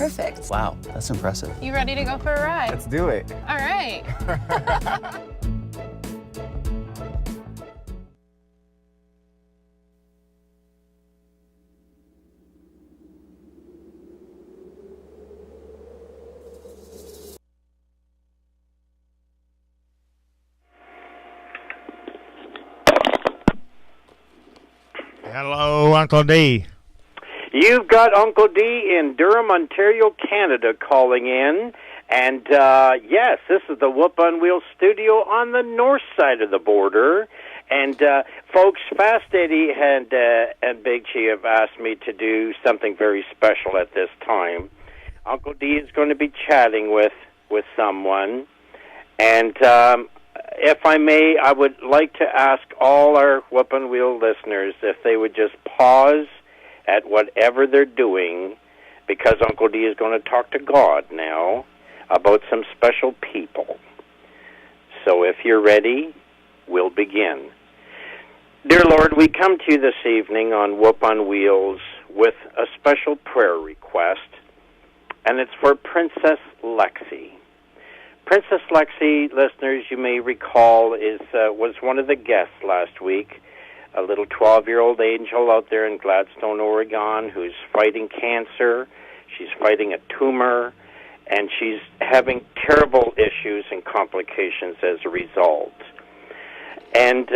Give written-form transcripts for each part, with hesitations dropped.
Perfect. Wow, that's impressive. You ready to go for a ride? Let's do it. All right. Hello, Uncle D. You've got Uncle D in Durham, Ontario, Canada calling in. And, yes, this is the WOOP On Wheels studio on the north side of the border. And, folks, Fast Eddie and Big Chi have asked me to do something very special at this time. Uncle D is going to be chatting with someone. And, if I may, I would like to ask all our WOOP On Wheel listeners if they would just pause at whatever they're doing, because Uncle D is going to talk to God now about some special people. So if you're ready, we'll begin. Dear Lord, we come to you this evening on WOOP On Wheels with a special prayer request, and it's for Princess Lexi. Princess Lexi, listeners, you may recall, was one of the guests last week, a little 12-year-old angel out there in Gladstone, Oregon, who's fighting cancer. She's fighting a tumor, and she's having terrible issues and complications as a result. And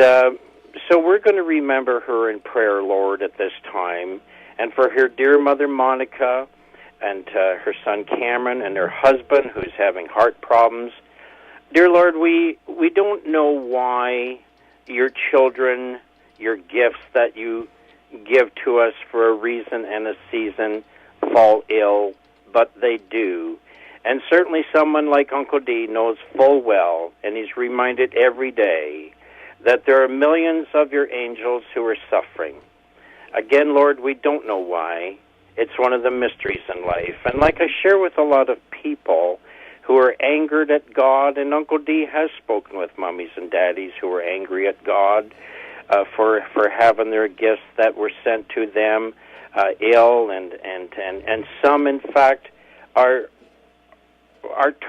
so we're going to remember her in prayer, Lord, at this time, and for her dear mother, Monica, and her son Cameron, and her husband who's having heart problems. Dear Lord, we don't know why your children, your gifts that you give to us for a reason and a season, fall ill, but they do. And certainly someone like Uncle D knows full well, and he's reminded every day, that there are millions of your angels who are suffering. Again, Lord, we don't know why. It's one of the mysteries in life. And like I share with a lot of people who are angered at God, and Uncle D has spoken with mummies and daddies who are angry at God for having their gifts that were sent to them ill, and some, in fact, are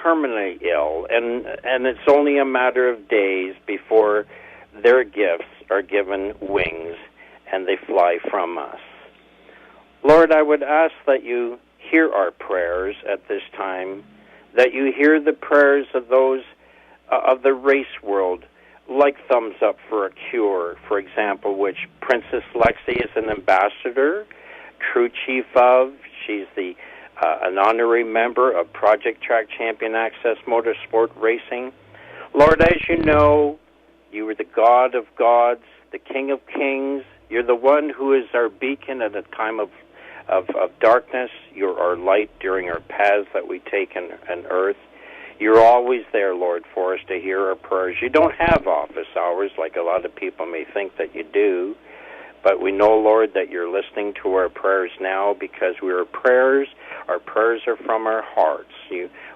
terminally ill, and it's only a matter of days before their gifts are given wings and they fly from us. Lord, I would ask that you hear our prayers at this time, that you hear the prayers of those of the race world, like Thumbs Up for a Cure, for example, which Princess Lexi is an ambassador, crew chief of. She's an honorary member of Project Track Champion Access Motorsport Racing. Lord, as you know, you are the God of gods, the King of kings. You're the one who is our beacon at a time of darkness. You're our light during our paths that we take in earth. You're always there, Lord, for us to hear our prayers. You don't have office hours like a lot of people may think that you do, but we know, Lord, that you're listening to our prayers now because our prayers are from our hearts.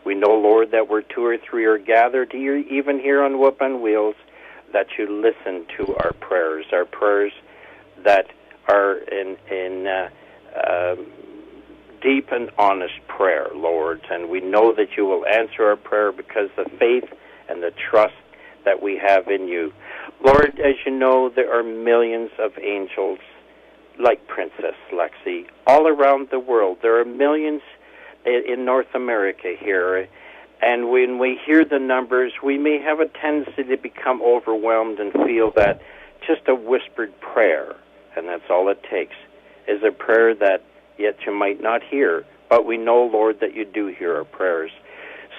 We know, Lord, that where two or three are gathered, even here on WOOP On Wheels, that you listen to our prayers that are in deep and honest prayer, Lord, and we know that you will answer our prayer because the faith and the trust that we have in you. Lord, as you know, there are millions of angels like Princess Lexi all around the world. There are millions in North America here, and when we hear the numbers, we may have a tendency to become overwhelmed and feel that just a whispered prayer, and that's all it takes, is a prayer that yet you might not hear. But we know, Lord, that you do hear our prayers.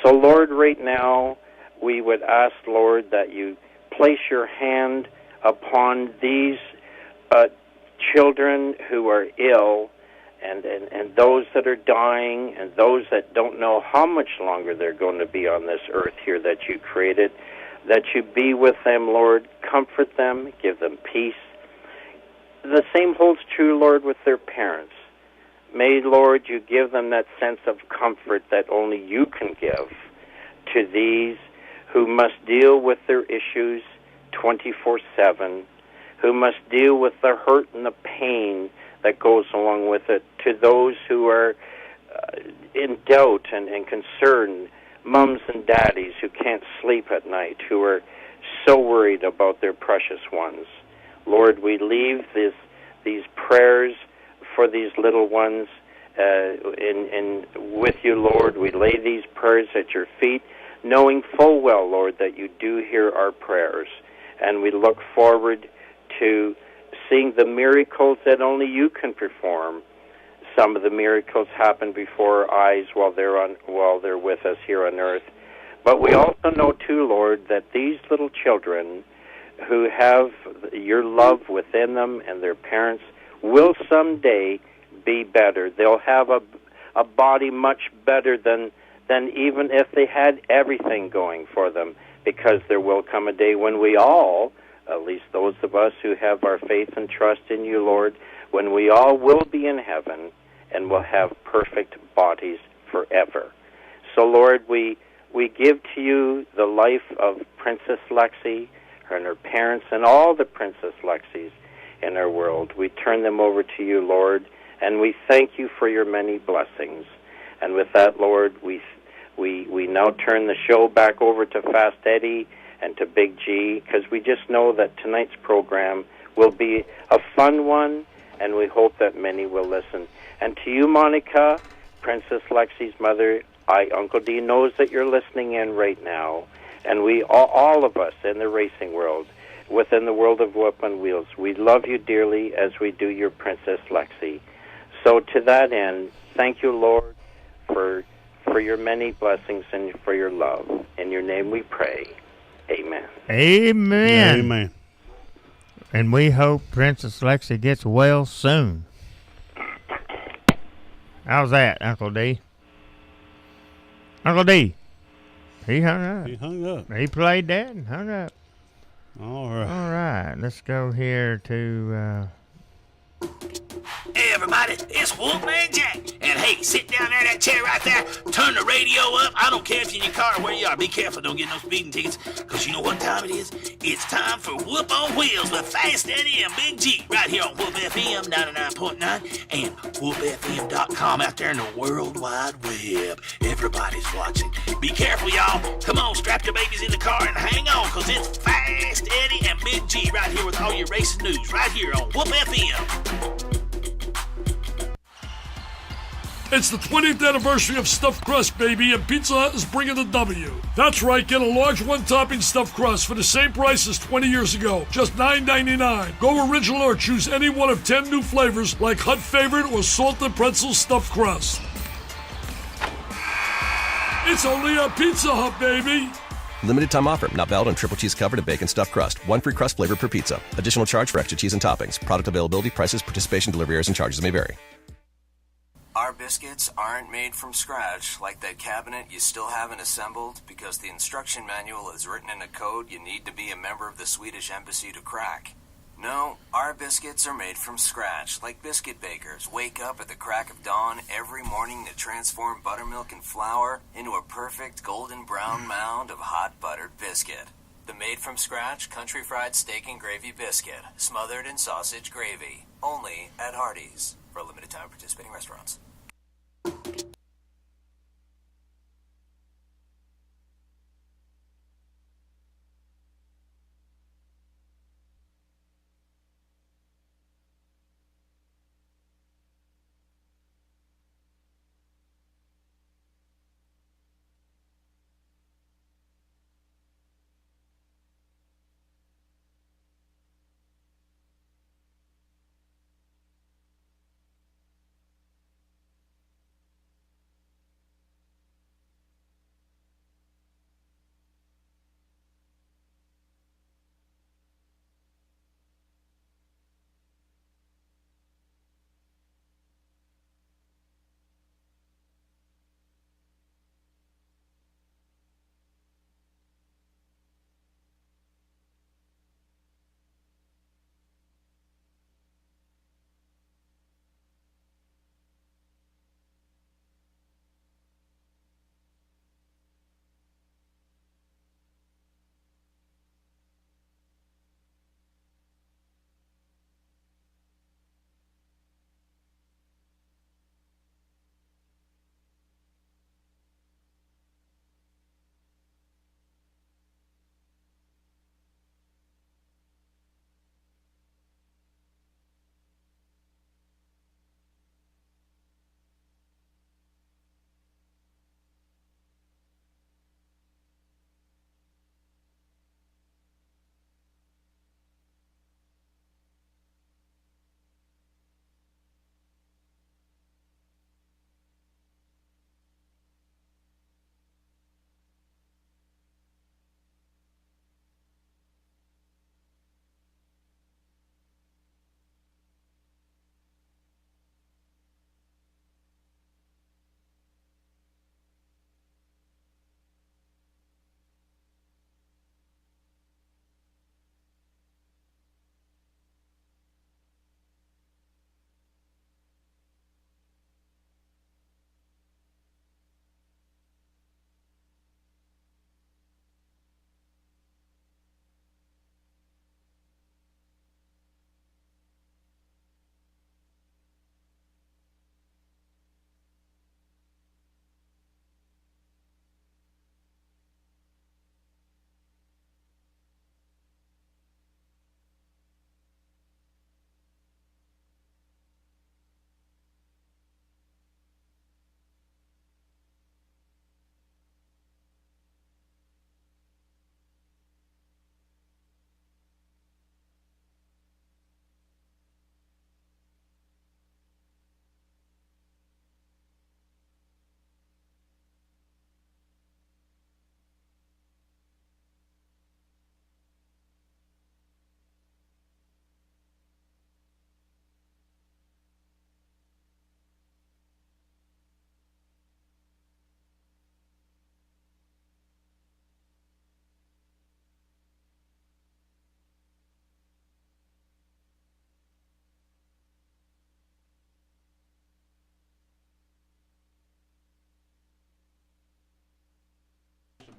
So, Lord, right now, we would ask, Lord, that you place your hand upon these children who are ill, and those that are dying, and those that don't know how much longer they're going to be on this earth here that you created, that you be with them, Lord, comfort them, give them peace. The same holds true, Lord, with their parents. May, Lord, you give them that sense of comfort that only you can give to these who must deal with their issues 24/7, who must deal with the hurt and the pain that goes along with it, to those who are in doubt and concern, mums and daddies who can't sleep at night, who are so worried about their precious ones. Lord, we leave these prayers for these little ones with you, Lord. We lay these prayers at your feet, knowing full well, Lord, that you do hear our prayers. And we look forward to seeing the miracles that only you can perform. Some of the miracles happen before our eyes while they're with us here on earth. But we also know, too, Lord, that these little children who have your love within them and their parents will someday be better. They'll have a body much better than even if they had everything going for them, because there will come a day when we all, at least those of us who have our faith and trust in you, Lord, when we all will be in heaven and will have perfect bodies forever. So, Lord, we give to you the life of Princess Lexi and her parents and all the Princess Lexis in our world. We turn them over to you, Lord, and we thank you for your many blessings. And with that, Lord, we now turn the show back over to Fast Eddie and to Big G, because we just know that tonight's program will be a fun one, and we hope that many will listen. And to you, Monica, Princess Lexi's mother, Uncle D, knows that you're listening in right now, and we, all of us in the racing world, within the world of Whoop on Wheels, we love you dearly as we do your Princess Lexi. So to that end, thank you, Lord, for your many blessings and for your love. In your name we pray. Amen. Amen. Amen. And we hope Princess Lexi gets well soon. How's that, Uncle D? Uncle D. He hung up. He hung up. He played that and hung up. All right. All right. Let's go here to... Hey everybody, it's Wolfman Jack. And hey, sit down there in that chair right there. Turn the radio up. I don't care if you're in your car or where you are. Be careful, don't get no speeding tickets. Because you know what time it is? It's time for Whoop on Wheels with Fast Eddie and Big G. Right here on Whoop FM 99.9 and WhoopFM.com out there in the World Wide Web. Everybody's watching. Be careful, y'all. Come on, strap your babies in the car and hang on, because it's Fast Eddie and Big G right here with all your racing news. Right here on Whoop FM. It's the 20th anniversary of Stuffed Crust, baby, and Pizza Hut is bringing the W. That's right, get a large one-topping Stuffed Crust for the same price as 20 years ago, just $9.99. Go original or choose any one of 10 new flavors like Hut Favorite or Salted Pretzel Stuffed Crust. It's only a Pizza Hut, baby. Limited time offer, not valid on triple cheese covered and bacon stuffed crust. One free crust flavor per pizza. Additional charge for extra cheese and toppings. Product availability, prices, participation, delivery errors, and charges may vary. Our biscuits aren't made from scratch, like that cabinet you still haven't assembled, because the instruction manual is written in a code you need to be a member of the Swedish Embassy to crack. No, our biscuits are made from scratch, like biscuit bakers wake up at the crack of dawn every morning to transform buttermilk and flour into a perfect golden brown mound of hot buttered biscuit. The made-from-scratch country fried steak and gravy biscuit, smothered in sausage gravy, only at Hardee's, for a limited time participating restaurants.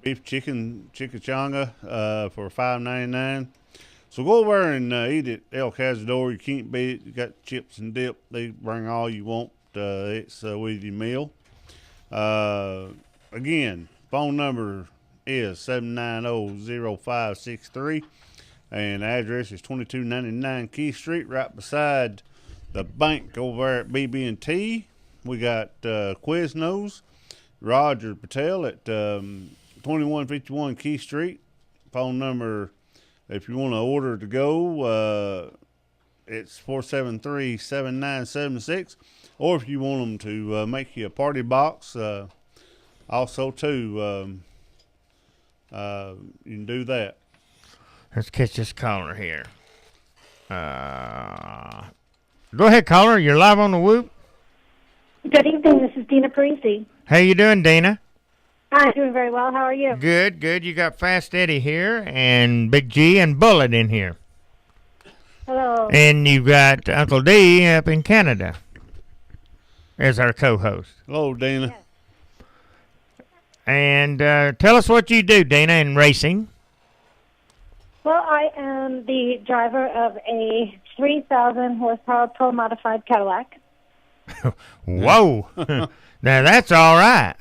beef chickenchanga for $5.99. So go over and eat at El Cazador. You can't beat it. You got chips and dip. They bring all you want. It's with your meal. Again, phone number is 790-0563, and the address is 2299 Key Street, right beside the bank over there at BB&T. We got Quiznos, Roger Patel at 2151 Key Street. Phone number, if you want to order to go, it's 473-7976. Or if you want them to make you a party box, also too, you can do that. Let's catch this caller here. Go ahead, caller. You're live on the Whoop. Good evening. This is Dina Parisi. How you doing, Dina? Hi, doing very well. How are you? Good, good. You got Fast Eddie here and Big G and Bullet in here. Hello. And you got Uncle D up in Canada as our co-host. Hello, Dina. Yes. And tell us what you do, Dina, in racing. Well, I am the driver of a 3,000 horsepower pro modified Cadillac. Whoa. Now that's all right.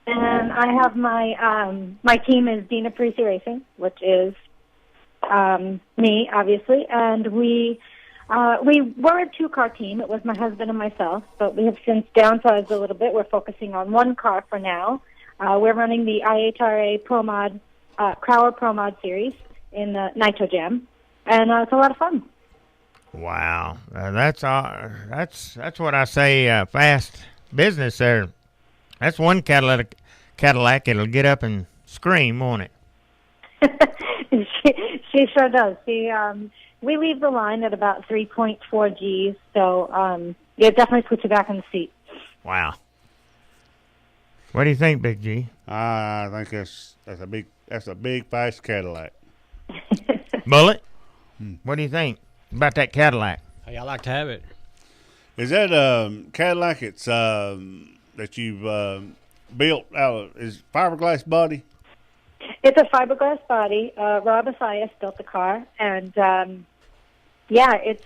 And I have my team is Dina Parisi Racing, which is me, obviously. And we were a two-car team. It was my husband and myself, but we have since downsized a little bit. We're focusing on one car for now. We're running the IHRA Pro Mod, Crowler Pro Mod series in the Nitro Jam, and it's a lot of fun. Wow, that's what I say. Fast business there. That's one Cadillac. It'll get up and scream, won't it? She sure does. We leave the line at about 3.4 Gs, so it definitely puts you back in the seat. Wow. What do you think, Big G? I think that's a big fast Cadillac. Bullet? What do you think about that Cadillac? Hey, I like to have it. Is that Cadillac? It's that you've built out of is fiberglass body? It's a fiberglass body. Rob Asias built the car, and it's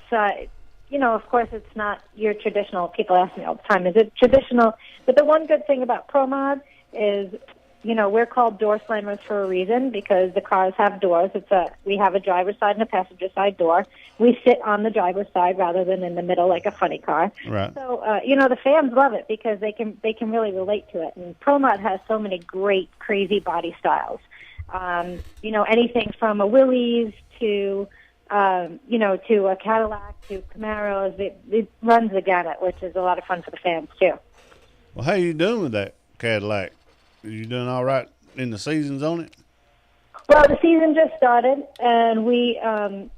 of course, it's not your traditional. People ask me all the time, is it traditional? But the one good thing about Pro Mod is, we're called door slammers for a reason because the cars have doors. We have a driver's side and a passenger side door. We sit on the driver's side rather than in the middle like a funny car. Right. So, the fans love it because they can really relate to it. And Pro Mod has so many great, crazy body styles. Anything from a Willys to a Cadillac to Camaros. It runs the gamut, which is a lot of fun for the fans too. Well, how you doing with that Cadillac? Are you doing all right in the seasons on it? Well, the season just started, and we were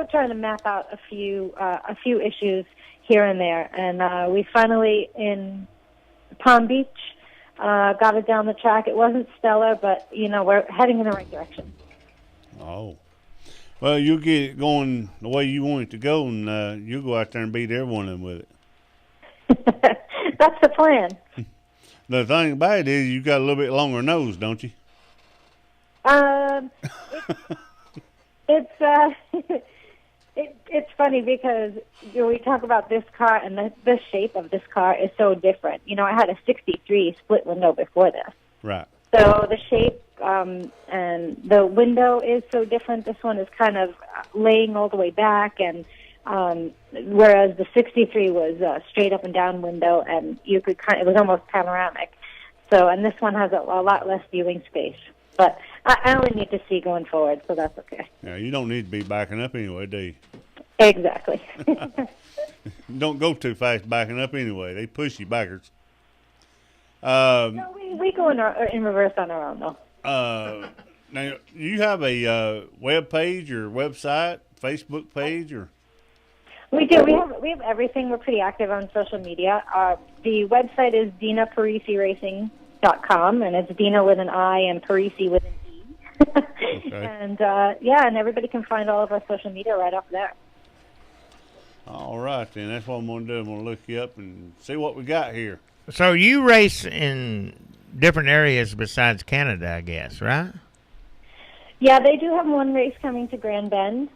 trying to map out a few issues here and there, and we finally in Palm Beach got it down the track. It wasn't stellar, but we're heading in the right direction. Oh, well, you'll get it going the way you want it to go, and you'll go out there and beat everyone with it. That's the plan. The thing about it is you got a little bit longer nose, don't you? It's funny because we talk about this car, and the shape of this car is so different. I had a 63 split window before this. Right. So the shape and the window is so different. This one is kind of laying all the way back, and whereas the 63 was a straight up and down window, and you could it was almost panoramic. So, and this one has a lot less viewing space. But I only need to see going forward, so that's okay. Yeah, you don't need to be backing up anyway, do you? Exactly. Don't go too fast backing up anyway. They push you backwards. No, we go in reverse on our own, though. Now, you have a web page or website, Facebook page, or? We do. We have everything. We're pretty active on social media. The website is DinaParisiRacing.com, and it's Dina with an I and Parisi with an E. Okay. And and everybody can find all of our social media right off there. All right, then. That's what I'm going to do. I'm going to look you up and see what we got here. So you race in different areas besides Canada, I guess, right? Yeah, they do have one race coming to Grand Bend.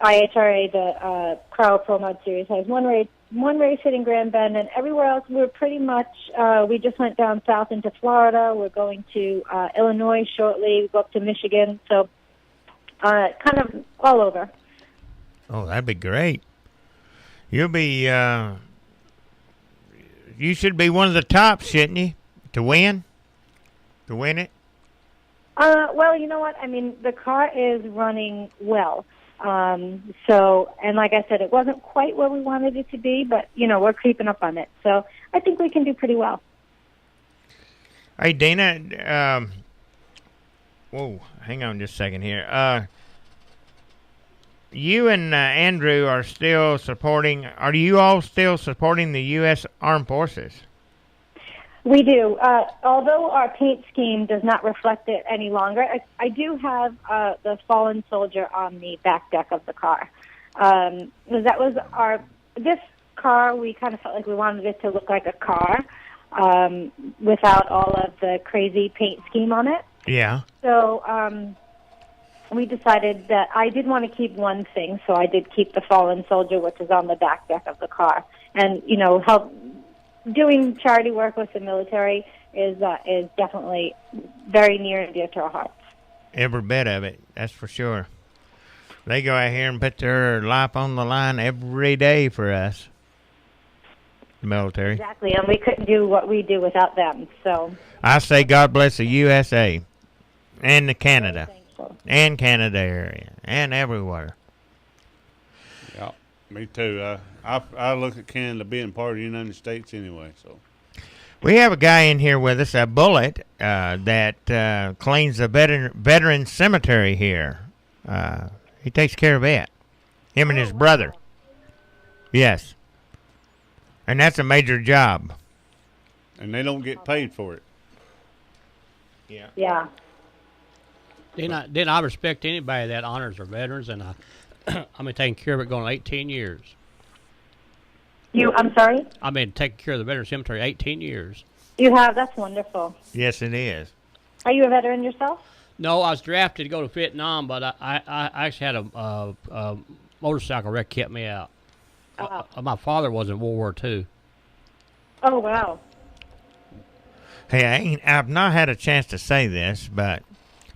IHRA, the Crowell Pro Mod Series, has one race hitting Grand Bend, and everywhere else we're pretty much, we just went down south into Florida. We're going to Illinois shortly. We go up to Michigan. So kind of all over. Oh, that'd be great. You'll be, you should be one of the tops, shouldn't you, to win? To win it? Well, you know what? I mean, the car is running well. So, and like I said, it wasn't quite where we wanted it to be, but, you know, we're creeping up on it. So I think we can do pretty well. Hey, Dana, whoa, hang on just a second here. You and Andrew are still supporting, are you all still supporting the U.S. Armed Forces? We do. Although our paint scheme does not reflect it any longer, I do have the fallen soldier on the back deck of the car. That was this car, we kind of felt like we wanted it to look like a car without all of the crazy paint scheme on it. Yeah. So we decided that I did want to keep one thing, so I did keep the fallen soldier, which is on the back deck of the car. And, you know, doing charity work with the military is definitely very near and dear to our hearts. Every bit of it, that's for sure. They go out here and put their life on the line every day for us, the military. Exactly, and we couldn't do what we do without them. So I say God bless the USA and the Canada and Canada area and everywhere. Yeah, me too. I look at Canada being part of the United States anyway. So we have a guy in here with us, a Bullet, that cleans the veteran cemetery here. He takes care of that. Him and his brother. Yes. And that's a major job. And they don't get paid for it. Yeah. Yeah. Then I respect anybody that honors their veterans, and I've been taking care of it going 18 years. I'm sorry? I've been taking care of the veteran cemetery 18 years. You have? That's wonderful. Yes, it is. Are you a veteran yourself? No, I was drafted to go to Vietnam, but I actually had a motorcycle wreck kept me out. My father was in World War II. Oh, wow. Hey, I've not had a chance to say this, but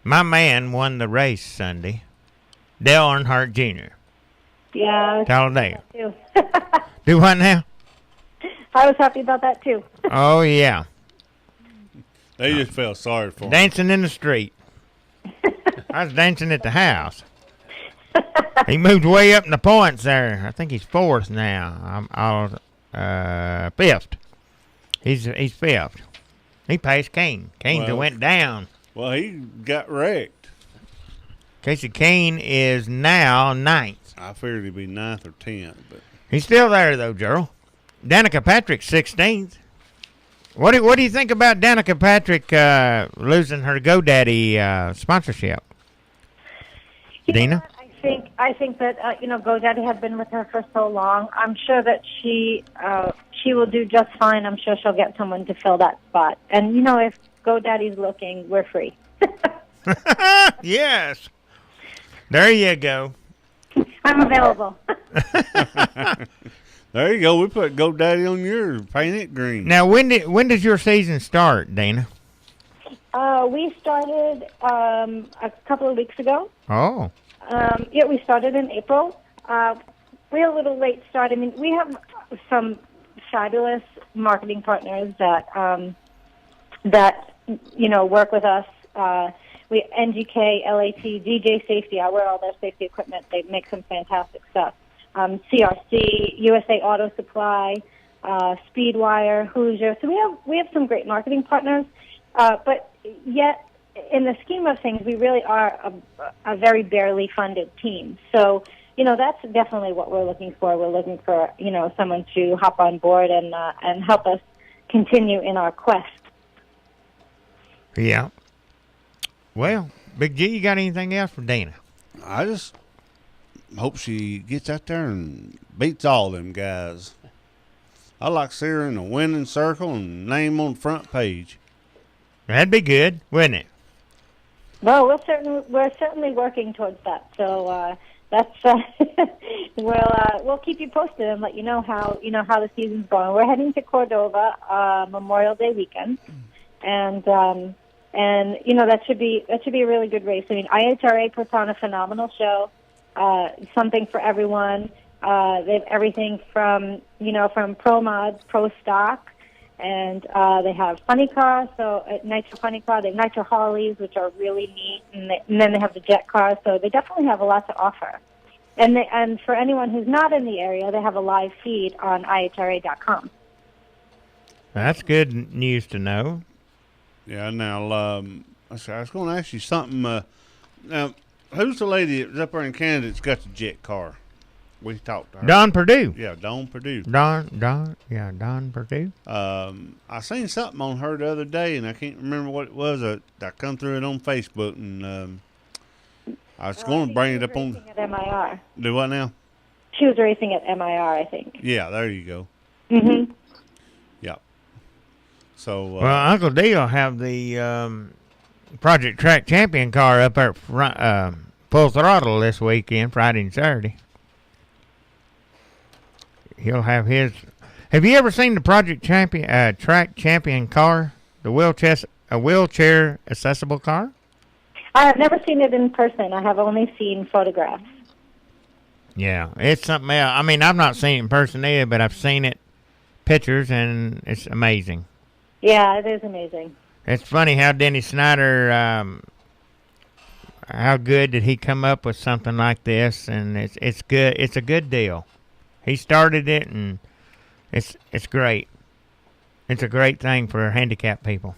my man won the race Sunday. Dale Earnhardt Jr. Yeah. Talladega. Too. Do what now? I was happy about that, too. Oh, yeah. They just felt sorry for him. Dancing in the street. I was dancing at the house. He moved way up in the points there. I think he's fourth now. Fifth. He's fifth. He passed Kane. Kane went down. Well, he got wrecked. Casey Kane is now ninth. I figured he'd be ninth or 10th, but he's still there though, Gerald. Danica Patrick's 16th. What do you think about Danica Patrick losing her GoDaddy sponsorship? Dina? I think that GoDaddy has been with her for so long. I'm sure that she will do just fine. I'm sure she'll get someone to fill that spot. And if GoDaddy's looking, we're free. Yes. There you go. I'm available. There you go. We put GoDaddy on yours. Paint it green. Now, when does your season start, Dana? We started a couple of weeks ago. Oh. Yeah, we started in April. We're a little late start. I mean, we have some fabulous marketing partners that work with us. We NGK, LAT, DJ Safety. I wear all their safety equipment. They make some fantastic stuff. CRC, USA Auto Supply, Speedwire, Hoosier. So we have some great marketing partners, but yet in the scheme of things, we really are a very barely funded team. So that's definitely what we're looking for. We're looking for someone to hop on board and help us continue in our quest. Yeah. Well, Big G, you got anything else for Dana? I just hope she gets out there and beats all them guys. I like to see her in a winning circle and name on the front page. That'd be good, wouldn't it? Well, we're certainly working towards that. So that's we'll keep you posted and let you know how the season's going. We're heading to Cordova Memorial Day weekend, and that should be a really good race. I mean, IHRA puts on a phenomenal show, something for everyone. They have everything from pro mods, pro stock. And they have funny cars, so Nitro Funny Car. They have Nitro Harleys, which are really neat, and then they have the jet cars. So they definitely have a lot to offer. And for anyone who's not in the area, they have a live feed on ihra.com. That's good news to know. Yeah. Now, I was going to ask you something. Now, who's the lady that's up there in Canada that's got the jet car? We talked to her. Don Purdue. Yeah, Dawn Purdue. Don Purdue. I seen something on her the other day, and I can't remember what it was. I come through it on Facebook, and I was going to bring it up on. At MIR. Do what now? She was racing at MIR, I think. Yeah, there you go. Mm-hmm. Yeah. So. Well, Uncle D will have the Project Track Champion car up there front, full throttle this weekend, Friday and Saturday. He'll have his. Have you ever seen the Project Champion Track Champion car? The wheelchair accessible car? I've never seen it in person. I have only seen photographs. Yeah, it's something else. I mean, I've not seen it in person either, but I've seen it pictures, and it's amazing. Yeah, it is amazing. It's funny how Denny Snyder, how good did he come up with something like this, and it's good. It's a good deal. He started it, and it's great. It's a great thing for handicapped people.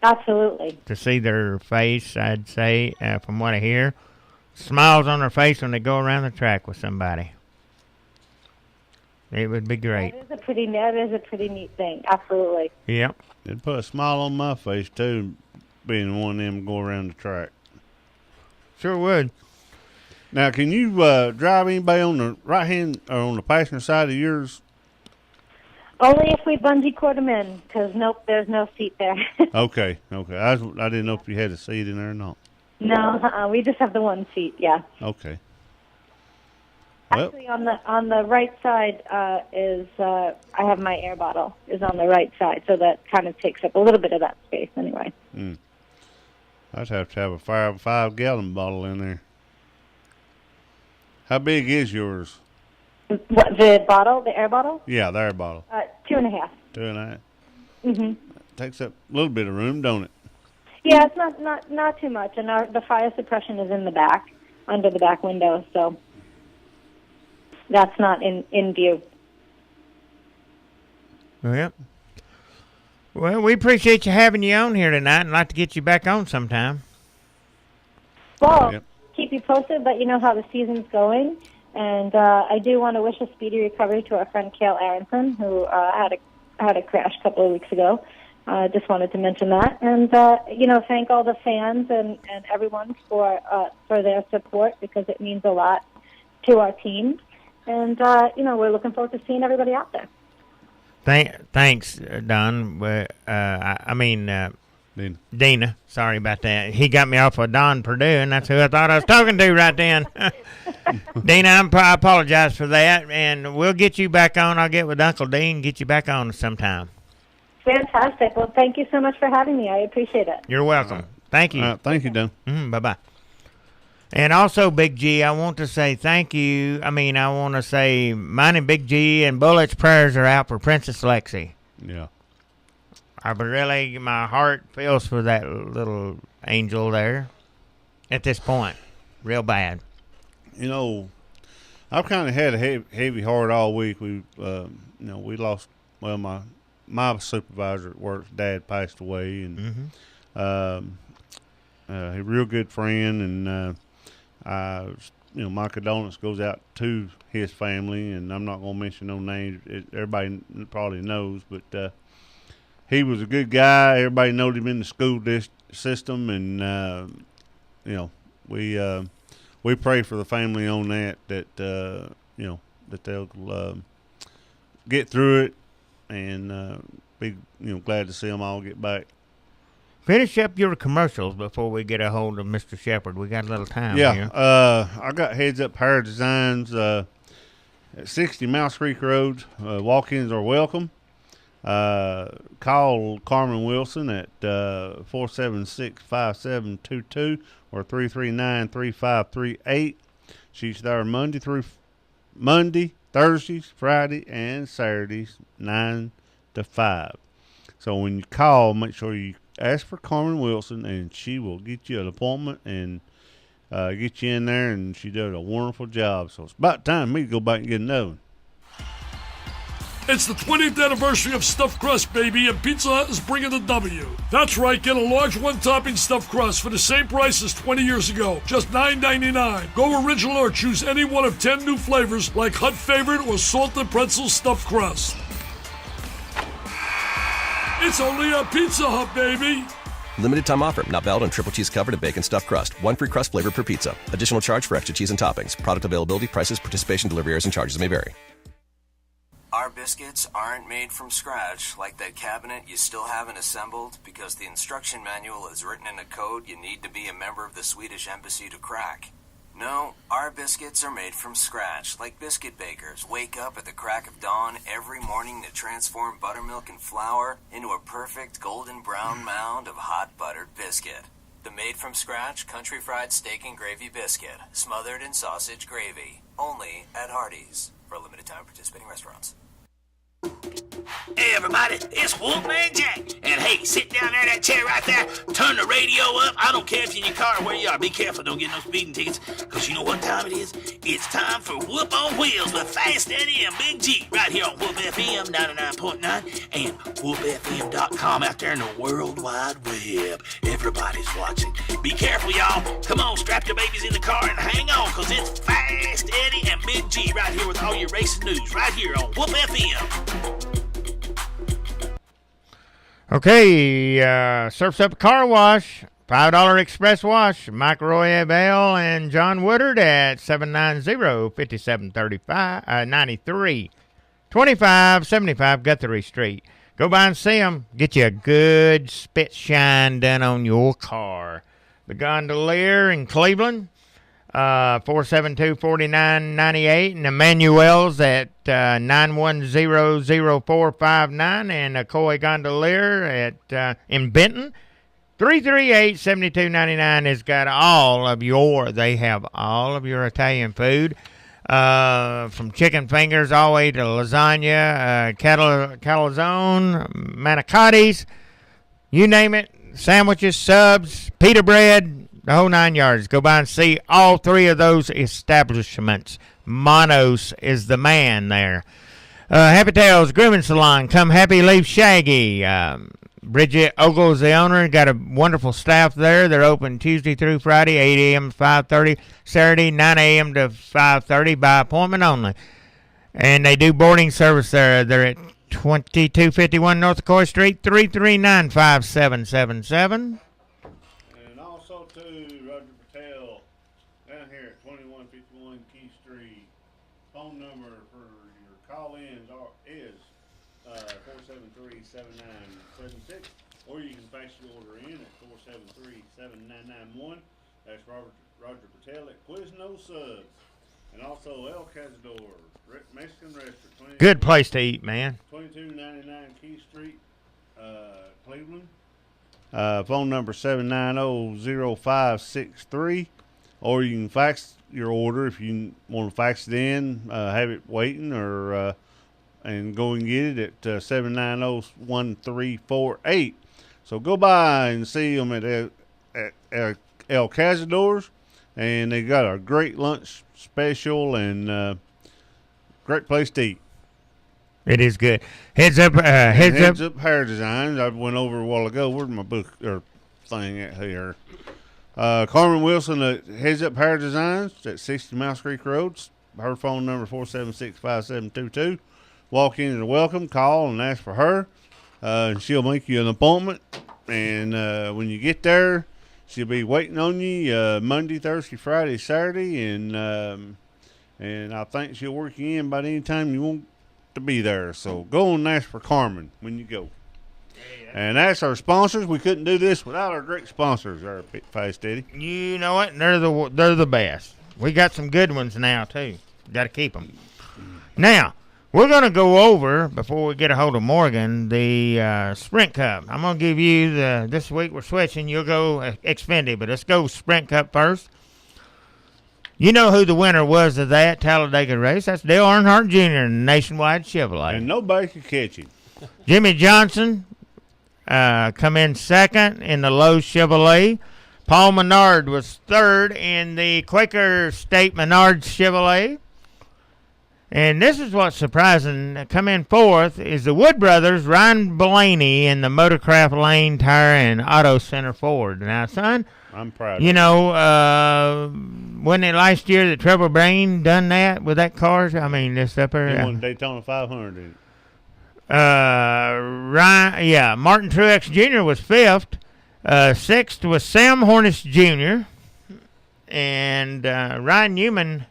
Absolutely. To see their face, I'd say, from what I hear, smiles on their face when they go around the track with somebody. It would be great. That is a pretty neat thing. Absolutely. Yep. It'd put a smile on my face, too, being one of them go around the track. Sure would. Now, can you drive anybody on the right hand or on the passenger side of yours? Only if we bungee cord them in, because nope, there's no seat there. Okay. I didn't know if you had a seat in there or not. No, we just have the one seat. Yeah. Okay. Actually, on the right side is I have my air bottle is on the right side, so that kind of takes up a little bit of that space anyway. I'd have to have a 5-gallon bottle in there. How big is yours? What, the bottle, the air bottle? Yeah, the air bottle. 2.5. 2.5. Mm-hmm. Takes up a little bit of room, don't it? Yeah, it's not too much, and the fire suppression is in the back, under the back window, so that's not in view. Well, we appreciate you having you on here tonight, and like to get you back on sometime. Well, keep you posted, let you know how the season's going. And I do want to wish a speedy recovery to our friend Cale Aronson, who had a crash a couple of weeks ago. Just wanted to mention that. And, thank all the fans and everyone for their support, because it means a lot to our team. And, we're looking forward to seeing everybody out there. Thanks, Don. Dina. Sorry about that. He got me off of Don Purdue, and that's who I thought I was talking to right then. Dina, I apologize for that, and we'll get you back on. I'll get with Uncle Dean and get you back on sometime. Fantastic. Well, thank you so much for having me. I appreciate it. You're welcome. Thank you. Thank you, Don. Bye-bye. And also, Big G, I want to say thank you. I want to say mine and Big G and Bullet's prayers are out for Princess Lexi. Yeah. My heart feels for that little angel there at this point. Real bad. I've kind of had a heavy heart all week. We lost, my supervisor at work's dad passed away, and a real good friend, and my condolence goes out to his family, and I'm not going to mention no names. Everybody probably knows, but he was a good guy. Everybody knowed him in the school system, and we pray for the family on that that they'll get through it, and be glad to see them all get back Finish up your commercials before we get a hold of Mr. Shepard. We got a little time Yeah, here. I got Heads Up Hair Designs at 60 Mouse Creek Road. Walk-ins are welcome. Call Carmen Wilson at 476-5722 or 339-3538. She's there Monday, Thursdays, Friday, and Saturdays, 9 to 5. So when you call, make sure you ask for Carmen Wilson, and she will get you an appointment and get you in there, and she does a wonderful job. So it's about time me to go back and get another one. It's the 20th anniversary of stuffed crust, baby, and Pizza Hut is bringing the W. That's right, get a large one-topping stuffed crust for the same price as 20 years ago, just $9.99. Go original or choose any one of 10 new flavors like Hut Favorite or Salted Pretzel Stuffed Crust. It's only a Pizza Hut, baby. Limited time offer. Not valid on triple cheese covered and bacon stuffed crust. One free crust flavor per pizza. Additional charge for extra cheese and toppings. Product availability, prices, participation, delivery errors, and charges may vary. Our biscuits aren't made from scratch like that cabinet you still haven't assembled because the instruction manual is written in a code you need to be a member of the Swedish Embassy to crack. No, our biscuits are made from scratch like biscuit bakers wake up at the crack of dawn every morning to transform buttermilk and flour into a perfect golden brown mound of hot buttered biscuit. The made from scratch country fried steak and gravy biscuit, smothered in sausage gravy, only at Hardee's for a limited time participating restaurants. Hey everybody, it's Wolfman Jack. And hey, sit down there in that chair right there. Turn the radio up. I don't care if you're in your car or where you are. Be careful, don't get no speeding tickets. Because you know what time it is? It's time for Whoop on Wheels with Fast Eddie and Big G. Right here on Whoop FM 99.9 and WhoopFM.com out there in the World Wide Web. Everybody's watching. Be careful, y'all. Come on, strap your babies in the car and hang on, because it's Fast Eddie and Big G right here with all your racing news. Right here on Whoop FM. Okay, Surf's Up Car Wash, $5 Express Wash, Mike Royabelle and John Woodard at 790-5735, 2575 Guthrie Street. Go by and see them. Get you a good spit shine done on your car. The Gondolier in Cleveland, 472-4998, and Emmanuel's at 910-0459, and a Coy Gondolier at in Benton, 338-7299 has got they have all of your Italian food, from chicken fingers all the way to lasagna, calzone, manicottis, you name it, sandwiches, subs, pita bread, the whole 9 yards. Go by and see all three of those establishments. Monos is the man there. Happy Tales Grooming Salon. Come happy, leave shaggy. Bridget Ogle's the owner. Got a wonderful staff there. They're open Tuesday through Friday, 8 a.m. to 5:30. Saturday, 9 a.m. to 5:30 by appointment only. And they do boarding service there. They're at 2251 North Coy Street, 339-5777. And also to Roger Patel down here at 2151 Key Street. Phone number for your call-ins is 473-7976, or you can fax your order in at 473-7991. That's Roger Patel at Quizno Subs. And also El Cazador, Mexican restaurant. Good place to eat, man. 2299 Key Street, Cleveland. Phone number 790-0563, or you can fax your order if you want to fax it in, have it waiting, or and go and get it at 790-1348. So go by and see them at El Cazador's, and they got a great lunch special and great place to eat. It is good. Heads up Hair Designs. I went over a while ago. Where's my book or thing at here? Carmen Wilson at Heads Up Hair Designs at 60 Mouse Creek Road. Her phone number 476-5722. Walk in and welcome. Call and ask for her. And she'll make you an appointment. And when you get there, she'll be waiting on you Monday, Thursday, Friday, Saturday, and I think she'll work you in by any time you want to be there. So go and ask for Carmen when you go. And that's our sponsors. We couldn't do this without our great sponsors, our Fast Eddie. You know what? They're the best. We got some good ones now, too. Got to keep them. Now, we're going to go over, before we get a hold of Morgan, the Sprint Cup. I'm going to give you this week we're switching. You'll go Xfinity, but let's go Sprint Cup first. You know who the winner was of that Talladega race? That's Dale Earnhardt Jr. in Nationwide Chevrolet. And nobody could catch him. Jimmy Johnson come in second in the Lowe's Chevrolet. Paul Menard was third in the Quaker State Menard Chevrolet. And this is what's surprising. Come in fourth is the Wood brothers, Ryan Blaney in the Motorcraft Lane Tire and Auto Center Ford. Now, son, I'm proud. You know, wasn't it last year that Trevor Brain done that with that car? I mean, this upper. He won Daytona 500, didn't he? Martin Truex Jr. was fifth. Sixth was Sam Hornish Jr. And Ryan Newman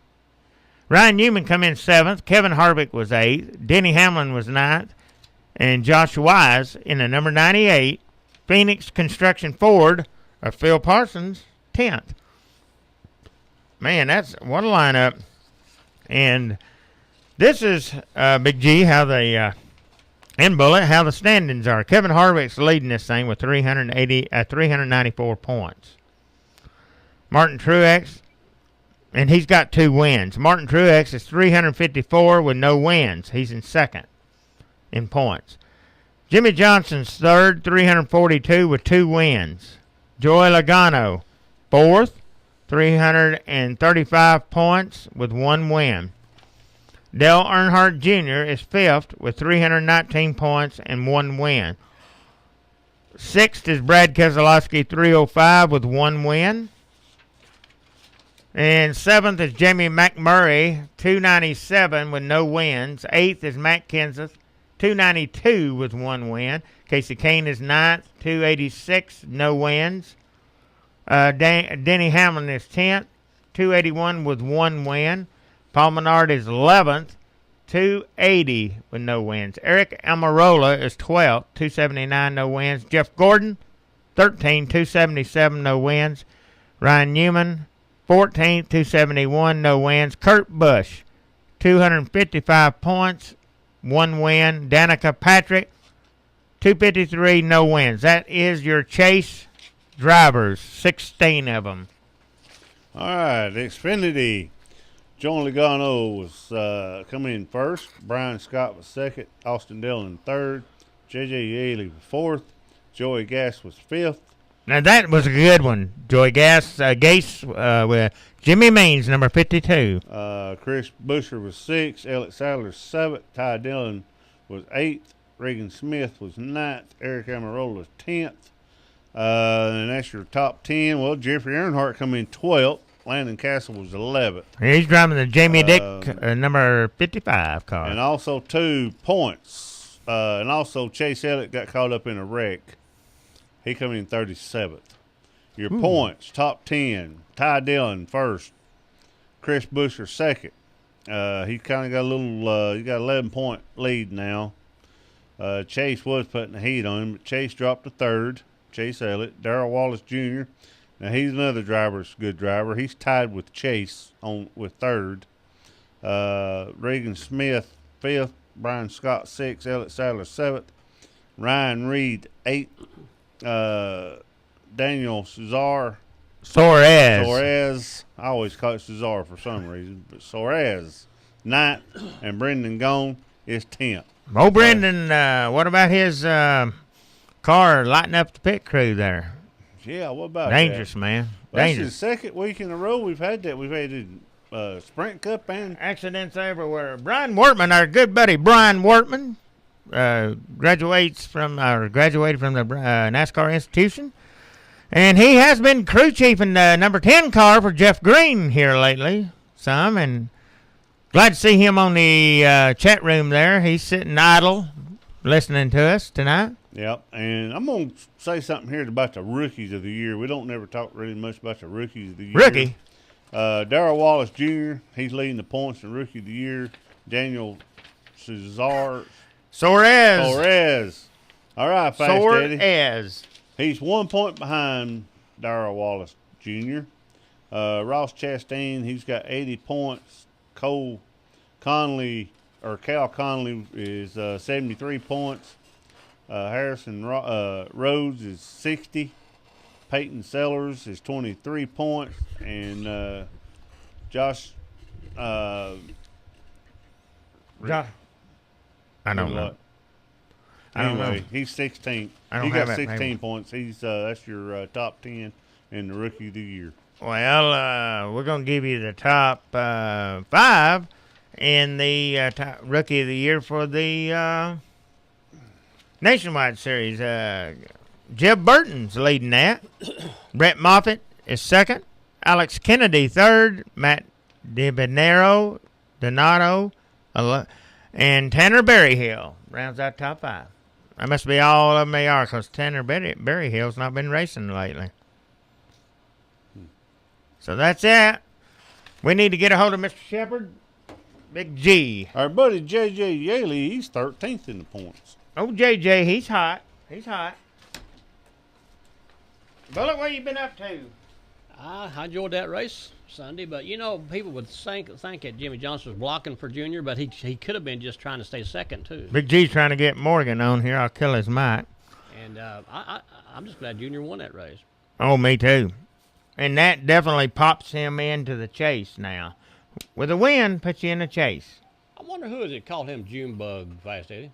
come in seventh. Kevin Harvick was eighth. Denny Hamlin was ninth. And Josh Wise in the number 98 Phoenix Construction Ford of Phil Parsons 10th. Man, that's what a lineup. And this is Big G, how they and Bullet, how the standings are. Kevin Harvick's leading this thing with 394 points. Martin Truex, and he's got 2 wins. Martin Truex is 354 with no wins. He's in second in points. Jimmy Johnson's third, 342 with 2 wins. Joey Logano, fourth, 335 points with 1 win. Dale Earnhardt Jr. is fifth with 319 points and 1 win. Sixth is Brad Keselowski, 305 with 1 win. And seventh is Jamie McMurray, 297 with no wins. Eighth is Matt Kenseth, 292 with 1 win. Casey Kane is ninth, 286, no wins. Denny Hamlin is 10th, 281 with 1 win. Paul Menard is 11th, 280 with no wins. Eric Almirola is 12th, 279, no wins. Jeff Gordon, 13, 277, no wins. Ryan Newman, 14th, 271, no wins. Kurt Busch, 255 points, 1 win. Danica Patrick, 253, no wins. That is your Chase drivers, 16 of them. All right, Xfinity. John Logano was coming in first. Brian Scott was second. Austin Dillon third. J.J. Yaley was fourth. Joey Gass was fifth. Now that was a good one. Joey Gase with Jimmy Means, number 52. Chris Buescher was sixth. Elliott Sadler seventh. Ty Dillon was eighth. Regan Smith was ninth. Eric Almirola was 10th. And that's your top 10. Well, Jeffrey Earnhardt come in 12th. Landon Castle was 11th. He's driving the Jamie Dick number 55 car. And also 2 points. And also Chase Elliott got caught up in a wreck. He come in 37th. Your points, top 10. Ty Dillon first. Chris Buescher second. He kind of got a little, he got 11-point lead now. Chase was putting the heat on him, but Chase dropped to third. Chase Elliott. Darrell Wallace Jr. Now he's another good driver. He's tied with Chase with third. Regan Smith fifth. Brian Scott sixth. Elliott Sadler seventh. Ryan Reed eighth. Daniel Suarez. I always call it Cesar for some reason, but Suarez ninth, and Brendan Gone is 10th. Oh, Brendan, what about his car lighting up the pit crew there? Yeah, what about Dangerous, that? Man. Well, Dangerous. This is the second week in a row we've had that. We've had Sprint Cup and accidents everywhere. Brian Wortman, our good buddy Brian Wortman, graduated from the NASCAR institution, and he has been crew chief in the number 10 car for Jeff Green here lately. And glad to see him on the chat room there. He's sitting idle, listening to us tonight. Yep, and I'm going to say something here about the rookies of the year. We don't never talk really much about the rookies of the year. Rookie? Darrell Wallace Jr., he's leading the points in Rookie of the Year. Daniel Suarez, All right, Fast Sore Eddie. as. He's 1 point behind Darrell Wallace Jr. Ross Chastain, he's got 80 points. Cal Conley is 73 points. Harrison Rhodes is 60. Peyton Sellers is 23 points. And Josh. I don't know. Anyway, he's 16. I don't He have got that 16 points. He's that's your top 10 in the Rookie of the Year. Well, we're going to give you the top 5 in the top Rookie of the Year for the Nationwide Series. Jeb Burton's leading that. Brett Moffitt is second. Alex Kennedy third. Matt Donato, and Tanner Berryhill rounds out top 5. That must be all of them they are, because Tanner Berryhill's not been racing lately. So that's it. We need to get a hold of Mr. Shepard. Big G. Our buddy J.J. Yaley, he's 13th in the points. Oh, J.J., he's hot. He's hot. Bullet, what you been up to? I enjoyed that race Sunday, but people would think that Jimmy Johnson was blocking for Junior, but he could have been just trying to stay second too. Big G's trying to get Morgan on here. I'll kill his mic. And I'm just glad Junior won that race. Oh, me too. And that definitely pops him into the chase now. With a win, puts you in the chase. I wonder who is it called him Junebug, Fast Eddie?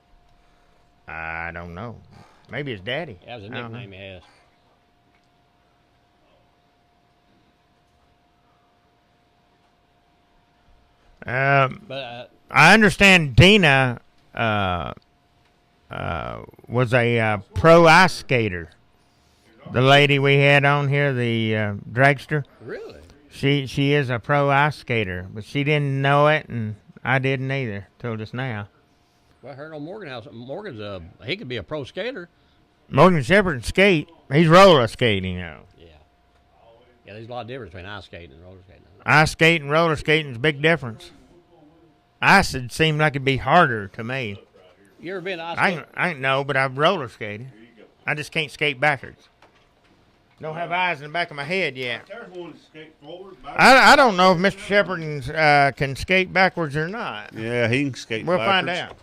I don't know. Maybe his daddy. That was a nickname he has. But I understand Dina was a pro ice skater. The lady we had on here, the dragster. Really? She is a pro ice skater, but she didn't know it, and I didn't either till just now. Well, I heard on Morgan's he could be a pro skater. Morgan Shepard can skate. He's roller skating now. Yeah, there's a lot of difference between ice skating and roller skating. Ice skating and roller skating is a big difference. Ice would seem like it'd be harder to me. You ever been ice skating? I know, but I've roller skated. I just can't skate backwards. Don't have eyes in the back of my head yet. I don't know if Mr. Shepard can skate backwards or not. Yeah, he can skate We'll backwards. find out.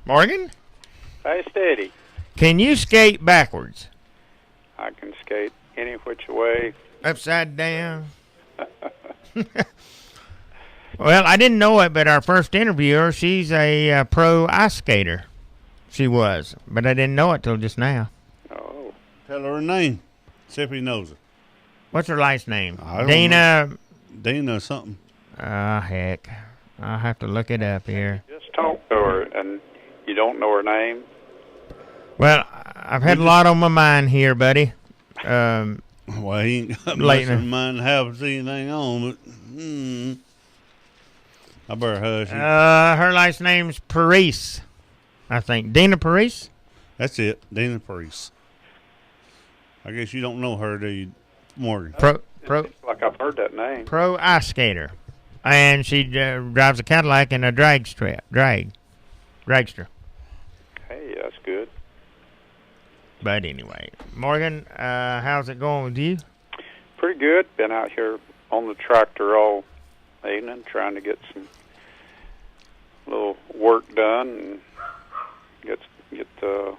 Morgan? Hey, steady. Can you skate backwards? I can skate any which way. Upside down? Well, I didn't know it, but our first interviewer, she's a pro ice skater. She was, but I didn't know it till just now. Oh. Tell her name. See if he knows it. What's her last name? I don't Dina. know. Dina something. Heck. I'll have to look it up here. Just talk to her, and you don't know her name? Well, I've had a lot on my mind here, buddy. Well, he ain't got much in mind have anything on, but I better hush. Her last name's Parise, I think. Dina Parise? That's it, Dina Parise. I guess you don't know her, do you, Morgan? Like I've heard that name. Pro ice skater. And she drives a Cadillac and a dragster. Hey, that's good. But anyway, Morgan, how's it going with you? Pretty good. Been out here on the tractor all evening trying to get some little work done and get the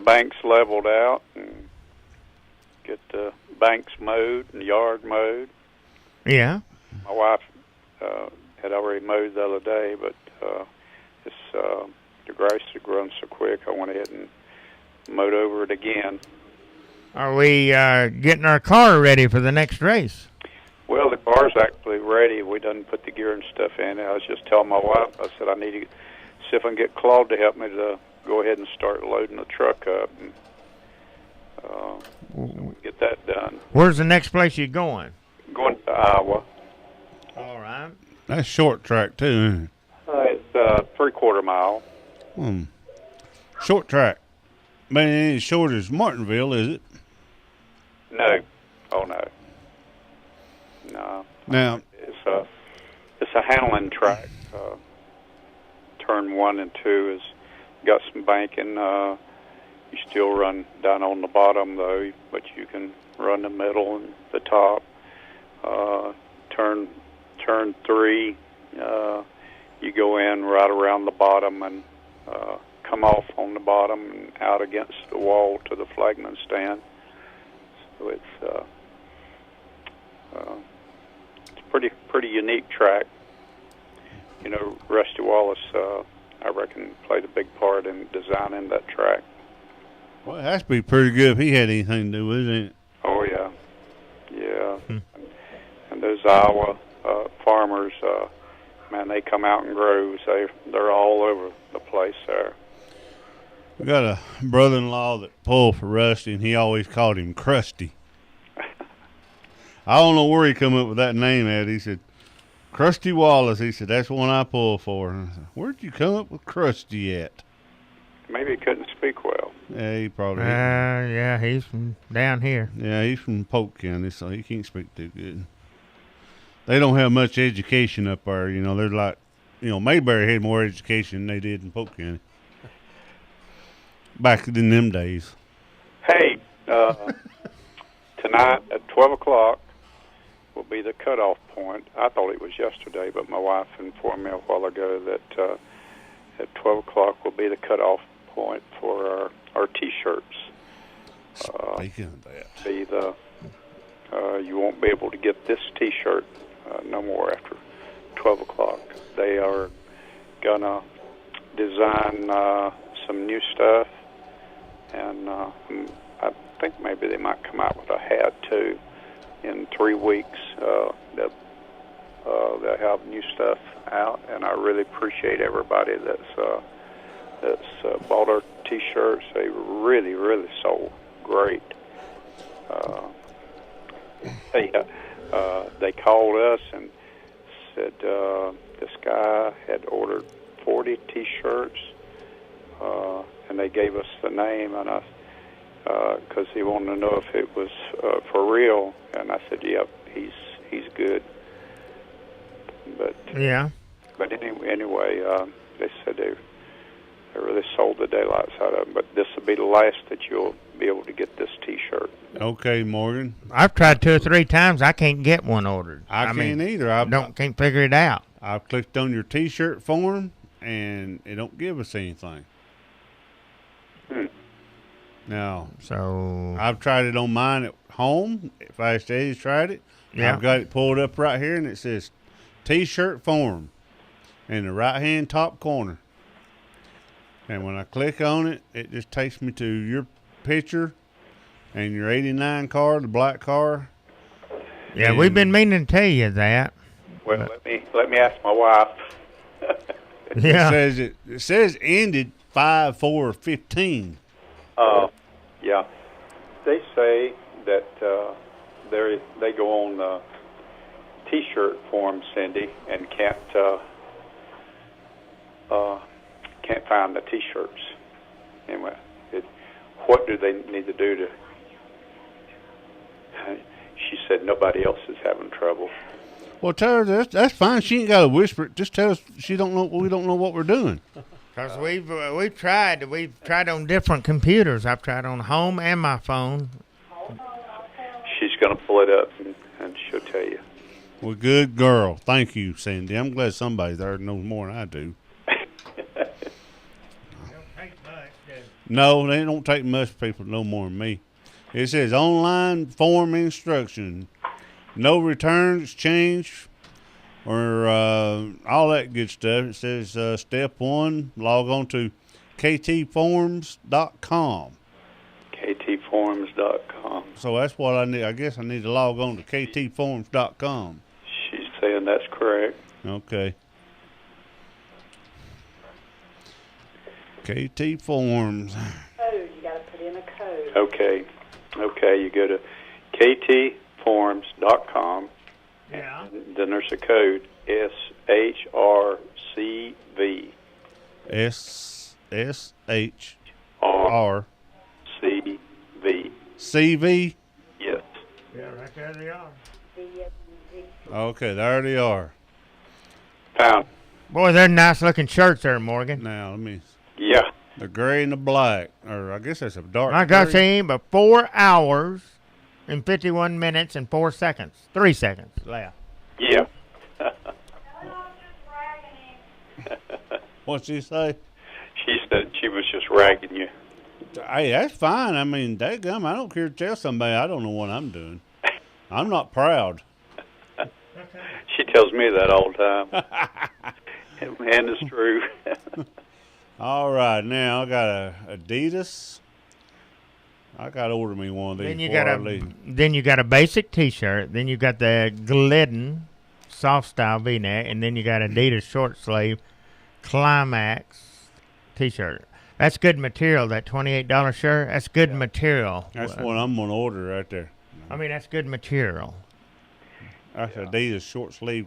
banks leveled out and get the banks mowed and yard mowed. Yeah. My wife had already mowed the other day, but the grass had grown so quick I went ahead and mowed over it again. Are we getting our car ready for the next race? Well, the car's actually ready. We done put the gear and stuff in. I was just telling my wife, I said I need to see if I can get Claude to help me to go ahead and start loading the truck up and get that done. Where's the next place you're going? Going to Iowa. All right. That's short track, too, isn't it? It's 3/4 mile. Short track. But it ain't as short as Martinville, is it? No. Oh, no. No. Now, it's a handling track. Turn 1 and 2 has got some banking. You still run down on the bottom though, but you can run the middle and the top. Turn 3, you go in right around the bottom and come off on the bottom and out against the wall to the flagman stand. So it's a pretty unique track. You know, Rusty Wallace, I reckon, played a big part in designing that track. Well, it has to be pretty good if he had anything to do with it. Oh yeah, yeah. And those Iowa farmers, man, they come out in groves. They're all over the place there. We got a brother-in-law that pulled for Rusty, and he always called him Krusty. I don't know where he come up with that name at. He said, Krusty Wallace. He said, that's one I pull for. And I said, where'd you come up with Krusty at? Maybe he couldn't speak well. Yeah, he probably. Yeah, he's from down here. Yeah, he's from Polk County, so he can't speak too good. They don't have much education up there. You know, they're like, you know, Mayberry had more education than they did in Polk County. Back in them days. Hey, tonight at 12 o'clock will be the cutoff point. I thought it was yesterday, but my wife informed me a while ago that at 12 o'clock will be the cutoff point for our T-shirts. Speaking of that. You won't be able to get this T-shirt no more after 12 o'clock. They are going to design some new stuff, and I think maybe they might come out with a hat, too, in 3 weeks. They'll have new stuff out, and I really appreciate everybody that's bought our T-shirts. They really, really sold great. They called us and said this guy had ordered 40 T-shirts, and they gave us the name, and because he wanted to know if it was for real, and I said, "Yep, he's good." But yeah. But anyway, they said they really sold the daylights out of them. But this will be the last that you'll be able to get this T-shirt. Okay, Morgan. I've tried 2 or 3 times. I can't get one ordered. I can't either. I can't figure it out. I've clicked on your T-shirt form, and it don't give us anything. Now, so I've tried it on mine at home. Fast Eddie's tried it. Yeah. I've got it pulled up right here, and it says T-shirt form in the right-hand top corner. And when I click on it, it just takes me to your picture and your 89 car, the black car. Yeah, and we've been meaning to tell you that. Well, let me ask my wife. Yeah. It says ended 5/4/15. Yeah. They say that they go on the T-shirt form, Cindy, and can't find the T-shirts. Anyway, what do they need to do to? She said nobody else is having trouble. Well, tell her that's fine. She ain't got to whisper it. Just tell us she don't know. We don't know what we're doing. Because we've tried on different computers. I've tried on home and my phone. She's going to pull it up and she'll tell you. Well, good girl. Thank you, Cindy. I'm glad somebody there knows more than I do. No, they don't take much people to know more than me. It says online form instruction. No returns, exchange, or all that good stuff. It says step 1, log on to ktforms.com. ktforms.com. So that's what I need. I guess I need to log on to ktforms.com. She's saying that's correct. Okay. KT Forms. Code, you got to put in a code. Okay, you go to ktforms.com. Yeah. And then there's a code, SHRCV. SSHR. CV. CV? Yes. Yeah, right there they are. Okay, there they are. Found. Boy, they're nice looking shirts there, Morgan. Now, let me... Yeah. The gray and the black, or I guess that's a dark. My gosh, he gray. ain't but 4 hours and 51 minutes and 4 seconds. 3 seconds left. Yeah. What'd she say? She said she was just ragging you. Hey, that's fine. I mean, dadgum, I don't care to tell somebody I don't know what I'm doing. I'm not proud. She tells me that all the time. And it's true. All right, now I got a Adidas. I got to order me one of these Then you before got I leave. then you got a basic T-shirt. Then you got the Glidden soft style V-neck, and then you got Adidas short sleeve Climax T-shirt. That's good material. That $28 shirt. That's good material. That's what I'm going to order right there. I mean, that's good material. That's Adidas short sleeve.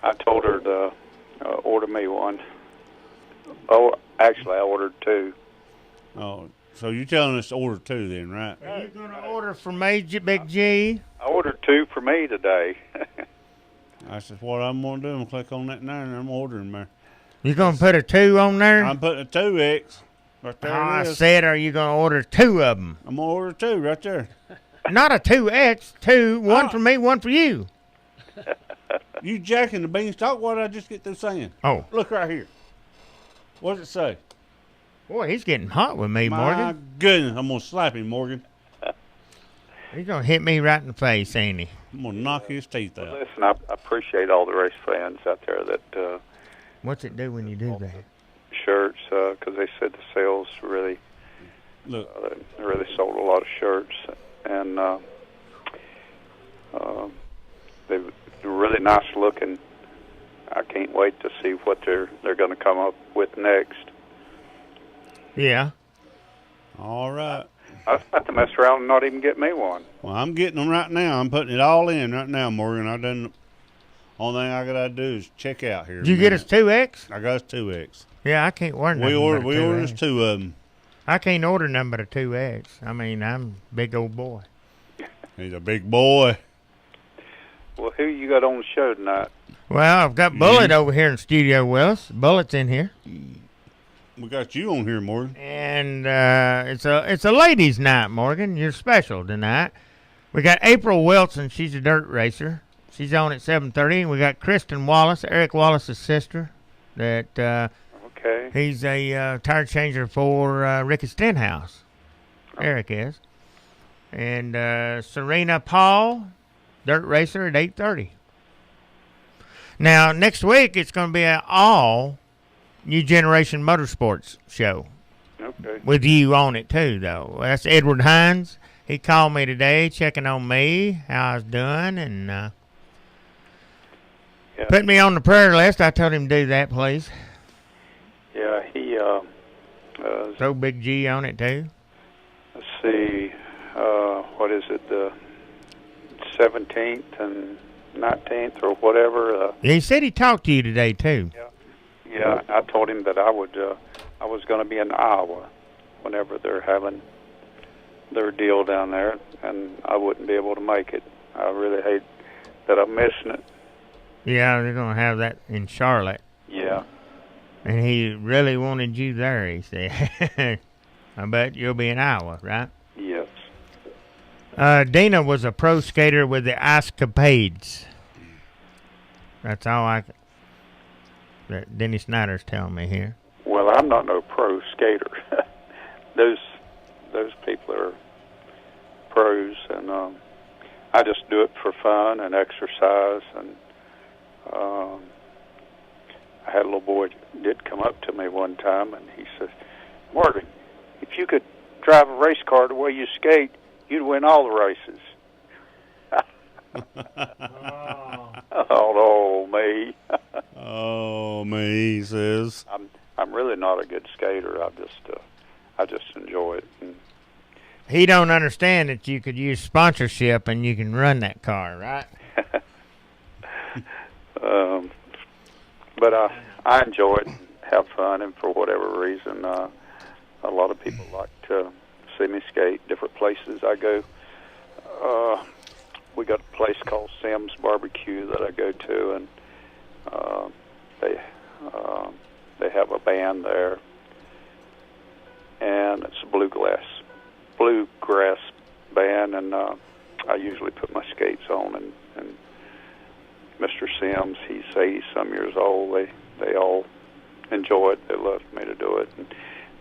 I told her to order me one. Oh, actually, I ordered two. Oh, so you're telling us to order two then, right? Are you going to order for me, Big G? I ordered two for me today. That's just what I'm going to do. I'm going to click on that now, and I'm ordering there. You going to put a 2 on there? I'm putting a 2X. Right there I it is. said, are you going to order 2 of them? I'm going to order 2 right there. Not a 2X, 2. One for me, one for you. You jacking the beanstalk? What did I just get through saying? Oh. Look right here. What does it say? Boy, he's getting hot with me, My Morgan. goodness, I'm going to slap him, Morgan. He's going to hit me right in the face, ain't he? I'm going to knock his teeth out. Listen, I appreciate all the race fans out there that What's it do when you do that? shirts, because they said the sales really, Look, they really sold a lot of shirts, and they're really nice looking. I can't wait to see what they're going to come up with next. Yeah. all right. I was about to mess around and not even get me one. Well, I'm getting them right now. I'm putting it all in right now, Morgan. I done. Only thing I got to do is check out here. Did you get us 2X? I got us 2X. Yeah, I can't order nothing We ordered. but a We ordered us 2X. 2 of them. I can't order nothing but a 2X. I mean, I'm a big old boy. He's a big boy. Well, who you got on the show tonight? Well, I've got Bullet over here in studio with us. Bullet's in here. We got you on here, Morgan. And it's a ladies' night, Morgan. You're special tonight. We got April Wilson. She's a dirt racer. She's on at 7:30. And we got Kristen Wallace, Eric Wallace's sister. That Okay. he's a tire changer for Ricky Stenhouse. Eric is. And Serena Paul, dirt racer at 8:30. Now next week it's going to be an all New Generation Motorsports show. Okay. With you on it too, though. That's Edward Hines. He called me today, checking on me, how I was doing, and put me on the prayer list. I told him to do that, please. Yeah, he. Throw Big G on it too. Let's see. What is it? The 17th and 19th or whatever. He said he talked to you today too. Yeah, I told him that I would. I was going to be in Iowa whenever they're having their deal down there, and I wouldn't be able to make it. I really hate that I'm missing it. Yeah, they're going to have that in Charlotte. Yeah. And he really wanted you there, he said. I bet you'll be in Iowa, right? Yes. Dina was a pro skater with the Ice Capades. That's all that Denny Snyder's telling me here. Well, I'm not no pro skater. those people are pros, and I just do it for fun and exercise. And I had a little boy did come up to me one time, and he says, "Morgan, if you could drive a race car the way you skate, you'd win all the races." Oh, me. Oh, me, he says. I'm really not a good skater. I just enjoy it. And he don't understand that you could use sponsorship and you can run that car, right? But I enjoy it and have fun, and for whatever reason, a lot of people like to see me skate. Different places I go. We got a place called Sam's Barbecue that I go to, and they have a band there, and it's a bluegrass band, and I usually put my skates on, and Mr. Sims, he's 80-some years old. They all enjoy it. They love me to do it. And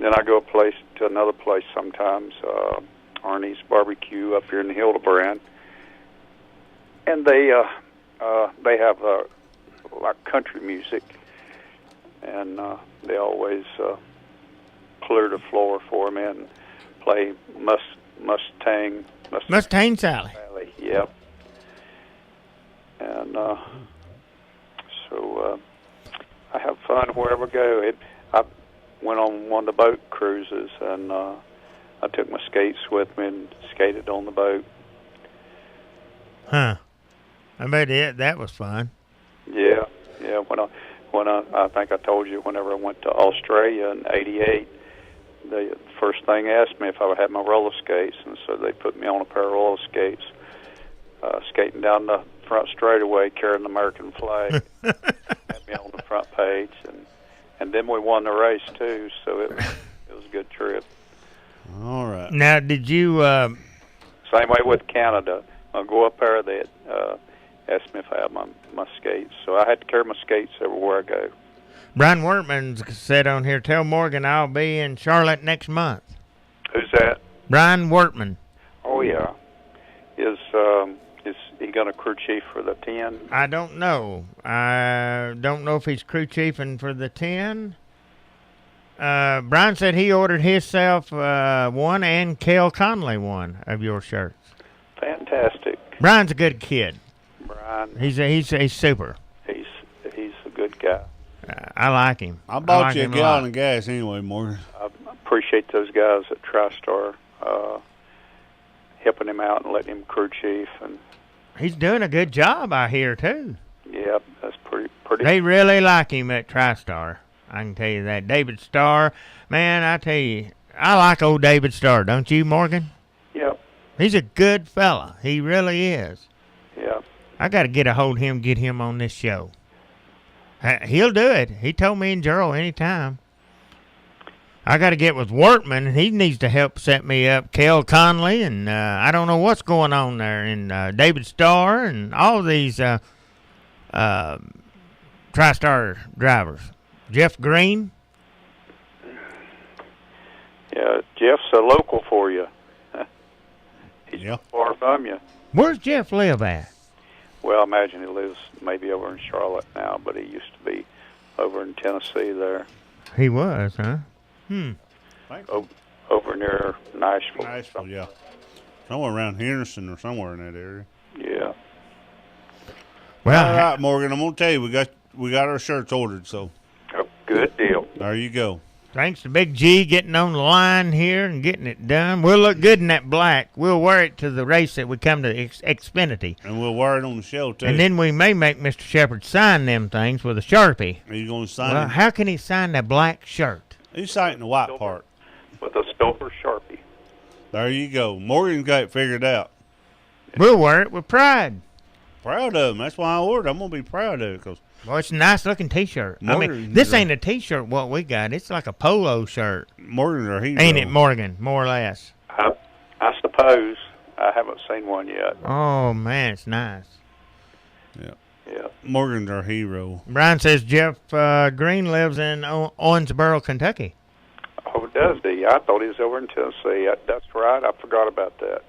then I go to another place sometimes, Arnie's Barbecue up here in Hildebrand, and they have like country music, and they always clear the floor for me and play Mustang Sally. Yep. And so I have fun wherever I go. I went on one of the boat cruises, and I took my skates with me and skated on the boat. Huh. I bet that was fun. Yeah. When I think I told you, whenever I went to Australia in '88, the first thing asked me if I would have my roller skates, and so they put me on a pair of roller skates, skating down the front straightaway, carrying the American flag, had me on the front page, and then we won the race too. So it was a good trip. All right. Now, did you? Same way with Canada. I'll go up there. They asked me if I had my skates, so I had to carry my skates everywhere I go. Brian Wortman said on here, tell Morgan I'll be in Charlotte next month. Who's that? Brian Wortman. Oh, yeah. Is he going to crew chief for the 10? I don't know. I don't know if he's crew chiefing for the 10. Brian said he ordered himself one, and Kel Conley one of your shirts. Fantastic. Brian's a good kid. Brian. He's super. He's a good guy. I like him. I bought like you a him gallon lot. of gas anyway, Morgan. I appreciate those guys at TriStar helping him out and letting him crew chief, and he's doing a good job out here too. Yeah, that's pretty. They really like him at TriStar. I can tell you that. David Starr, man, I tell you, I like old David Starr, don't you, Morgan? Yep. He's a good fella. He really is. Yeah. I got to get a hold of him, get him on this show. He'll do it. He told me and Gerald anytime. I got to get with Wortman. He needs to help set me up. Kel Conley, and I don't know what's going on there. And David Starr and all these TriStar drivers. Jeff Green. Yeah, Jeff's a local for you. He's Yeah. far from you. Where's Jeff live at? Well, I imagine he lives maybe over in Charlotte now, but he used to be over in Tennessee there. He was, huh? Over near Nashville. Nashville, yeah. Somewhere around Henderson or somewhere in that area. Yeah. Well, all right, Morgan, I'm gonna tell you, we got our shirts ordered, so Oh, good deal. there you go. thanks to Big G getting on the line here and getting it done. We'll look good in that black. We'll wear it to the race that we come to Xfinity. And we'll wear it on the show too. And then we may make Mr. Shepard sign them things with a Sharpie. Are you gonna sign Well, it? how can he sign that black shirt? He's signing the white part. With a Stouffer Sharpie. There you go. Morgan got it figured out. We'll wear it with pride. Proud of him. That's why I ordered. I'm gonna be proud of it because Well, it's a nice looking T-shirt. I mean, Morgan, this ain't a T-shirt what we got. It's like a polo shirt. Morgan's our hero. Ain't it, Morgan? More or less. I suppose. I haven't seen one yet. Oh, man, it's nice. Yeah. Yeah. Morgan's our hero. Brian says Jeff Green lives in Owensboro, Kentucky. Oh, does he? I thought he was over in Tennessee. That's right. I forgot about that.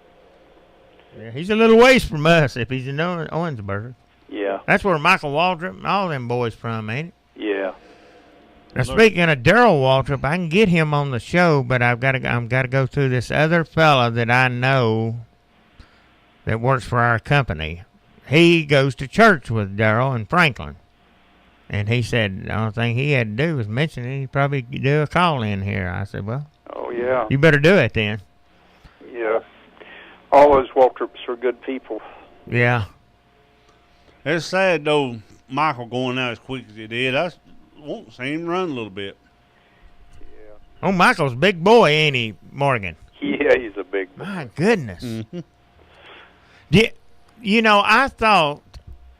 Yeah, he's a little ways from us if he's in Owensboro. Yeah. That's where Michael Waldrop and all them boys from, ain't it? Yeah. Now, speaking of Daryl Waldrop, I can get him on the show, but I've got to go through this other fella that I know that works for our company. He goes to church with Daryl in Franklin. And he said the only thing he had to do was mention it. He'd probably do a call in here. I said, well, Oh, yeah. you better do it then. Yeah. All those Waltrops are good people. Yeah. It's sad though, Michael going out as quick as he did. I want to see him run a little bit. Oh, Michael's a big boy, ain't he, Morgan? Yeah, he's a big boy. My goodness. You know, I thought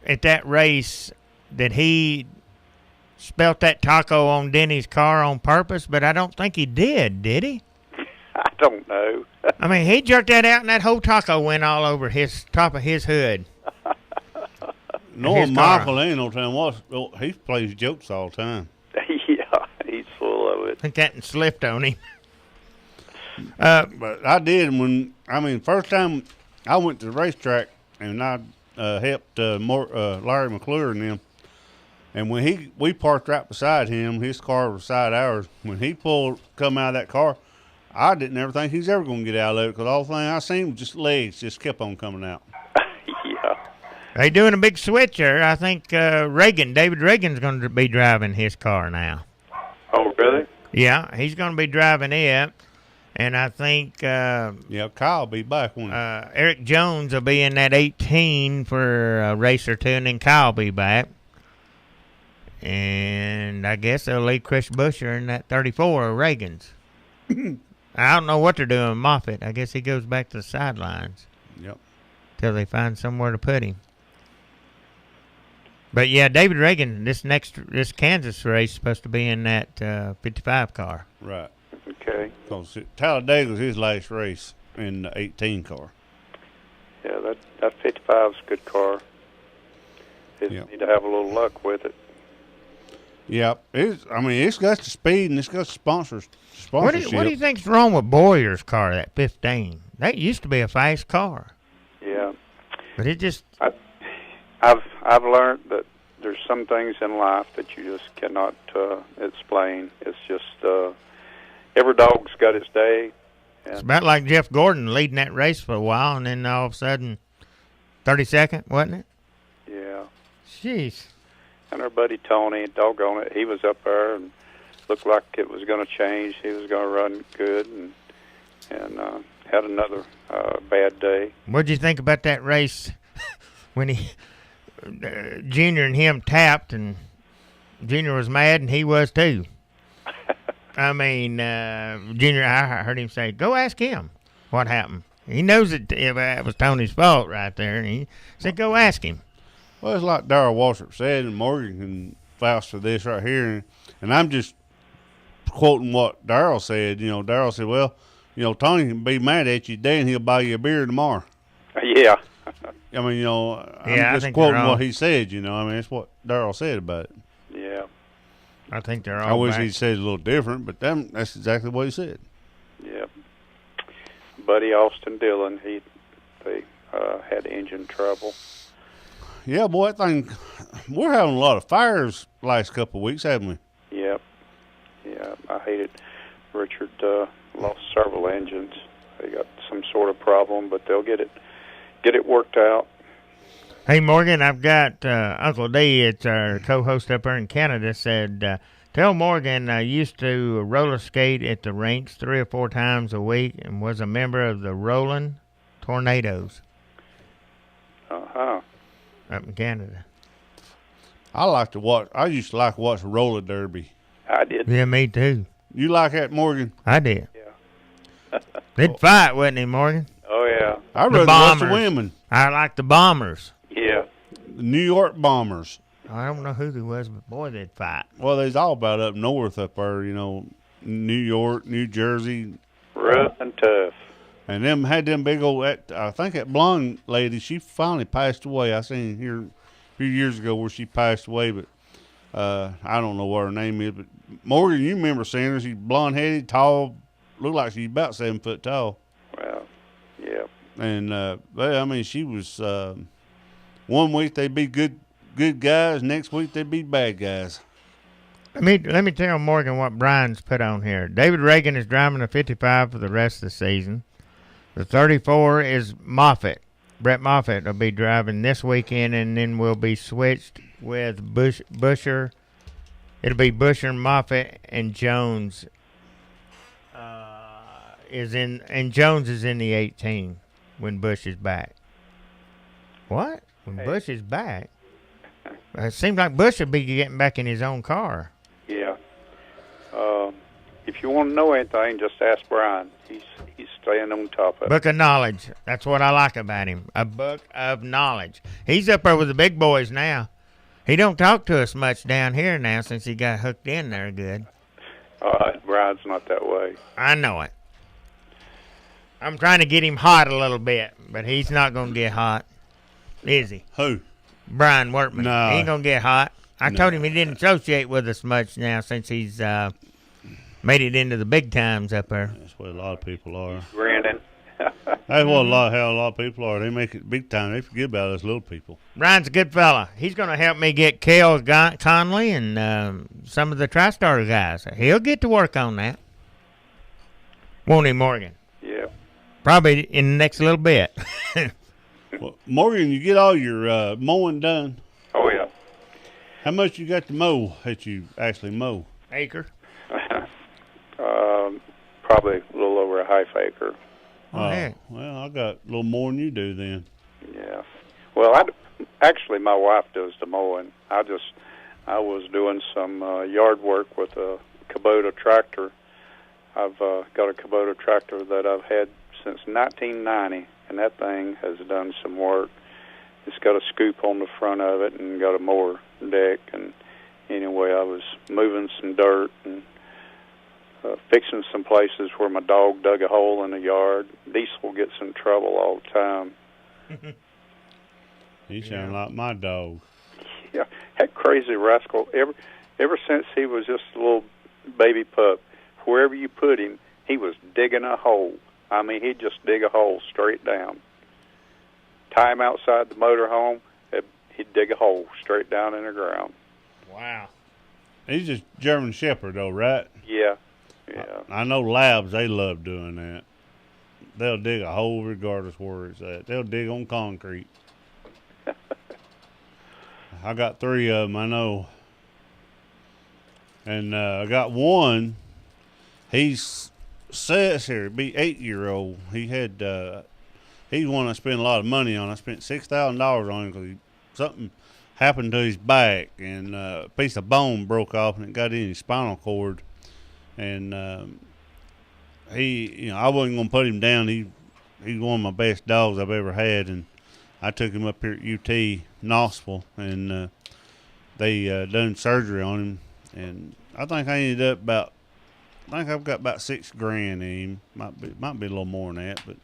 at that race that he spelt that taco on Denny's car on purpose, but I don't think he did he? don't know. I mean, he jerked that out, and that whole taco went all over his top of his hood. Norm Michael ain't no time. He plays jokes all the time. Yeah, he's full of it. I think that slipped on him. But I did first time I went to the racetrack and I helped Larry McClure and them. And when we parked right beside him, his car was beside ours. When he come out of that car, I didn't ever think he's ever going to get out of it because all the thing I seen was just legs just kept on coming out. Yeah. They doing a big switch there. I think David Reagan's going to be driving his car now. Oh, really? Yeah, he's going to be driving it. And I think Kyle will be back, won't he? Eric Jones will be in that 18 for a race or two, and then Kyle will be back. And I guess they'll leave Chris Busher in that 34 of Reagan's. I don't know what they're doing with Moffitt. I guess he goes back to the sidelines. Yep. Till they find somewhere to put him. But yeah, David Reagan, this Kansas race is supposed to be in that 55 car. Right. Okay. Because Talladega was his last race in the 18 car. Yeah, that 55 is a good car. They need to have a little luck with it. Yeah, it's got the speed and it's got sponsorship. What do you think's wrong with Boyer's car, that 15? That used to be a fast car. Yeah. But it just... I've learned that there's some things in life that you just cannot explain. It's just every dog's got its day. It's about like Jeff Gordon leading that race for a while, and then all of a sudden, 32nd, wasn't it? Yeah. Jeez. And our buddy Tony, doggone it, he was up there and looked like it was going to change. He was going to run good and had another bad day. What'd you think about that race when Junior and him tapped, and Junior was mad, and he was too? I mean, Junior, I heard him say, go ask him what happened. He knows it was Tony's fault right there, and he said, go ask him. Well, it's like Darrell Waltrip said, and Morgan can vouch for this right here, and I'm just quoting what Darrell said. Darrell said, well, Tony can be mad at you today, and he'll buy you a beer tomorrow. Yeah. I mean, I'm just quoting what he said, that's what Darrell said about it. Yeah. I think they're all I wish back. he said it a little different, but that's exactly what he said. Yeah. Buddy Austin Dillon, they had engine trouble. Yeah, boy, we're having a lot of fires last couple of weeks, haven't we? Yep. Yeah, I hate it. Richard lost several engines. They got some sort of problem, but they'll get it worked out. Hey, Morgan, I've got Uncle D, it's our co-host up there in Canada, said, tell Morgan I used to roller skate at the rinks 3 or 4 times a week and was a member of the Rolling Tornadoes. Uh-huh. Up in Canada. I used to like to watch roller derby. I did. Yeah, me too. You like that, Morgan? I did. Yeah. They'd fight, wouldn't they, Morgan? Oh, yeah. I'd rather watch the women. I like the Bombers. Yeah. The New York Bombers. I don't know who they was, but boy, they'd fight. Well, they's all about up north up there, New York, New Jersey. Rough and tough. And them had them big old, I think that blonde lady, she finally passed away. I seen here a few years ago where she passed away, but I don't know what her name is. But Morgan, you remember seeing her. She's blonde-headed, tall, looked like she's about 7 foot tall. Well, yeah. And, she was, one week they'd be good guys, next week they'd be bad guys. Let me tell Morgan what Brian's put on here. David Reagan is driving a 55 for the rest of the season. The 34 is Moffitt. Brett Moffitt will be driving this weekend, and then will be switched with Busher. It'll be Busher, Moffitt, and Jones. Jones is in the 18 when Bush is back. What? When Bush is back? It seems like Bush will be getting back in his own car. Yeah. If you want to know anything, just ask Brian. He's staying on top of it. Book of knowledge. That's what I like about him. A book of knowledge. He's up there with the big boys now. He don't talk to us much down here now since he got hooked in there good. Brian's not that way. I know it. I'm trying to get him hot a little bit, but he's not going to get hot, is he? Who? Brian Workman. No. He ain't going to get hot. I told him he didn't associate with us much now since he's made it into the big times up there. That's what a lot of people are. Grinning. That's what how a lot of people are. They make it big time. They forget about us little people. Brian's a good fella. He's going to help me get Kel Conley and some of the TriStar guys. He'll get to work on that. Won't he, Morgan? Yeah. Probably in the next little bit. Well, Morgan, you get all your mowing done? Oh, yeah. How much you got to mow that you actually mow? Acre? Probably a little over a half acre. Oh, heck. Well, I got a little more than you do then. Yeah. Well, actually, my wife does the mowing. I was doing some yard work with a Kubota tractor. I've got a Kubota tractor that I've had since 1990, and that thing has done some work. It's got a scoop on the front of it and got a mower deck. And anyway, I was moving some dirt and fixing some places where my dog dug a hole in the yard. Diesel gets in trouble all the time. He sound like my dog. Yeah, that crazy rascal. Ever since he was just a little baby pup, wherever you put him, he was digging a hole. I mean, he'd just dig a hole straight down. Tie him outside the motorhome, he'd dig a hole straight down in the ground. Wow. He's just German Shepherd, though, right? Yeah. Yeah. I know labs, they love doing that. They'll dig a hole regardless where it's at. They'll dig on concrete. I got 3 of them, I know. And I got one. He's says here, be 8-year-old. He had he's one I spent a lot of money on. I spent $6,000 on him because something happened to his back, and a piece of bone broke off and it got in his spinal cord. And he, I wasn't gonna put him down. He's one of my best dogs I've ever had, and I took him up here at UT Knoxville, and they done surgery on him, and I think I ended up I've got about $6 grand in him. Might be a little more than that, but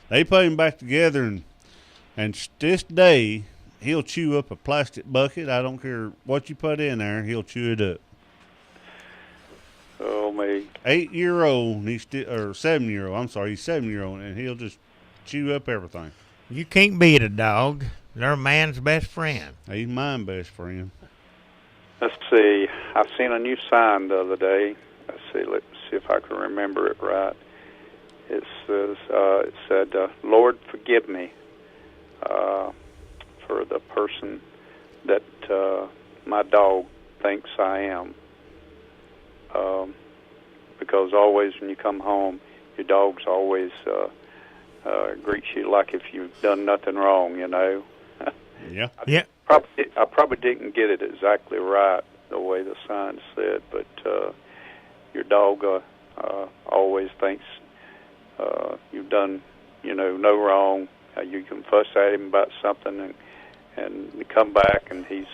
they put him back together, and this day he'll chew up a plastic bucket. I don't care what you put in there, he'll chew it up. Oh, me. 8-year-old, or 7-year-old. I'm sorry, he's 7-year-old, and he'll just chew up everything. You can't beat a dog. They're a man's best friend. He's my best friend. Let's see. I seen a new sign the other day. Let's see if I can remember it right. It said, "Lord, forgive me for the person that my dog thinks I am." Because always when you come home, your dog's always greets you like if you've done nothing wrong, Yeah. Yeah. I probably didn't get it exactly right the way the sign said, but your dog always thinks you've done, no wrong. You can fuss at him about something and you come back and he's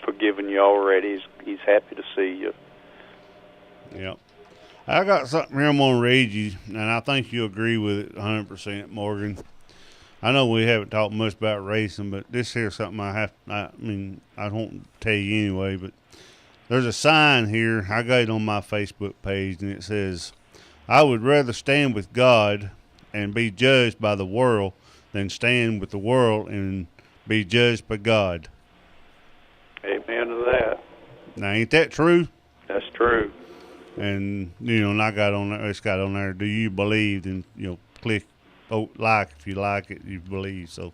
forgiven you already. He's happy to see you. Yep. I got something here I'm going to read you, and I think you'll agree with it 100%, Morgan. I know we haven't talked much about racing, but this here's something I won't tell you anyway, but there's a sign here. I got it on my Facebook page, and it says, "I would rather stand with God and be judged by the world than stand with the world and be judged by God." Amen to that. Now, ain't that true? That's true. And, and I got on there, it's got on there, "Do you believe?" And, click like if you like it, you believe. So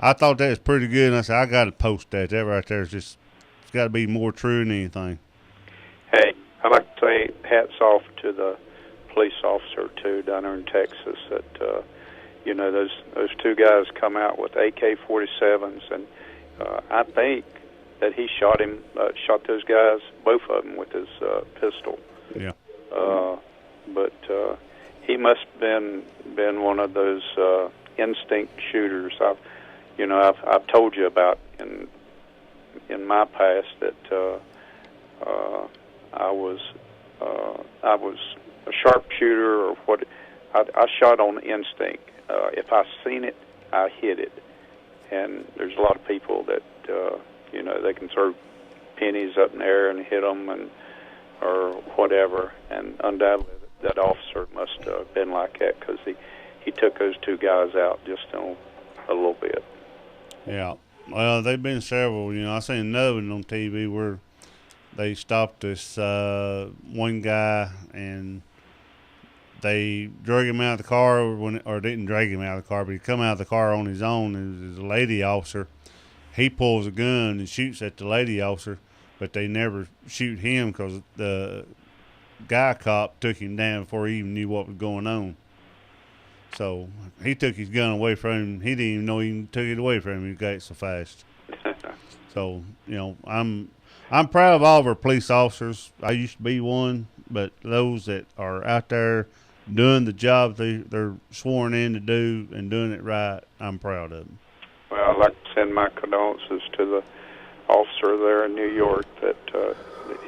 I thought that was pretty good, and I said, I got to post that. That right there is just, it's got to be more true than anything. Hey, I'd like to say hats off to the police officer, too, down there in Texas that, those 2 guys come out with AK-47s, and I think that he shot those guys, both of them, with his pistol. Yeah. But he must have been one of those instinct shooters. I've told you about in my past that I was a sharpshooter, or what I shot on instinct. If I seen it, I hit it. And there's a lot of people that, they can throw pennies up in the air and hit them or whatever. And undoubtedly, that officer must have been like that because he took those two guys out just in a little bit. Yeah. Well, they've been several. I seen another one on TV where they stopped this one guy and they drug him out of the car or didn't drag him out of the car, but he come out of the car on his own. It was a lady officer. He pulls a gun and shoots at the lady officer, but they never shoot him because the guy cop took him down before he even knew what was going on. So he took his gun away from him. He didn't even know he took it away from him. He got it so fast. So, I'm proud of all of our police officers. I used to be one, but those that are out there doing the job they're sworn in to do and doing it right, I'm proud of them. Well, I'd like to send my condolences to the officer there in New York that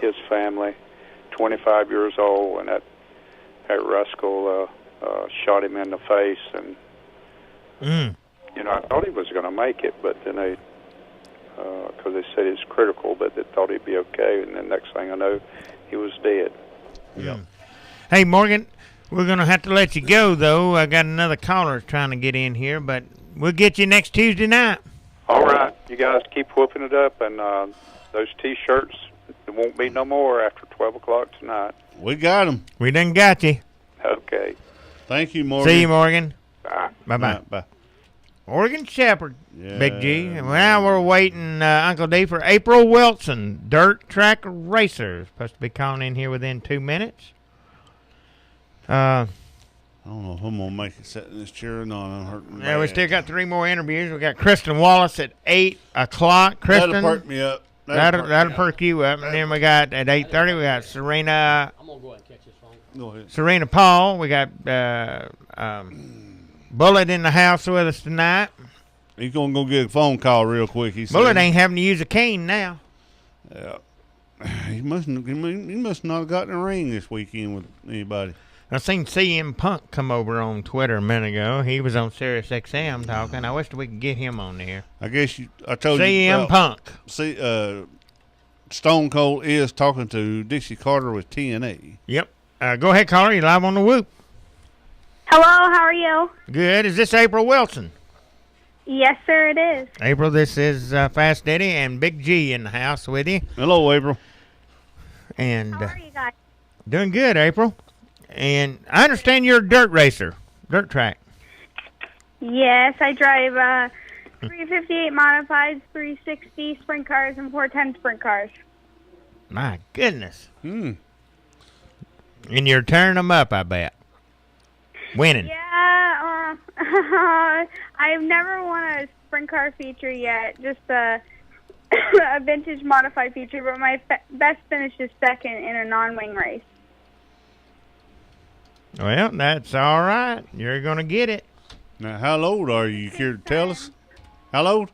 his family, 25 years old, and that rascal shot him in the face. And, I thought he was going to make it, but then because they said it's critical, but they thought he'd be okay. And then next thing I know, he was dead. Yeah. Hey, Morgan, we're going to have to let you go, though. I got another caller trying to get in here, but we'll get you next Tuesday night. All right. You guys keep whooping it up, and those T-shirts, there won't be no more after 12 o'clock tonight. We got them. We done got you. Okay. Thank you, Morgan. See you, Morgan. Bye. Bye-bye. Bye. Morgan Shepherd, Yeah. Big G. And now we're waiting, Uncle D, for April Wilson, dirt track racer. Supposed to be calling in here within 2 minutes. I don't know if I'm going to make it sit in this chair or not. I'm hurting Yeah, we bad. still got 3 more interviews. We got Kristen Wallace at 8 o'clock. Kristen, That'll perk me up. That'll perk you up. And then we got at 8:30, we got Serena. I'm going to go ahead and catch this phone. Go ahead. Serena Paul. We got Bullet in the house with us tonight. He's going to go get a phone call real quick. He said. Bullet ain't having to use a cane now. Yeah. He must not have gotten a ring this weekend with anybody. I seen CM Punk come over on Twitter a minute ago. He was on Sirius XM talking. I wish we could get him on there. I guess I told you. CM Punk. See, Stone Cold is talking to Dixie Carter with TNA. Yep. Go ahead, caller. You're live on the Whoop. Hello, how are you? Good. Is this April Wilson? Yes, sir, it is. April, this is Fast Eddie and Big G in the house with you. Hello, April. And How are you guys? doing good, April. And I understand you're a dirt racer, dirt track. Yes, I drive 358 modifieds, 360 sprint cars, and 410 sprint cars. My goodness. And you're tearing them up, I bet. Winning. Yeah, I've never won a sprint car feature yet, just a vintage modified feature, but my best finish is second in a non-wing race. Well, that's all right. You're going to get it. Now, how old are you? You care to tell us? How old?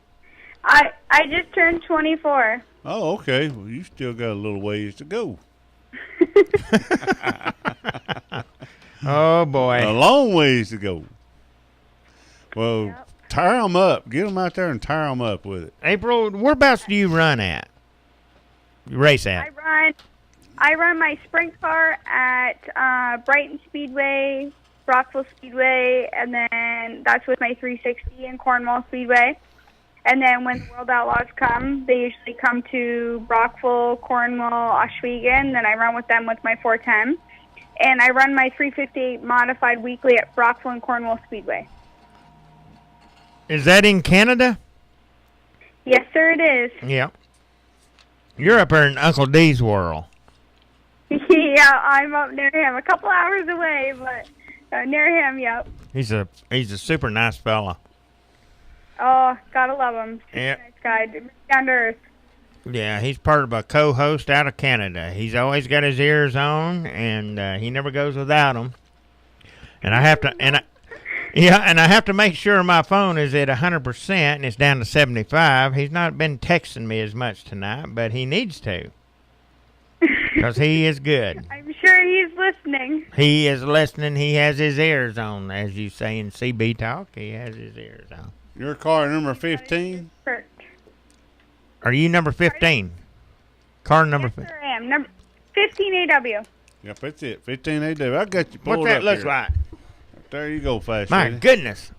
I just turned 24. Oh, okay. Well, you still got a little ways to go. Oh, boy. A long ways to go. Well, tire them up. Get them out there and tire them up with it. April, whereabouts do you run at? You race at? I run my sprint car at Brighton Speedway, Rockville Speedway, and then that's with my 360 in Cornwall Speedway. And then when the World Outlaws come, they usually come to Rockville, Cornwall, Oswego, then I run with them with my 410. And I run my 358 modified weekly at Rockville and Cornwall Speedway. Is that in Canada? Yes, sir, it is. Yeah. You're up there in Uncle D's world. Yeah, I'm up near him, a couple hours away, but near him, yep. He's a super nice fella. Oh, gotta love him. Yeah. Nice guy, down to earth. Yeah, he's part of a co-host out of Canada. He's always got his ears on, and he never goes without them. And I have to, I have to make sure my phone is at 100% and it's down to 75. He's not been texting me as much tonight, but he needs to, because he is good. I'm sure he's listening. He is listening. He has his ears on, as you say in CB talk. He has his ears on. Your car number 15? Are you number 15? Car number 15. Yes, I am. Number 15 AW. Yep, that's it. 15 AW. I got you pulled What's that up look here. like? There you go, Fast My Lady. goodness.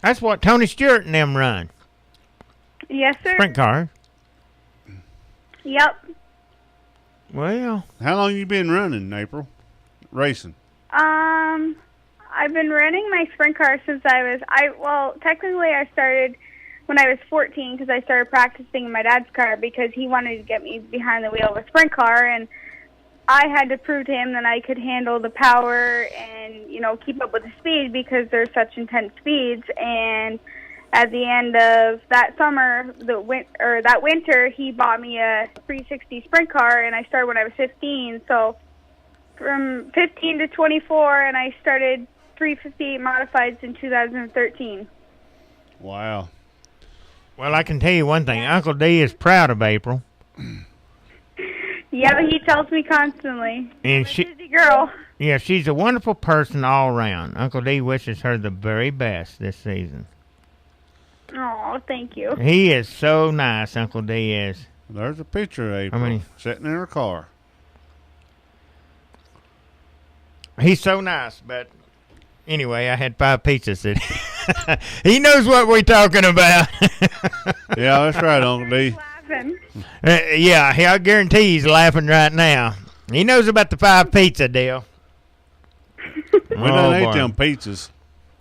That's what Tony Stewart and them run. Yes, sir. Sprint car. Yep. Well. How long you been running, April? Racing? I've been running my sprint car since technically I started when I was 14 because I started practicing in my dad's car because he wanted to get me behind the wheel of a sprint car, and I had to prove to him that I could handle the power and, you know, keep up with the speed because there's such intense speeds. And at the end of that summer, that winter, he bought me a 360 sprint car, and I started when I was 15. So from 15 to 24, and I started 358 modifieds in 2013. Wow. Well, I can tell you one thing. Uncle D is proud of April. Yeah, he tells me constantly. And I'm a busy girl. Yeah, she's a wonderful person all around. Uncle D wishes her the very best this season. Oh, thank you. He is so nice, Uncle D is. There's a picture of April sitting in her car. He's so nice, but anyway, I had 5 pizzas. He knows what we're talking about. Yeah, that's right, Uncle D. Yeah, I guarantee he's laughing right now. He knows about the 5 pizza deal. We done ate them pizzas.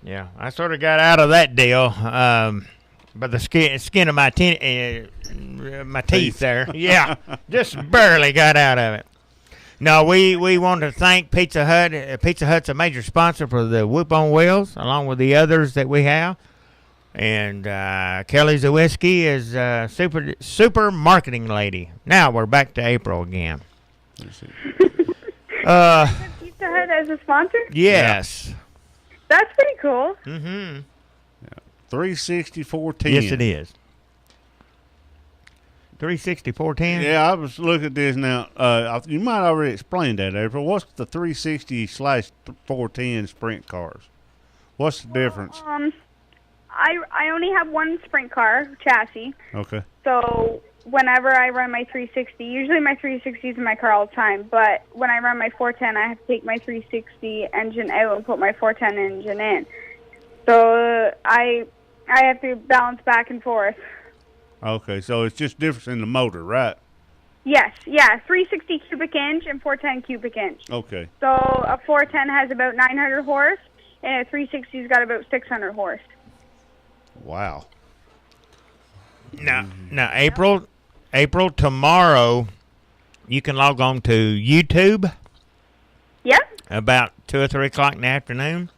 Yeah, I sort of got out of that deal by the skin of my my teeth there. Yeah, just barely got out of it. No, we want to thank Pizza Hut. Pizza Hut's a major sponsor for the Whoop on Wheels, along with the others that we have. And Kelly Zawiski is super marketing lady. Now we're back to April again. Pizza Hut as a sponsor? Yes. That's pretty cool. Mm-hmm. Yeah. 360 410. Yes, it is. 360 410? Yeah, I was looking at this now. You might already explain that, April. What's the 360/410 sprint cars? What's the difference? I only have one sprint car chassis. Okay. So whenever I run my 360, usually my 360 is in my car all the time, but when I run my 410, I have to take my 360 engine out and put my 410 engine in. So I have to balance back and forth. Okay, so it's just difference in the motor, right? Yes, yeah, 360 cubic inch and 410 cubic inch. Okay. So a 410 has about 900 horse, and a 360's got about 600 horse. Wow. Now, April, tomorrow, you can log on to YouTube. Yep. About 2 or 3 o'clock in the afternoon.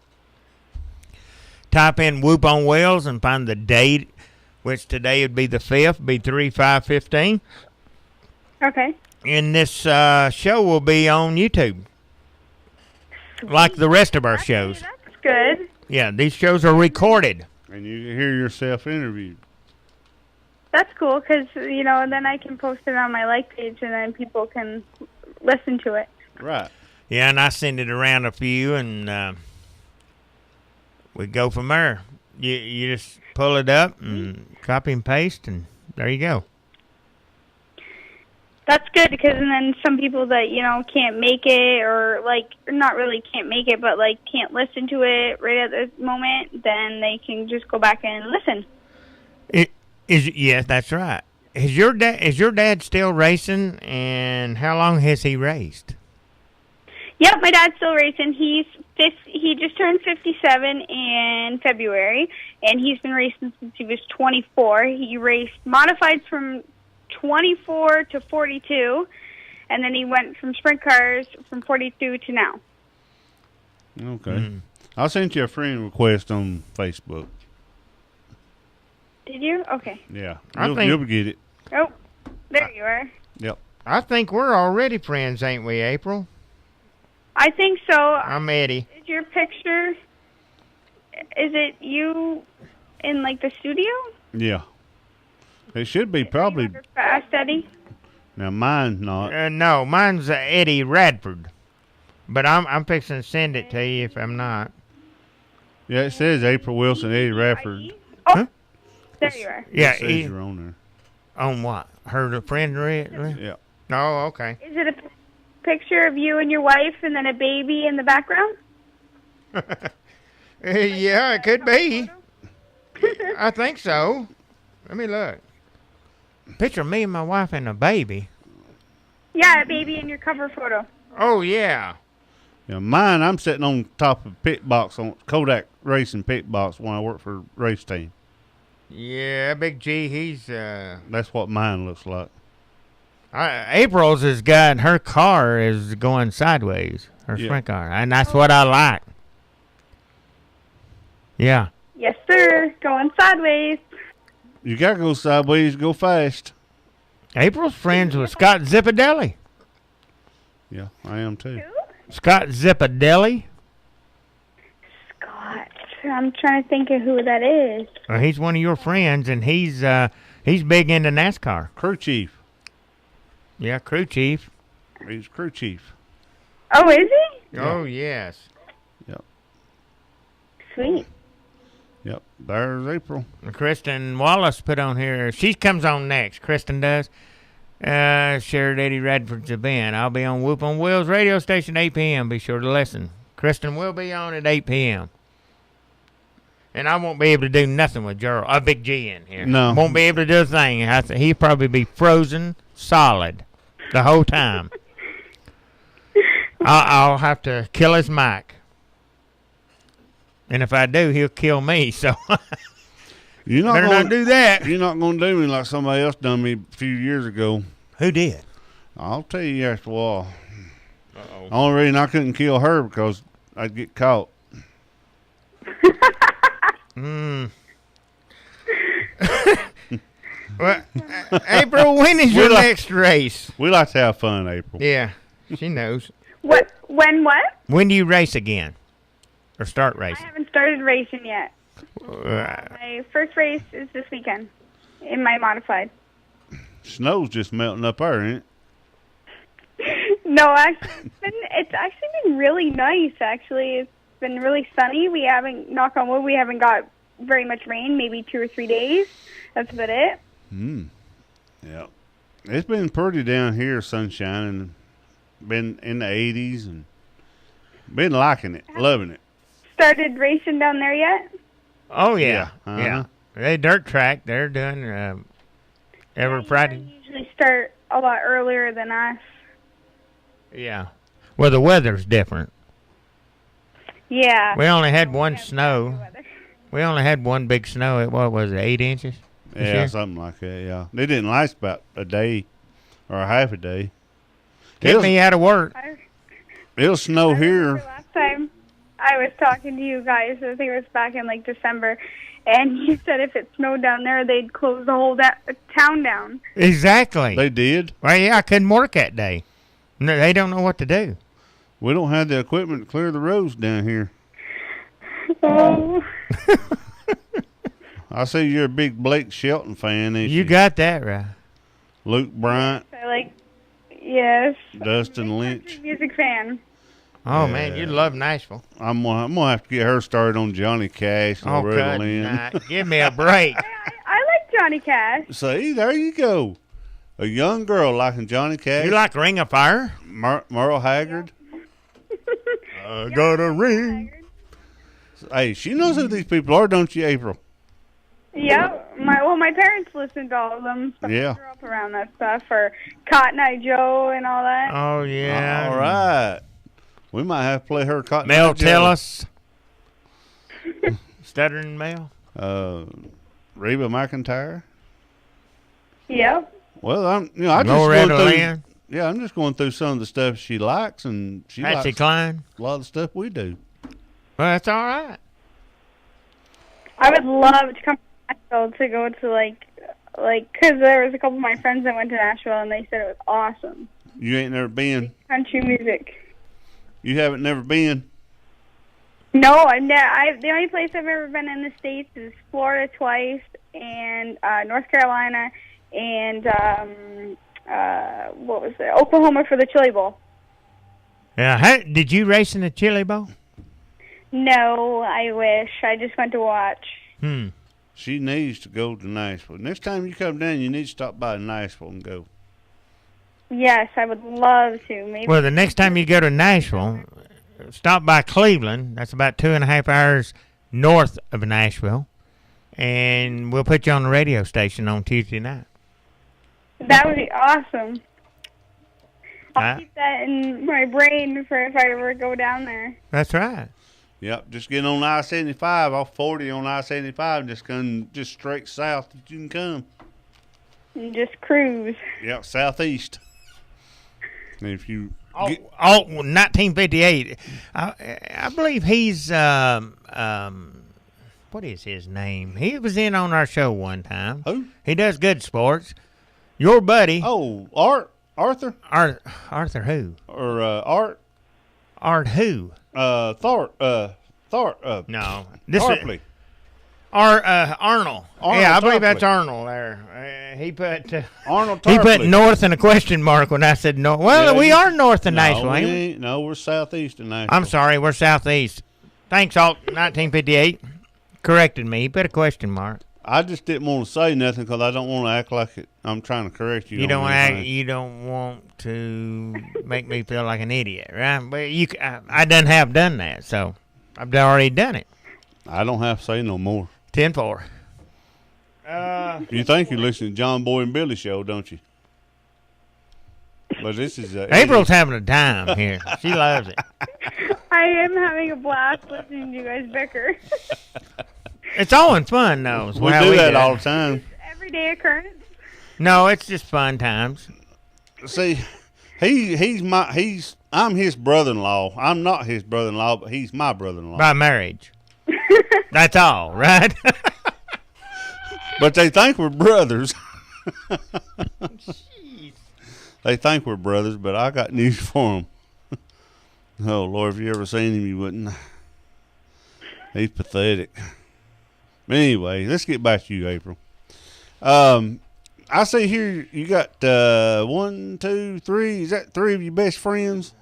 Type in Whoop on Wheels and find the date, which today would be the 5th, be 3/5/15. Okay. And this show will be on YouTube, like the rest of our shows. That's good. Yeah, these shows are recorded. And you hear yourself interviewed. That's cool because, you know, then I can post it on my like page and then people can listen to it. Right. Yeah, and I send it around a few and we go from there. You just pull it up and copy and paste and there you go. That's good because then some people that, you know, can't make it or, like, not really can't make it, but, like, can't listen to it right at the moment, then they can just go back and listen. Yes, that's right. Is your dad still racing, and how long has he raced? Yep, my dad's still racing. He just turned 57 in February, and he's been racing since he was 24. He raced modifieds from 24 to 42, and then he went from sprint cars from 42 to now. Okay. Mm-hmm. I sent you a friend request on Facebook. Did you? Okay. Yeah. You'll get it. Oh, there you are. Yep. I think we're already friends, ain't we, April? I think so. I'm Eddie. Is your picture, is it you in, like, the studio? Yeah. It should be probably. Fast Eddie? Now, mine's not. No, mine's Eddie Radford. But I'm fixing to send it to you if I'm not. Yeah, it says April Wilson, Eddie Radford. Oh, Huh? there you are. Yeah, It says you're on there. on what? Her friend read? Yeah. Oh, okay. Is it a picture of you and your wife and then a baby in the background? Yeah, it could be. I think so. Let me look. Picture of me and my wife and a baby. Yeah, a baby in your cover photo. Oh, yeah. Yeah, mine, I'm sitting on top of pit box on Kodak Racing pit box when I work for race team. Yeah, Big G, he's... That's what mine looks like. April's has got her car is going sideways. Her Yeah. sprint car. And that's what I like. Yeah. Yes, sir. Going sideways. You gotta go sideways, go fast. April's friends with Scott Zippadelli. Yeah, I am too. Scott Zippadelli. Scott. I'm trying to think of who that is. Well, he's one of your friends, and he's big into NASCAR. Crew chief. Yeah, crew chief. He's crew chief. Oh, is he? Yeah. Oh, yes. Yep. Sweet. Yep. There's April. Kristen Wallace put on here. She comes on next. Kristen does. Shared Eddie Radford's event. I'll be on Whoop on Wheels radio station 8 p.m. Be sure to listen. Kristen will be on at 8 p.m. And I won't be able to do nothing with Big G in here. No. Won't be able to do a thing. He'll probably be frozen solid the whole time. I'll have to kill his mic. And if I do, he'll kill me. So You're not better gonna, not do that. You're not going to do me like somebody else done me a few years ago. Who did? I'll tell you after a while. Uh-oh. The only reason I couldn't kill her because I'd get caught. Well, April, when is your next race? We like to have fun, April. Yeah, she knows. What? When what? When do you race again? Or start I racing? haven't started racing yet. Uh, My first race is this weekend in my modified. Snow's just melting up there, ain't it? No, actually, it's actually been really nice. Actually, it's been really sunny. We haven't, knock on wood, we haven't got very much rain. Maybe 2 or 3 days. That's about it. Yeah. It's been pretty down here, sunshine, and been in the 80s, and been liking it, loving it. Started racing down there yet? oh, yeah. Yeah, uh-huh. Yeah. They dirt track. They're doing every Friday. They usually start a lot earlier than us. Yeah. Well, the weather's different. Yeah. We only had one snow. We only had one big snow. What was it, 8 inches? this Yeah, year? something like that, yeah. They didn't last about a day or a half a day. Get me out of work. It'll snow here. Last time I was talking to you guys, I think it was back in like December, and you said if it snowed down there, they'd close the whole town down. Exactly. They did. Well, yeah, I couldn't work that day. No, they don't know what to do. We don't have the equipment to clear the roads down here. Oh. I see you're a big Blake Shelton fan, ain't you? You got that right. Luke Bryant, I like, yes. Dustin Lynch. Big music fan. Oh, man, you love Nashville. I'm gonna have to get her started on Johnny Cash and Oh, Loretta good Lynn. night. Give me a break. I like Johnny Cash. See, there you go. A young girl liking Johnny Cash. You like Ring of Fire? Merle Haggard. I got a ring. Hey, she knows who these people are, don't you, April? Yeah, my parents listened to all of them. So Yeah. I grew up around that stuff, or Cotton Eye Joe and all that. Oh, yeah. All right. We might have to play her Cotton Mel Eye Joe. Tillis. Stuttering Mel. Reba McEntire. Yep. Well, I just Loretta going through. Lynn. Yeah, I'm just going through some of the stuff she likes, and she Patsy likes Cline. a lot of the stuff we do. Well, that's all right. I would love to come to Nashville to go to like, because there was a couple of my friends that went to Nashville and they said it was awesome. You ain't never been. Country music. You haven't never been. No, the only place I've ever been in the States is Florida twice, and North Carolina, and what was it? Oklahoma for the Chili Bowl. Did you race in the Chili Bowl? No, I wish. I just went to watch. She needs to go to Nashville. Next time you come down, you need to stop by Nashville and go. Yes, I would love to. Maybe. Well, the next time you go to Nashville, stop by Cleveland. That's about 2.5 hours north of Nashville. And we'll put you on the radio station on Tuesday night. That would be awesome. I'll keep that in my brain for if I ever go down there. That's right. Yep, just get on I-75, off 40 on I-75, just straight south that you can come. And just cruise. Yep, southeast. And if you... 1958. I believe he's... what is his name? He was in on our show one time. Who? He does good sports. Your buddy. Oh, Arthur? Arthur who? Or Art? Art who? No. Tarpley. Arnold. Yeah, I believe that's Arnold there. He put Arnold Tarpley. He put north in a question mark when I said north. Well, we are north of Nashville, ain't we? No, we're southeast of Nashville. I'm sorry, we're southeast. Thanks, Alt 1958. Corrected me. He put a question mark. I just didn't want to say nothing because I don't want to act like I'm trying to correct you. You don't want to make me feel like an idiot, right? But I have done that, so I've already done it. I don't have to say no more. 10-4. You think you're listening to John Boy and Billy show, don't you? But this is April's having a time here. She loves it. I am having a blast listening to you guys bicker. It's all in fun, though. We do that all the time. Everyday occurrence. No, it's just fun times. See, I'm his brother-in-law. I'm not his brother-in-law, but he's my brother-in-law by marriage. That's all, right? But they think we're brothers. Jeez. They think we're brothers, but I got news for them. Oh, Lord, if you ever seen him, you wouldn't. He's pathetic. But anyway, let's get back to you, April. I see here you got 1, 2, 3. Is that 3 of your best friends?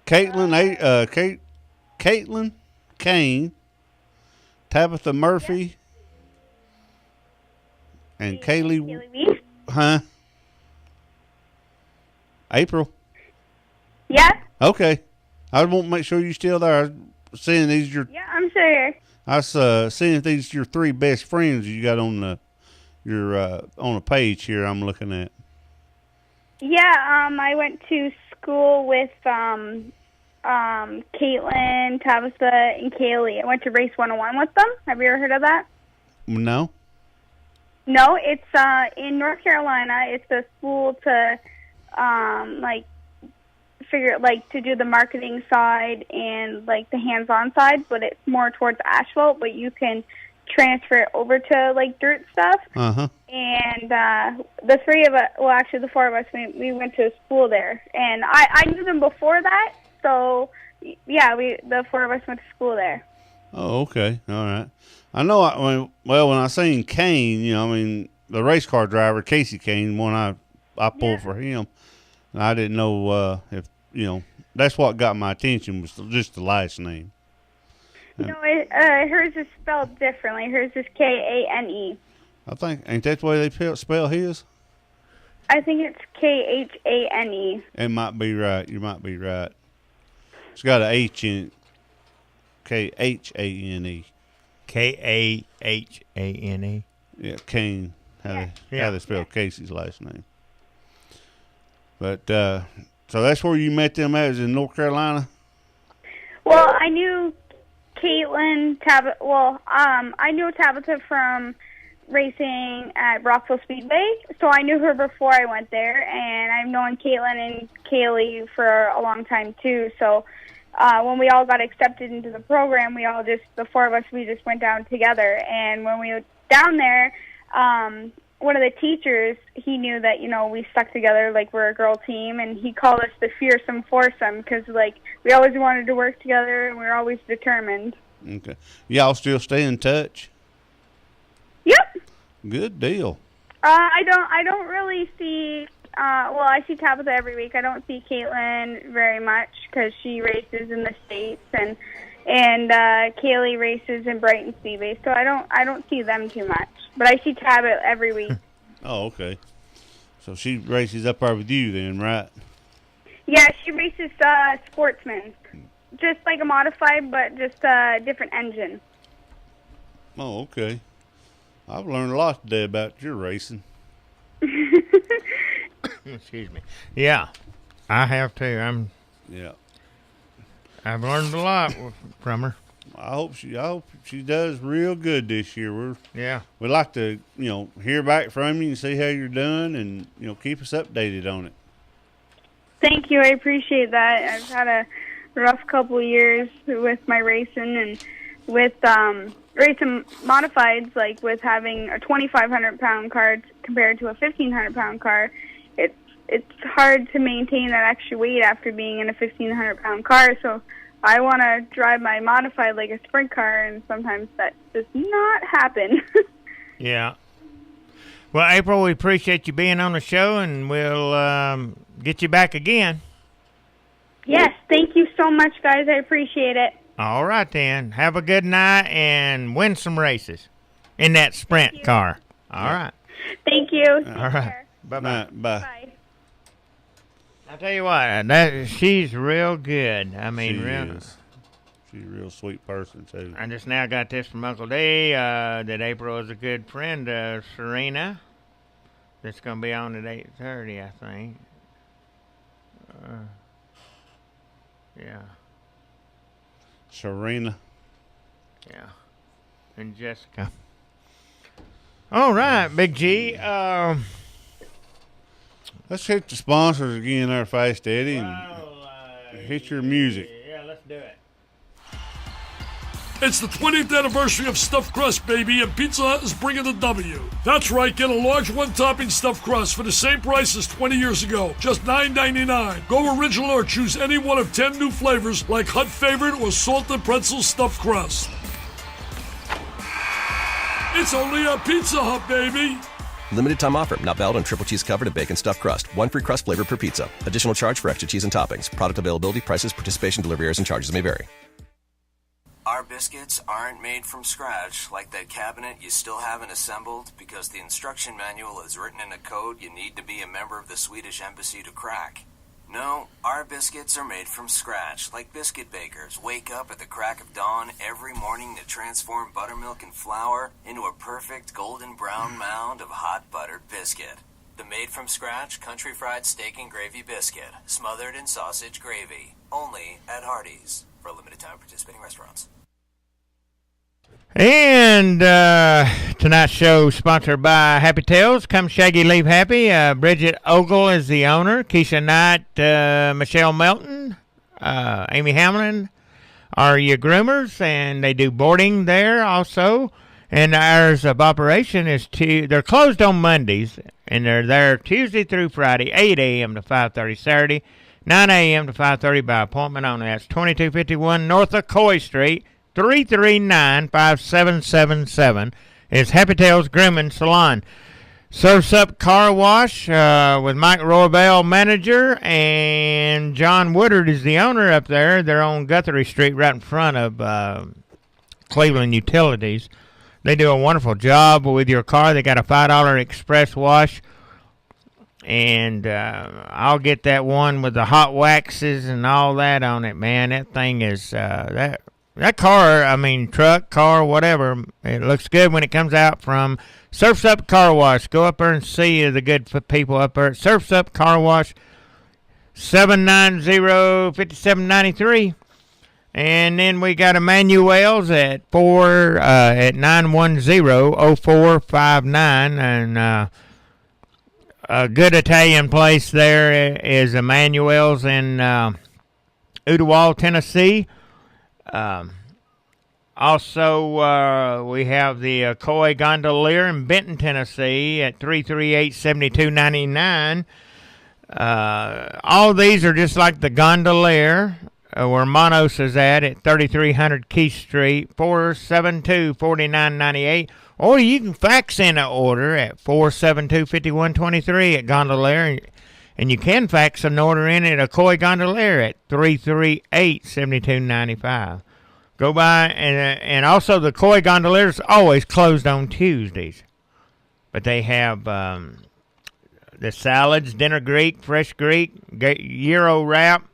Caitlin, Kane, Tabitha Murphy, and Kaylee. Huh? April. Yeah. Okay. I want to make sure you're still there. I was seeing these Yeah, I'm sure. I was seeing if these your 3 best friends you got on on a page here I'm looking at. Yeah, I went to school with Caitlin, Tabitha, and Kaylee. I went to Race 101 with them. Have you ever heard of that? No. No, it's in North Carolina. It's a school to to do the marketing side and the hands-on side, but it's more towards asphalt, but you can transfer it over to dirt stuff. And the 3 of us, well, actually the 4 of us, we went to school there, and I knew them before that, so yeah, the 4 of us went to school there. Oh, okay, all right. I know. When I seen Kane, the race car driver Casey Kane, one I pulled for him, and I didn't know if that's what got my attention was just the last name. No, hers is spelled differently. Hers is Kane. I think, ain't that the way they spell his? I think it's Khane. It might be right. You might be right. It's got an H in it. Khane. Khane. Yeah, Kane. How they spell Casey's last name. But so that's where you met them at, was in North Carolina? Well, I knew Caitlin, Tabitha. Well, I knew Tabitha from racing at Rockville Speedway, so I knew her before I went there, and I've known Caitlin and Kaylee for a long time too. So when we all got accepted into the program, the 4 of us, we just went down together. And when we were down there, one of the teachers, he knew that, we stuck together like we're a girl team, and he called us the fearsome foursome because, we always wanted to work together, and we were always determined. Okay. Y'all still stay in touch? Yep. Good deal. I don't really see well, I see Tabitha every week. I don't see Caitlin very much because she races in the States, and Kaylee races in Brighton Speedway, so I don't see them too much. But I see Tabitha every week. Oh, okay. So she races up there with you then, right? Yeah, she races Sportsman, just like a modified, but just a different engine. Oh, okay. I've learned a lot today about your racing. Excuse me. Yeah, I have too. I've learned a lot from her. I hope she does real good this year. We like to hear back from you and see how you're doing, and keep us updated on it. Thank you. I appreciate that. I've had a rough couple of years with my racing and with racing modifieds, like with having a 2,500-pound car compared to a 1,500-pound car. It's hard to maintain that extra weight after being in a 1,500-pound car. So I want to drive my modified like a sprint car, and sometimes that does not happen. Yeah. Well, April, we appreciate you being on the show, and we'll get you back again. Yes, thank you so much, guys. I appreciate it. All right, then. Have a good night and win some races in that sprint car. All right. Thank you. All right. Bye-bye. Bye. I'll tell you what, she's real good. I mean, she real. is. She's a real sweet person, too. I just now got this from Uncle D, that April is a good friend of Serena. That's going to be on at 8:30, I think. Yeah. Serena. Yeah. And Jessica. All right, Big G. Let's hit the sponsors again there, Fast Eddie, and hit your music. Yeah, let's do it. It's the 20th anniversary of stuffed crust, baby, and Pizza Hut is bringing the W. That's right, get a large one-topping stuffed crust for the same price as 20 years ago, just $9.99. Go original or choose any one of 10 new flavors like Hut Favorite or Salted Pretzel Stuffed Crust. It's only a Pizza Hut, baby. Limited time offer. Not valid on triple cheese covered and bacon stuffed crust. One free crust flavor per pizza. Additional charge for extra cheese and toppings. Product availability, prices, participation, delivery errors, and charges may vary. Our biscuits aren't made from scratch like that cabinet you still haven't assembled because the instruction manual is written in a code you need to be a member of the Swedish embassy to crack. No, our biscuits are made from scratch, like biscuit bakers wake up at the crack of dawn every morning to transform buttermilk and flour into a perfect golden brown mound of hot buttered biscuit. The made from scratch country fried steak and gravy biscuit, smothered in sausage gravy, only at Hardee's, for a limited time participating restaurants. And tonight's show sponsored by Happy Tales. Come Shaggy, Leave Happy. Bridget Ogle is the owner. Keisha Knight, Michelle Melton, Amy Hamlin are your groomers, and they do boarding there also. And the hours of operation is they're closed on Mondays, and they're there Tuesday through Friday, 8 a.m. to 5:30 Saturday, 9 a.m. to 5:30 by appointment only. That's 2251 North Ocoee Street. 339-5777 is Happy Tales Grooming Salon. Surf's Up Car Wash with Mike Roybell, manager, and John Woodard is the owner up there. They're on Guthrie Street right in front of Cleveland Utilities. They do a wonderful job with your car. They got a $5 express wash, and I'll get that one with the hot waxes and all that on it, man. That thing is that car, I mean, truck, car, whatever, it looks good when it comes out from Surf's Up Car Wash. Go up there and see the good people up there at Surf's Up Car Wash, 790-5793. And then we got Emmanuel's at 910-0459. And a good Italian place there is Emmanuel's in Ottawa, Tennessee. Also, we have the Koi Gondolier in Benton, Tennessee at 338-7299. All these are just like the Gondolier, where Monos is at 3300 Keith Street, 472-4998. Or you can fax in an order at 472-5123 at Gondolier. And you can fax an order in at a Koi Gondolier at 338-7295. Go by, and also the Koi Gondolier's always closed on Tuesdays. But they have the salads, dinner Greek, fresh Greek, gyro wrap,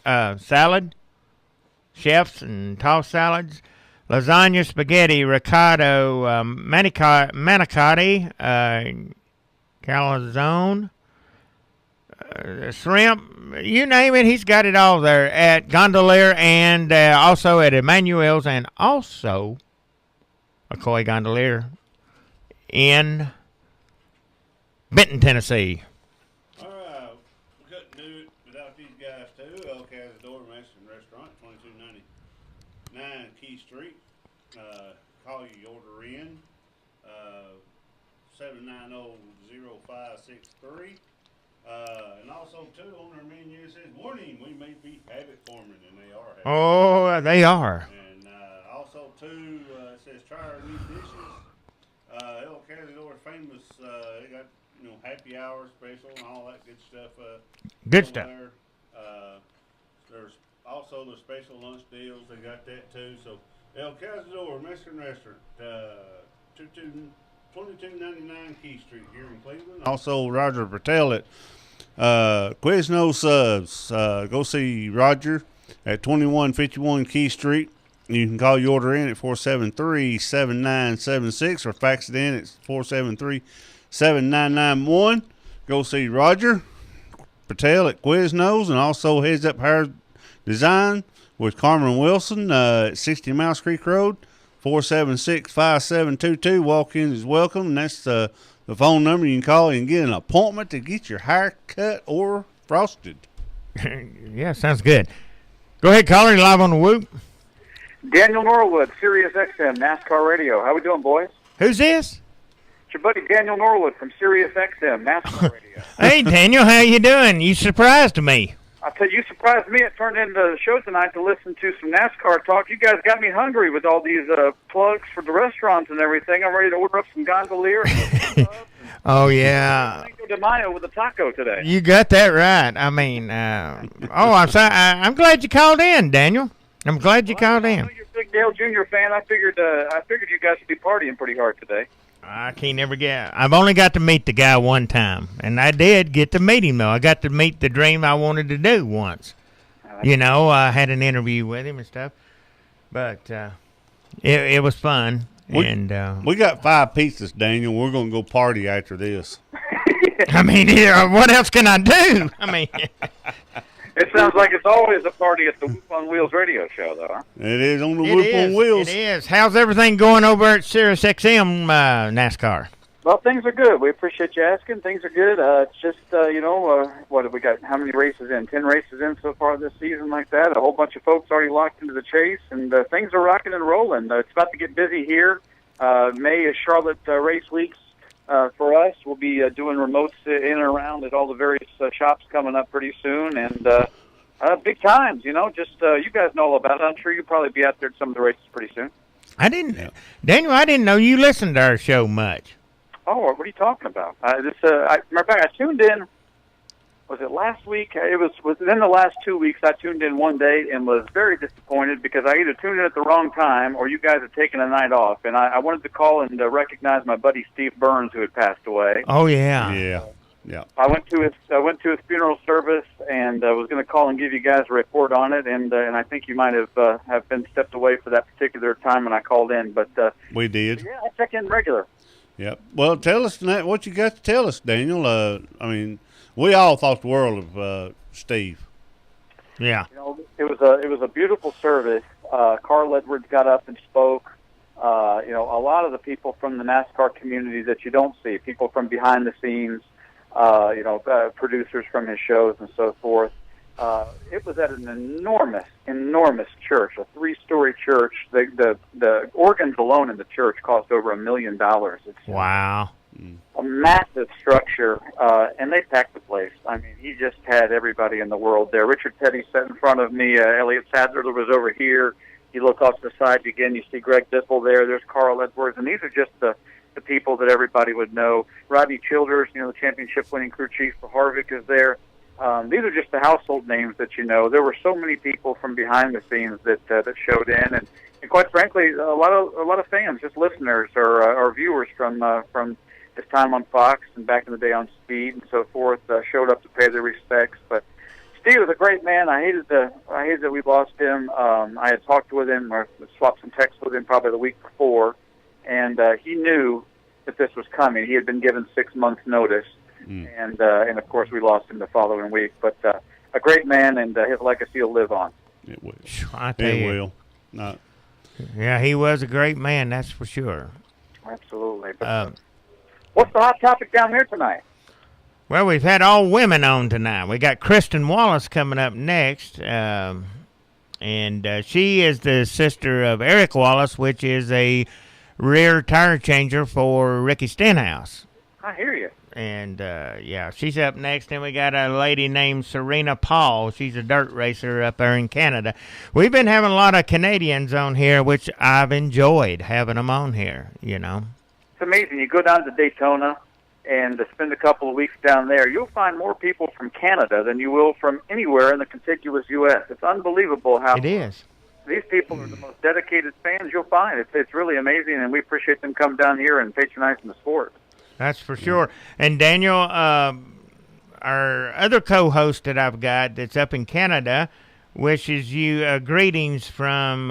salad, chefs and tossed salads, lasagna, spaghetti, ricotta, manicotti, calzone, shrimp, you name it, he's got it all there at Gondolier and also at Emmanuel's and also a Koi Gondolier in Benton, Tennessee. All right, we couldn't do it without these guys too. El Cazador Mexican Restaurant, 2299 Key Street. Call your order in, 790-0563. And also, too, on their menu it says, "Warning, we may be habit forming," and they are. Oh, they are. And also, too, it says, "Try our new dishes." El Cazador famous. They got happy hour special and all that good stuff. Good stuff. There. There's also the special lunch deals. They got that too. So El Cazador Mexican Restaurant, 2299 Key Street here in Cleveland. Also Roger Patel at Quiznos Subs. Go see Roger at 2151 Key Street. You can call your order in at 473-7976 or fax it in at 473-7991. Go see Roger Patel at Quiznos, and also Heads Up Hair Design with Carmen Wilson at 60 Mouse Creek Road, 476-5722. Walk-in is welcome, and that's the phone number you can call and get an appointment to get your hair cut or frosted. Yeah, sounds good. Go ahead, caller. You're live on the Whoop. Daniel Norwood, Sirius XM, NASCAR Radio. How we doing, boys? Who's this? It's your buddy Daniel Norwood from Sirius XM, NASCAR Radio. Hey, Daniel, how you doing? You surprised me. I'll tell you, you surprised me. It turned into the show tonight to listen to some NASCAR talk. You guys got me hungry with all these plugs for the restaurants and everything. I'm ready to order up some Gondolier. Oh, yeah. Cinco de Mayo with a taco today. You got that right. I mean, I'm glad you called in, Daniel. I'm glad you called in. I know you're a big Dale Jr. fan. I figured you guys would be partying pretty hard today. I can't never get. I've only got to meet the guy one time, and I did get to meet him though. I got to meet the dream I wanted to do once. I had an interview with him and stuff, but it was fun. We got 5 pizzas, Daniel. We're gonna go party after this. I mean, what else can I do? I mean. It sounds like it's always a party at the Whoop on Wheels radio show, though, huh? It is on the Whoop on Wheels. It is. How's everything going over at Sirius XM NASCAR? Well, things are good. We appreciate you asking. Things are good. It's just, what have we got? How many races in? 10 races in so far this season like that. A whole bunch of folks already locked into the chase, and things are rocking and rolling. It's about to get busy here. May is Charlotte race weeks. For us, we'll be doing remotes in and around at all the various shops coming up pretty soon, and big times, just you guys know all about it. I'm sure you'll probably be out there at some of the races pretty soon. Daniel, I didn't know you listened to our show much. Oh, what are you talking about? Matter of fact, I tuned in. Was it last week? It was within the last 2 weeks. I tuned in one day and was very disappointed because I either tuned in at the wrong time or you guys had taken a night off. And I wanted to call and recognize my buddy Steve Burns, who had passed away. Oh yeah, yeah. I went to his funeral service and was going to call and give you guys a report on it. And I think you might have been stepped away for that particular time when I called in. But we did. Yeah, I check in regular. Yep. Well, tell us what you got to tell us, Daniel. I mean. We all thought the world of Steve. Yeah. It was a beautiful service. Carl Edwards got up and spoke. A lot of the people from the NASCAR community that you don't see, people from behind the scenes, producers from his shows and so forth. It was at an enormous church, a 3-story church. The organs alone in the church cost over $1 million. Wow. A massive structure, and they packed the place. I mean, he just had everybody in the world there. Richard Petty sat in front of me. Elliott Sadler was over here. You look off to the side again, you see Greg Biffle there. There's Carl Edwards, and these are just the people that everybody would know. Rodney Childers, the championship-winning crew chief for Harvick is there. these are just the household names that you know. There were so many people from behind the scenes that showed in, and quite frankly, a lot of fans, just listeners or viewers from his time on Fox and back in the day on Speed and so forth, showed up to pay their respects. But Steve was a great man. I hated that we lost him. I had talked with him or swapped some texts with him probably the week before, and he knew that this was coming. He had been given 6 months' notice, and of course we lost him the following week. But a great man, and his legacy will live on. It will. I tell you. It will. Not. Yeah, he was a great man, that's for sure. Absolutely. But, what's the hot topic down here tonight? Well, we've had all women on tonight. We got Kristen Wallace coming up next, and she is the sister of Eric Wallace, which is a rear tire changer for Ricky Stenhouse. I hear you. And, yeah, she's up next. And we got a lady named Serena Paul. She's a dirt racer up there in Canada. We've been having a lot of Canadians on here, which I've enjoyed having them on here, you know. It's amazing. You go down to Daytona and spend a couple of weeks down there, you'll find more people from Canada than you will from anywhere in the contiguous U.S. It's unbelievable how it is. These people are the most dedicated fans you'll find. It's really amazing, and we appreciate them coming down here and patronizing the sport. That's for sure. And Daniel, our other co-host that I've got that's up in Canada wishes you greetings from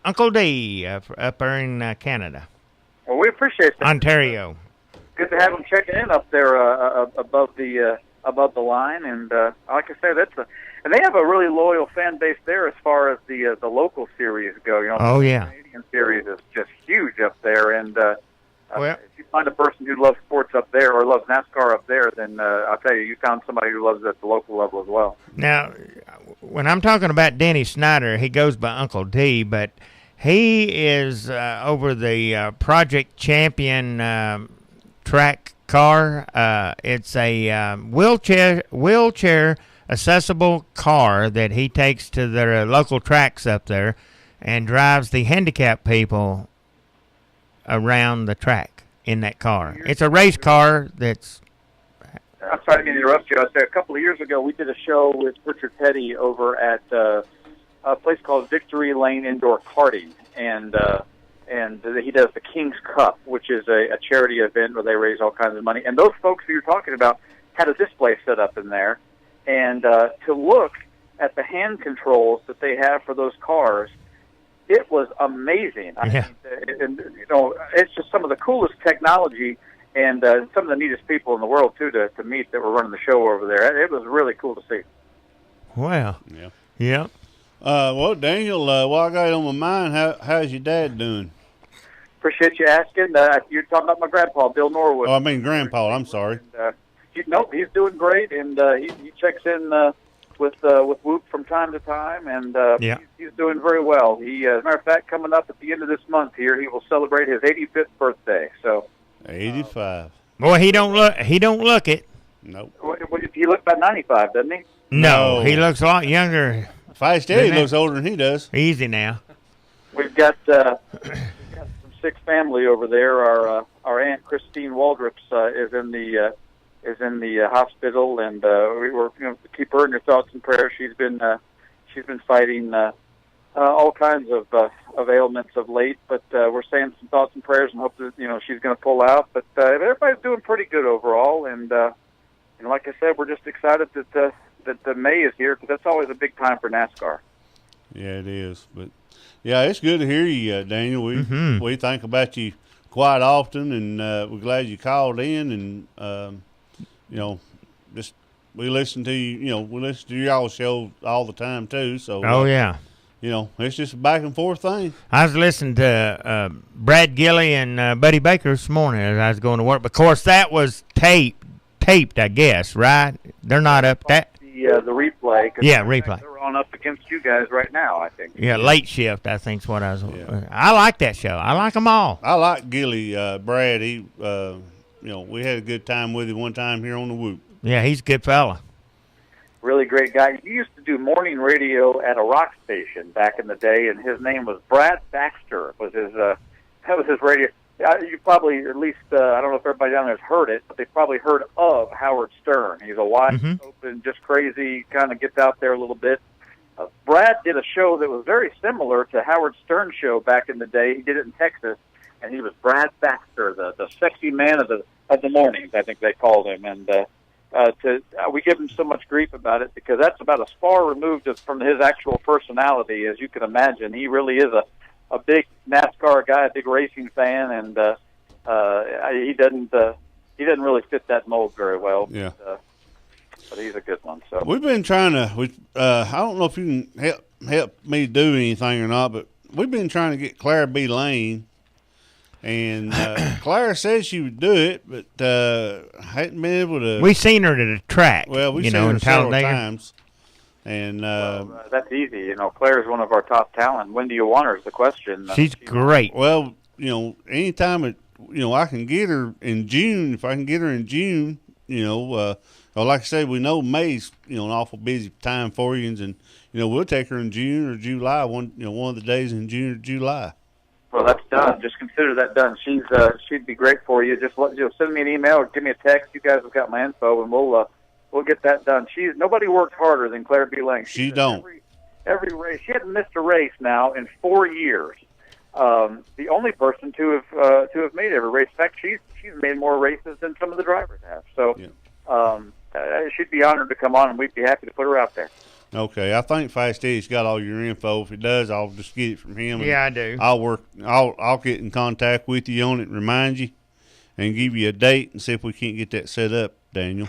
Uncle D up there in Canada. Well, we appreciate that. Ontario. Good to have them checking in up there above the line, and like I said, and they have a really loyal fan base there as far as the local series go. You know, oh the yeah, Canadian series is just huge up there, and well, if you find a person who loves sports up there or loves NASCAR up there, then I'll tell you, you found somebody who loves it at the local level as well. Now, when I'm talking about Denny Snyder, he goes by Uncle D, but he is over the Project Champion track car. It's a wheelchair accessible car that he takes to their local tracks up there and drives the handicapped people around the track in that car. It's a race car that's... I'm sorry to interrupt you. I said a couple of years ago we did a show with Richard Petty over at a place called Victory Lane Indoor Karting, and he does the King's Cup, which is a charity event where they raise all kinds of money. And those folks who you're talking about had a display set up in there, and to look at the hand controls that they have for those cars, it was amazing. Yeah. I mean, you know, it's just some of the coolest technology and some of the neatest people in the world, too, to meet that were running the show over there. It was really cool to see. Wow. Yeah. Yeah. Well, Daniel, while I got it on my mind, how's your dad doing? Appreciate you asking. You're talking about my grandpa, Bill Norwood. Oh, I mean Grandpa. I'm sorry. And, he's doing great, and he checks in with Whoop from time to time, and yeah. he's doing very well. He, as a matter of fact, coming up at the end of this month here, he will celebrate his 85th birthday. So 85. Boy, he don't look it. Nope. He looks about 95, doesn't he? No, he looks a lot younger. If I stay, he looks older than he does. Easy now. We've got some sick family over there. Our Aunt Christine Waldrops is in the hospital, and we were keep her in your thoughts and prayers. She's been fighting all kinds of ailments of late, but we're saying some thoughts and prayers and hope that she's going to pull out. But everybody's doing pretty good overall, and like I said, we're just excited that the May is here, because that's always a big time for NASCAR. Yeah, it is. But yeah, it's good to hear you, Daniel. We think about you quite often, and we're glad you called in, and just we listen to you. We listen to y'all's show all the time too. So oh yeah, it's just a back and forth thing. I was listening to Brad Gilley and Buddy Baker this morning as I was going to work. But of course, that was taped, I guess, right? They're not up that. The replay. Yeah, replay. They're on up against you guys right now, I think. Yeah, late shift, I think is what I was. Yeah. I like that show. I like them all. I like Gilly, Brad. He, we had a good time with him one time here on the Whoop. Yeah, he's a good fella. Really great guy. He used to do morning radio at a rock station back in the day, and his name was Brad Baxter. That was his radio. You probably, at least, I don't know if everybody down there has heard it, but they've probably heard of Howard Stern. He's a wide open, just crazy, kind of gets out there a little bit. Brad did a show that was very similar to Howard Stern's show back in the day. He did it in Texas, and he was Brad Baxter, the sexy man of the mornings, I think they called him. And we give him so much grief about it because that's about as far removed from his actual personality as you can imagine. He really is a big NASCAR guy, a big racing fan, and he doesn't really fit that mold very well. Yeah. But he's a good one. So we've been trying to. I don't know if you can help me do anything or not, but we've been trying to get Clara B. Lane, and Clara says she would do it, but hadn't been able to. We seen her at a track. Well, we've you seen know, her in several Talladega. times, and that's easy. You know, Claire's one of our top talent. When do you want her? Is the question. She's great. Well, you know, anytime I can get her in June. If I can get her in June, you know. Well, like I said, we know May's an awful busy time for you, and we'll take her in June or July, one of the days in June or July. Well, that's done. Just consider that done. She'd be great for you. Just send me an email or give me a text. You guys have got my info, and we'll get that done. Nobody works harder than Claire B. Lang. She don't. Every race, she hasn't missed a race now in 4 years. The only person to have made every race. In fact, she's made more races than some of the drivers have. So. Yeah. She'd be honored to come on, and we'd be happy to put her out there. Okay, I think Fast Eddie's got all your info. If he does, I'll just get it from him. Yeah, I do. I'll get in contact with you on it, and remind you, and give you a date, and see if we can't get that set up, Daniel.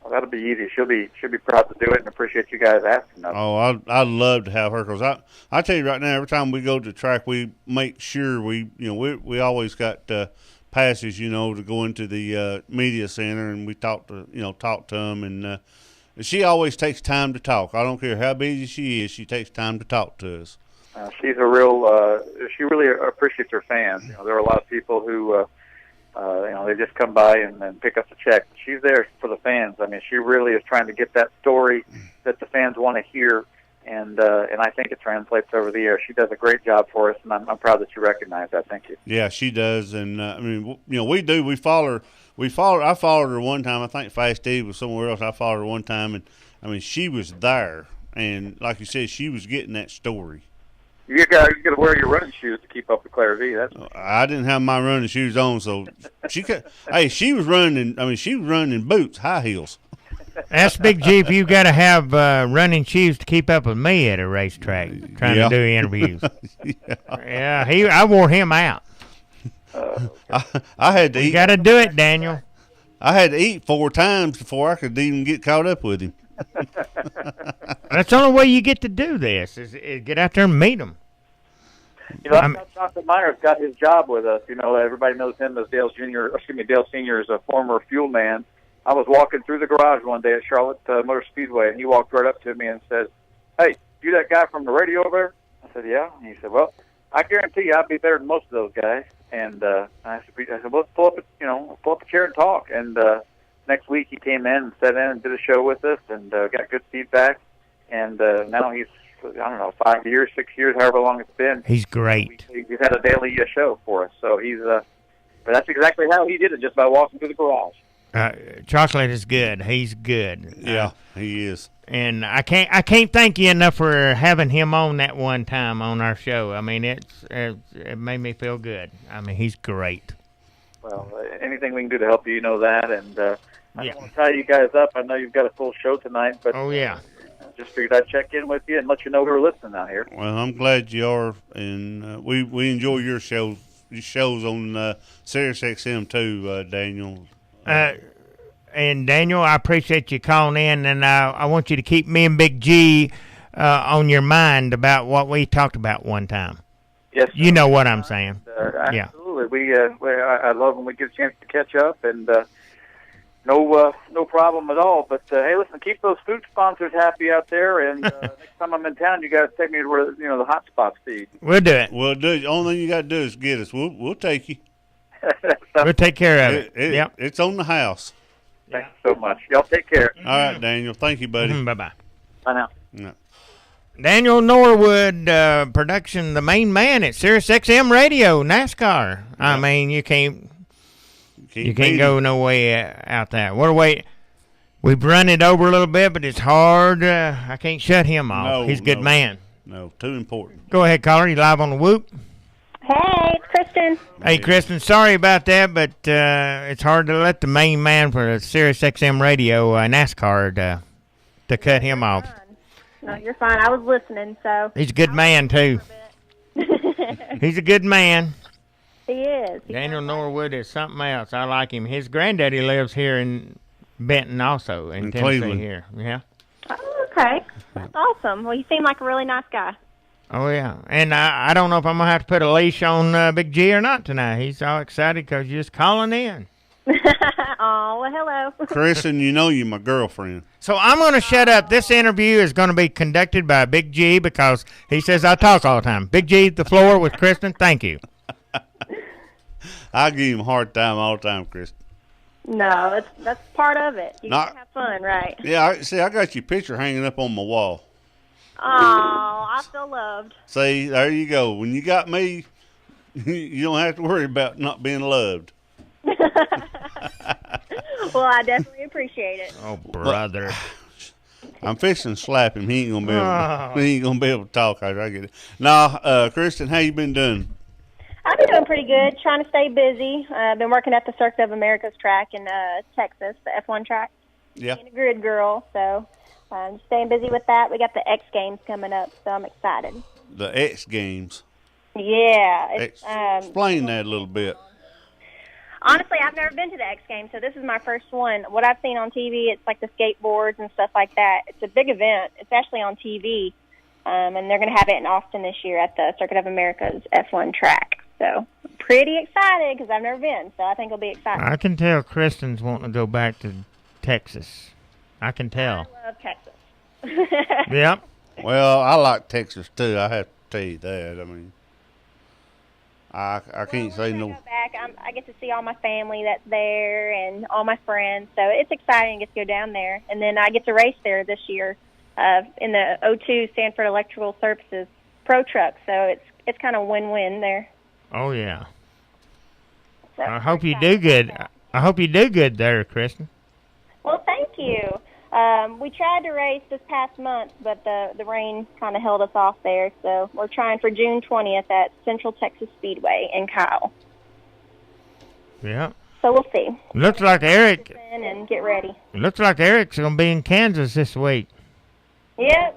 Well, that'll be easy. She'll be proud to do it, and appreciate you guys asking us. Oh, I'd love to have her, because I tell you right now, every time we go to the track, we make sure we always got. Passes, to go into the media center, and we talk to them, and she always takes time to talk. I don't care how busy she is; she takes time to talk to us. She's a real. She really appreciates her fans. There are a lot of people who, they just come by and pick up the check. She's there for the fans. I mean, she really is trying to get that story that the fans want to hear. And I think it translates over the air. She does a great job for us, and I'm proud that you recognize that. Thank you. Yeah, she does, and I mean, we do. We follow her. I followed her one time. I think Fast Eve was somewhere else. I followed her one time, and I mean, she was there, and like you said, she was getting that story. You got to wear your running shoes to keep up with Claire V. I didn't have my running shoes on, so she could. Hey, she was running. I mean, she was running in boots, high heels. That's Big G. If you got to have running shoes to keep up with me at a racetrack, trying to do interviews. I wore him out. I had to eat. You got to do it, Daniel. I had to eat 4 times before I could even get caught up with him. That's the only way you get to do this is get out there and meet him. Jonathan Meyer's got his job with us. Everybody knows him as Dale Senior's a former fuel man. I was walking through the garage one day at Charlotte Motor Speedway, and he walked right up to me and said, "Hey, you that guy from the radio over there?" I said, "Yeah." And he said, "Well, I guarantee you I'll be better than most of those guys." And I said, "Well, pull up a chair and talk." And next week he came in and sat in and did a show with us, and got good feedback. And now he's, 5 years, 6 years, however long it's been. He's great. He's had a daily show for us. So but that's exactly how he did it, just by walking through the garage. Chocolate is good. He's good. Yeah, he is. And I can't thank you enough for having him on that one time on our show. I mean, it made me feel good. I mean, he's great. Well, anything we can do to help you, that. And I don't want to tie you guys up. I know you've got a full show tonight, but just figured I'd check in with you and let you know we were listening out here. Well, I'm glad you are, and we enjoy your shows on Sirius XM too, Daniel. And Daniel, I appreciate you calling in, and I want you to keep me and Big G on your mind about what we talked about one time. Yes, sir. You know what I'm saying. Absolutely. I love when we get a chance to catch up, and no problem at all. But hey, listen, keep those food sponsors happy out there, and next time I'm in town, you guys take me to where the hot spots feed. We'll do it. We'll do it. The only thing you got to do is get us. We'll take you. We'll take care of it. Yep. It's on the house. Thanks so much. Y'all take care. All right, Daniel. Thank you, buddy. Bye-bye. Bye now. No. Daniel Norwood, production, the main man at Sirius XM Radio, NASCAR. I mean, you can't go no way out that. We've run it over a little bit, but it's hard. I can't shut him off. No, He's a good man. No, too important. Go ahead, caller. You live on the Whoop. Hey, it's Kristen. Hey, Kristen. Sorry about that, but it's hard to let the main man for Sirius XM Radio, NASCAR, to cut him off. No, you're fine. I was listening, so. He's a good man, too. He's a good man. He is. Daniel Norwood is something else. I like him. His granddaddy lives here in Benton also, in Tennessee Cleveland. Here. Yeah. Oh, okay. Awesome. Well, you seem like a really nice guy. Oh, yeah. And I don't know if I'm going to have to put a leash on Big G or not tonight. He's all excited because you're just calling in. Oh, well, hello. Kristen, you know you're my girlfriend. So I'm going to shut up. This interview is going to be conducted by Big G because he says I talk all the time. Big G, the floor with Kristen. Thank you. I give him a hard time all the time, Kristen. No, that's part of it. You gotta have fun, right? Yeah, I got your picture hanging up on my wall. Oh, I feel loved. See, there you go. When you got me, you don't have to worry about not being loved. Well, I definitely appreciate it. Oh, brother. I'm fixing to slap him. He ain't gonna be able. He ain't gonna be able to talk. I get it. Nah, Kristen, how you been doing? I've been doing pretty good. Trying to stay busy. I've been working at the Circuit of America's track in Texas, the F1 track. Yeah. Being a grid girl, so I'm staying busy with that. We got the X Games coming up, so I'm excited. The X Games. Yeah. It's, Explain that a little bit. Honestly, I've never been to the X Games, so this is my first one. What I've seen on TV, it's like the skateboards and stuff like that. It's a big event. It's actually on TV, and they're going to have it in Austin this year at the Circuit of America's F1 track. So pretty excited because I've never been, so I think it'll be exciting. I can tell Kristen's wanting to go back to Texas. I can tell. I love Texas. Yep. Well, I like Texas too. I have to tell you that. I mean, I can't say no. Go back. I get to see all my family that's there and all my friends, so it's exciting to get to go down there. And then I get to race there this year in the O2 Stanford Electrical Services Pro Truck, so it's kind of win-win there. Oh, yeah. So I hope you do good. I hope you do good there, Kristen. Well, thank you. We tried to race this past month, but the rain kind of held us off there. So we're trying for June 20th at Central Texas Speedway in Kyle. Yeah. So we'll see. Looks like Eric. And get ready. Looks like Eric's gonna be in Kansas this week. Yep.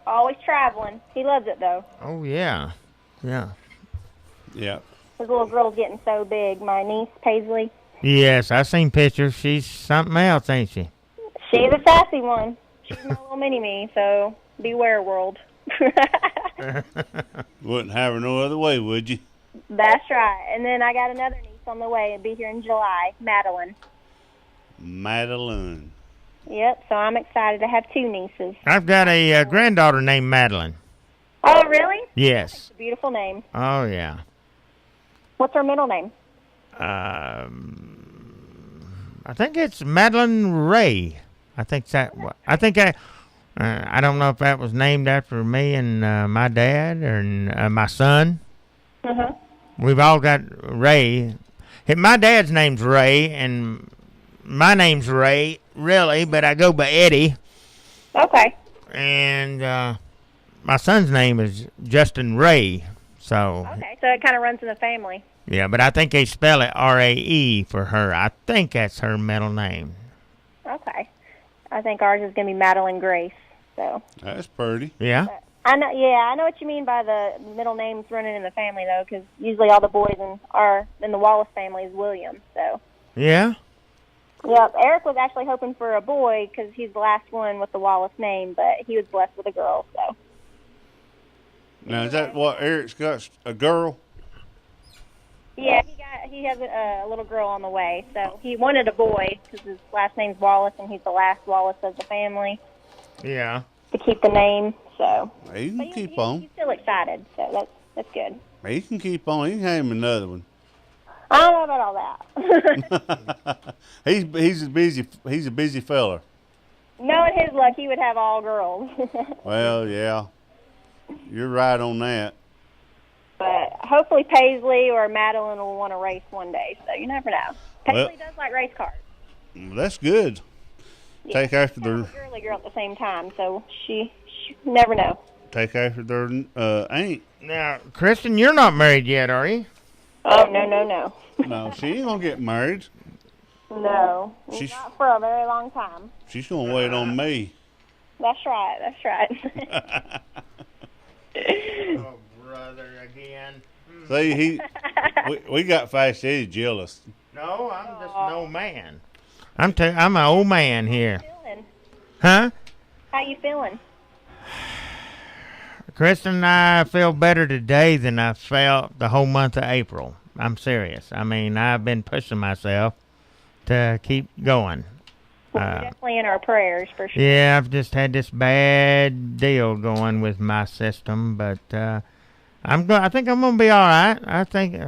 Always traveling. He loves it though. Oh yeah. Yeah. Yeah. His little girl's getting so big. My niece Paisley. Yes, I seen pictures. She's something else, ain't she? She's a sassy one. She's my little mini-me, so beware, world. Wouldn't have her no other way, would you? That's right. And then I got another niece on the way. It'll be here in July, Madeline. Madeline. Yep, so I'm excited to have two nieces. I've got a granddaughter named Madeline. Oh, really? Yes. That's a beautiful name. Oh, yeah. What's her middle name? I think it's Madeline Ray. I don't know if that was named after me and my dad or my son. Uh-huh. We've all got Ray. My dad's name's Ray, and my name's Ray, really, but I go by Eddie. Okay. And my son's name is Justin Ray. So. Okay, so it kind of runs in the family. Yeah, but I think they spell it R-A-E for her. I think that's her middle name. Okay. I think ours is going to be Madeline Grace. So. That's pretty. Yeah. I know. Yeah, I know what you mean by the middle names running in the family, though, because usually all the boys in the Wallace family is William. So. Yeah. Yep. Eric was actually hoping for a boy because he's the last one with the Wallace name, but he was blessed with a girl. So. Now is that what Eric's got? A girl? Yeah, he has a little girl on the way. So he wanted a boy because his last name's Wallace, and he's the last Wallace of the family. Yeah. To keep the name, so. He can keep on. He's still excited, so that's good. He can keep on. He can have him another one. I don't know about all that. He's a busy fella. Knowing his luck, he would have all girls. Well, yeah. You're right on that. But hopefully Paisley or Madeline will want to race one day, so you never know. Paisley does like race cars. That's good. Yeah, Take after their girly girl at the same time, so she never know. Take after their aunt. Now, Kristen, you're not married yet, are you? Oh, no. No, she ain't gonna get married. No, She's not for a very long time. She's gonna wait on me. That's right. Oh, brother, again. See, we got Fast Eddie jealous. No, I'm just an old man. I'm an old man here. How you feeling? Huh? How you feeling? Kristen and I feel better today than I felt the whole month of April. I'm serious. I mean, I've been pushing myself to keep going. Well, we're definitely in our prayers for sure. Yeah, I've just had this bad deal going with my system, but I think I'm gonna be all right. I think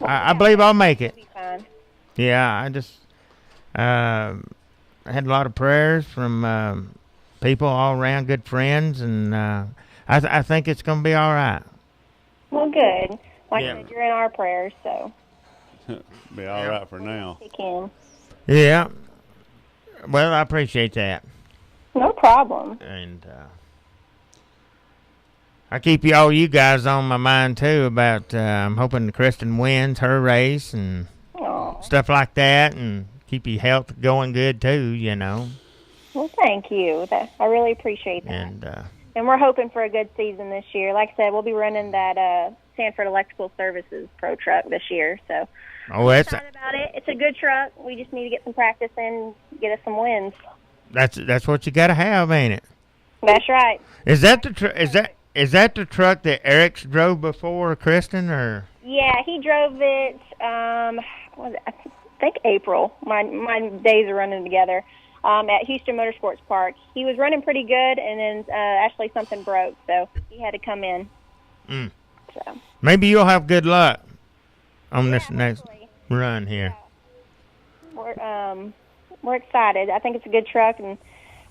I believe I'll make it. Be fine. Yeah, I just I had a lot of prayers from people all around, good friends, and I think it's gonna be all right. Well, good. Like I said, you're in our prayers, so. Be all right for now. You can. Yeah. Well, I appreciate that. No problem. And I keep all you guys on my mind too about I'm hoping Kristen wins her race and stuff like that, and keep your health going good too. You know. Well, thank you. I really appreciate that. And we're hoping for a good season this year. Like I said, we'll be running that Sanford Electrical Services Pro truck this year. So I'm excited about it. It's a good truck. We just need to get some practice in, get us some wins. That's what you got to have, ain't it? That's right. Is that is that the truck that Eric's drove before, Kristen, or? Yeah, he drove it. I think April. My days are running together. At Houston Motorsports Park. He was running pretty good, and then actually something broke, so he had to come in. So. Maybe you'll have good luck on this next run here. We're excited. I think it's a good truck, and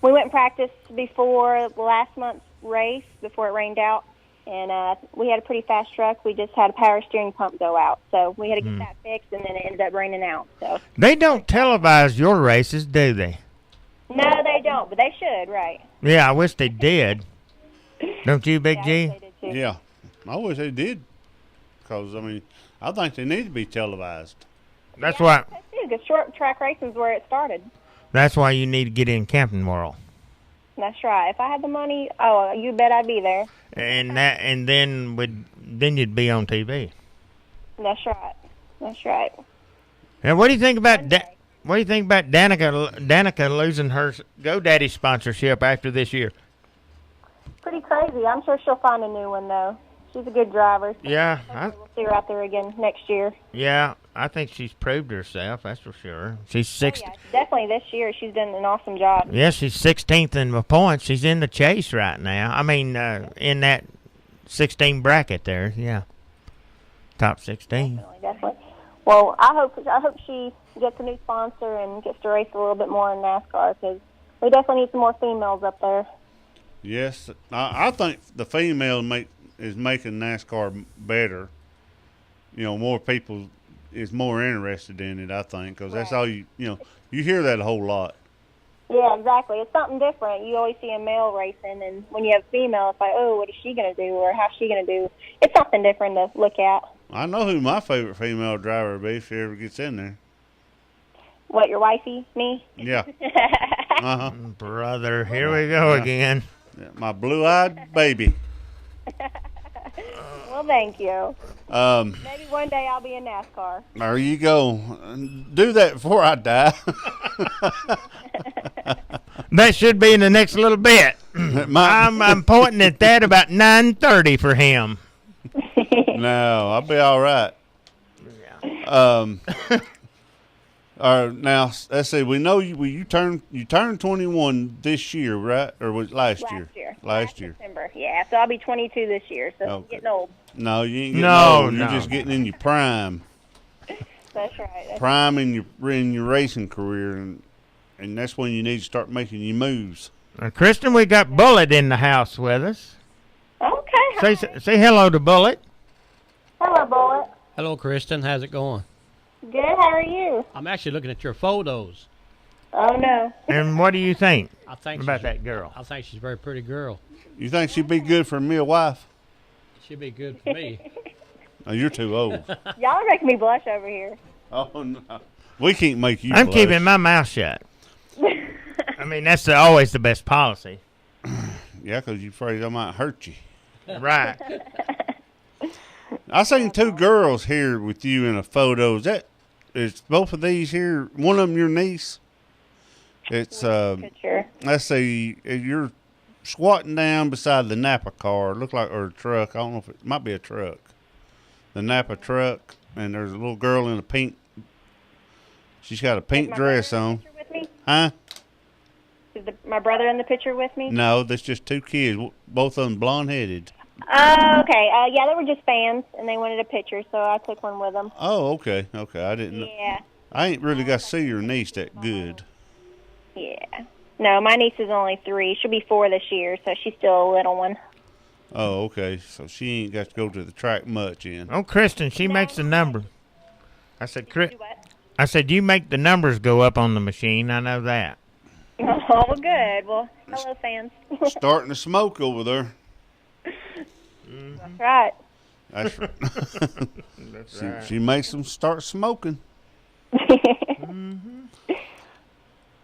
we went and practiced before last month's race, before it rained out, and we had a pretty fast truck. We just had a power steering pump go out, so we had to get that fixed, and then it ended up raining out. So they don't televise your races, do they? No, they don't, but they should, right? Yeah, I wish they did. Don't you, Big G? Yeah, I wish they did. Because, I mean, I think they need to be televised. That's why. Because short track racing is where it started. That's why you need to get in Camping World. That's right. If I had the money, you bet I'd be there. And then you'd be on TV. That's right. That's right. And what do you think about What do you think about Danica losing her GoDaddy sponsorship after this year? Pretty crazy. I'm sure she'll find a new one, though. She's a good driver. So yeah. We'll see her out there again next year. Yeah, I think she's proved herself, that's for sure. She's 60. Yeah, definitely this year. She's done an awesome job. Yeah, she's 16th in the points. She's in the chase right now. I mean, in that 16 bracket there, yeah. Top 16. Definitely. Well, I hope she gets a new sponsor and gets to race a little bit more in NASCAR, because we definitely need some more females up there. Yes, I think the female is making NASCAR better. You know, more people is more interested in it, I think, because that's all you hear that a whole lot. Yeah, exactly. It's something different. You always see a male racing, and when you have a female, it's like, oh, what is she going to do, or how's she going to do? It's something different to look at. I know who my favorite female driver would be if she ever gets in there. What, your wifey? Me? Yeah. Uh-huh. Brother, here we go again. Yeah, my blue-eyed baby. Well, thank you. Maybe one day I'll be in NASCAR. There you go. Do that before I die. That should be in the next little bit. I'm pointing at that about 9:30 for him. No, I'll be all right. Now let's see. We know you turned 21 this year, right? Or was it last year? Last year. December. Yeah, so I'll be 22 this year. So I'm getting old. No, you ain't getting old. You're just getting in your prime. That's right. Prime in your racing career, and that's when you need to start making your moves. Kristen, we got Bullet in the house with us. Okay. Say hello to Bullet. Hello, Bullet. Hello, Kristen. How's it going? Good. How are you? I'm actually looking at your photos. Oh no. And what do you think I think about that girl? I think she's a very pretty girl. You think she'd be good for me a wife? She'd be good for me. Oh, you're too old. Y'all are making me blush over here. Oh, no. We can't make you I'm blush. keeping my mouth shut. I mean, that's always the best policy. Yeah, because you're afraid I might hurt you. Right. I seen two girls here with you in a photo. Is both of these here, one of them your niece? It's, Picture. let's see, you're squatting down beside the Napa car, or a truck. I don't know if it might be a truck. The Napa truck, and there's a little girl in a pink, she's got a pink dress on. With me? Huh? Is my brother in the picture with me? No, that's just two kids, both of them blonde-headed. Okay. Yeah, they were just fans, and they wanted a picture, so I took one with them. Oh, okay. I didn't know. Yeah. I ain't really got to see your niece that good. Yeah. No, my niece is only 3. She'll be 4 this year, so she's still a little one. Oh, okay. So she ain't got to go to the track much in. Oh, Kristen, she makes the number. I said, you make the numbers go up on the machine. I know that. Oh, good. Well, hello, fans. Starting to smoke over there. That's right. That's right. That's right. She makes them start smoking.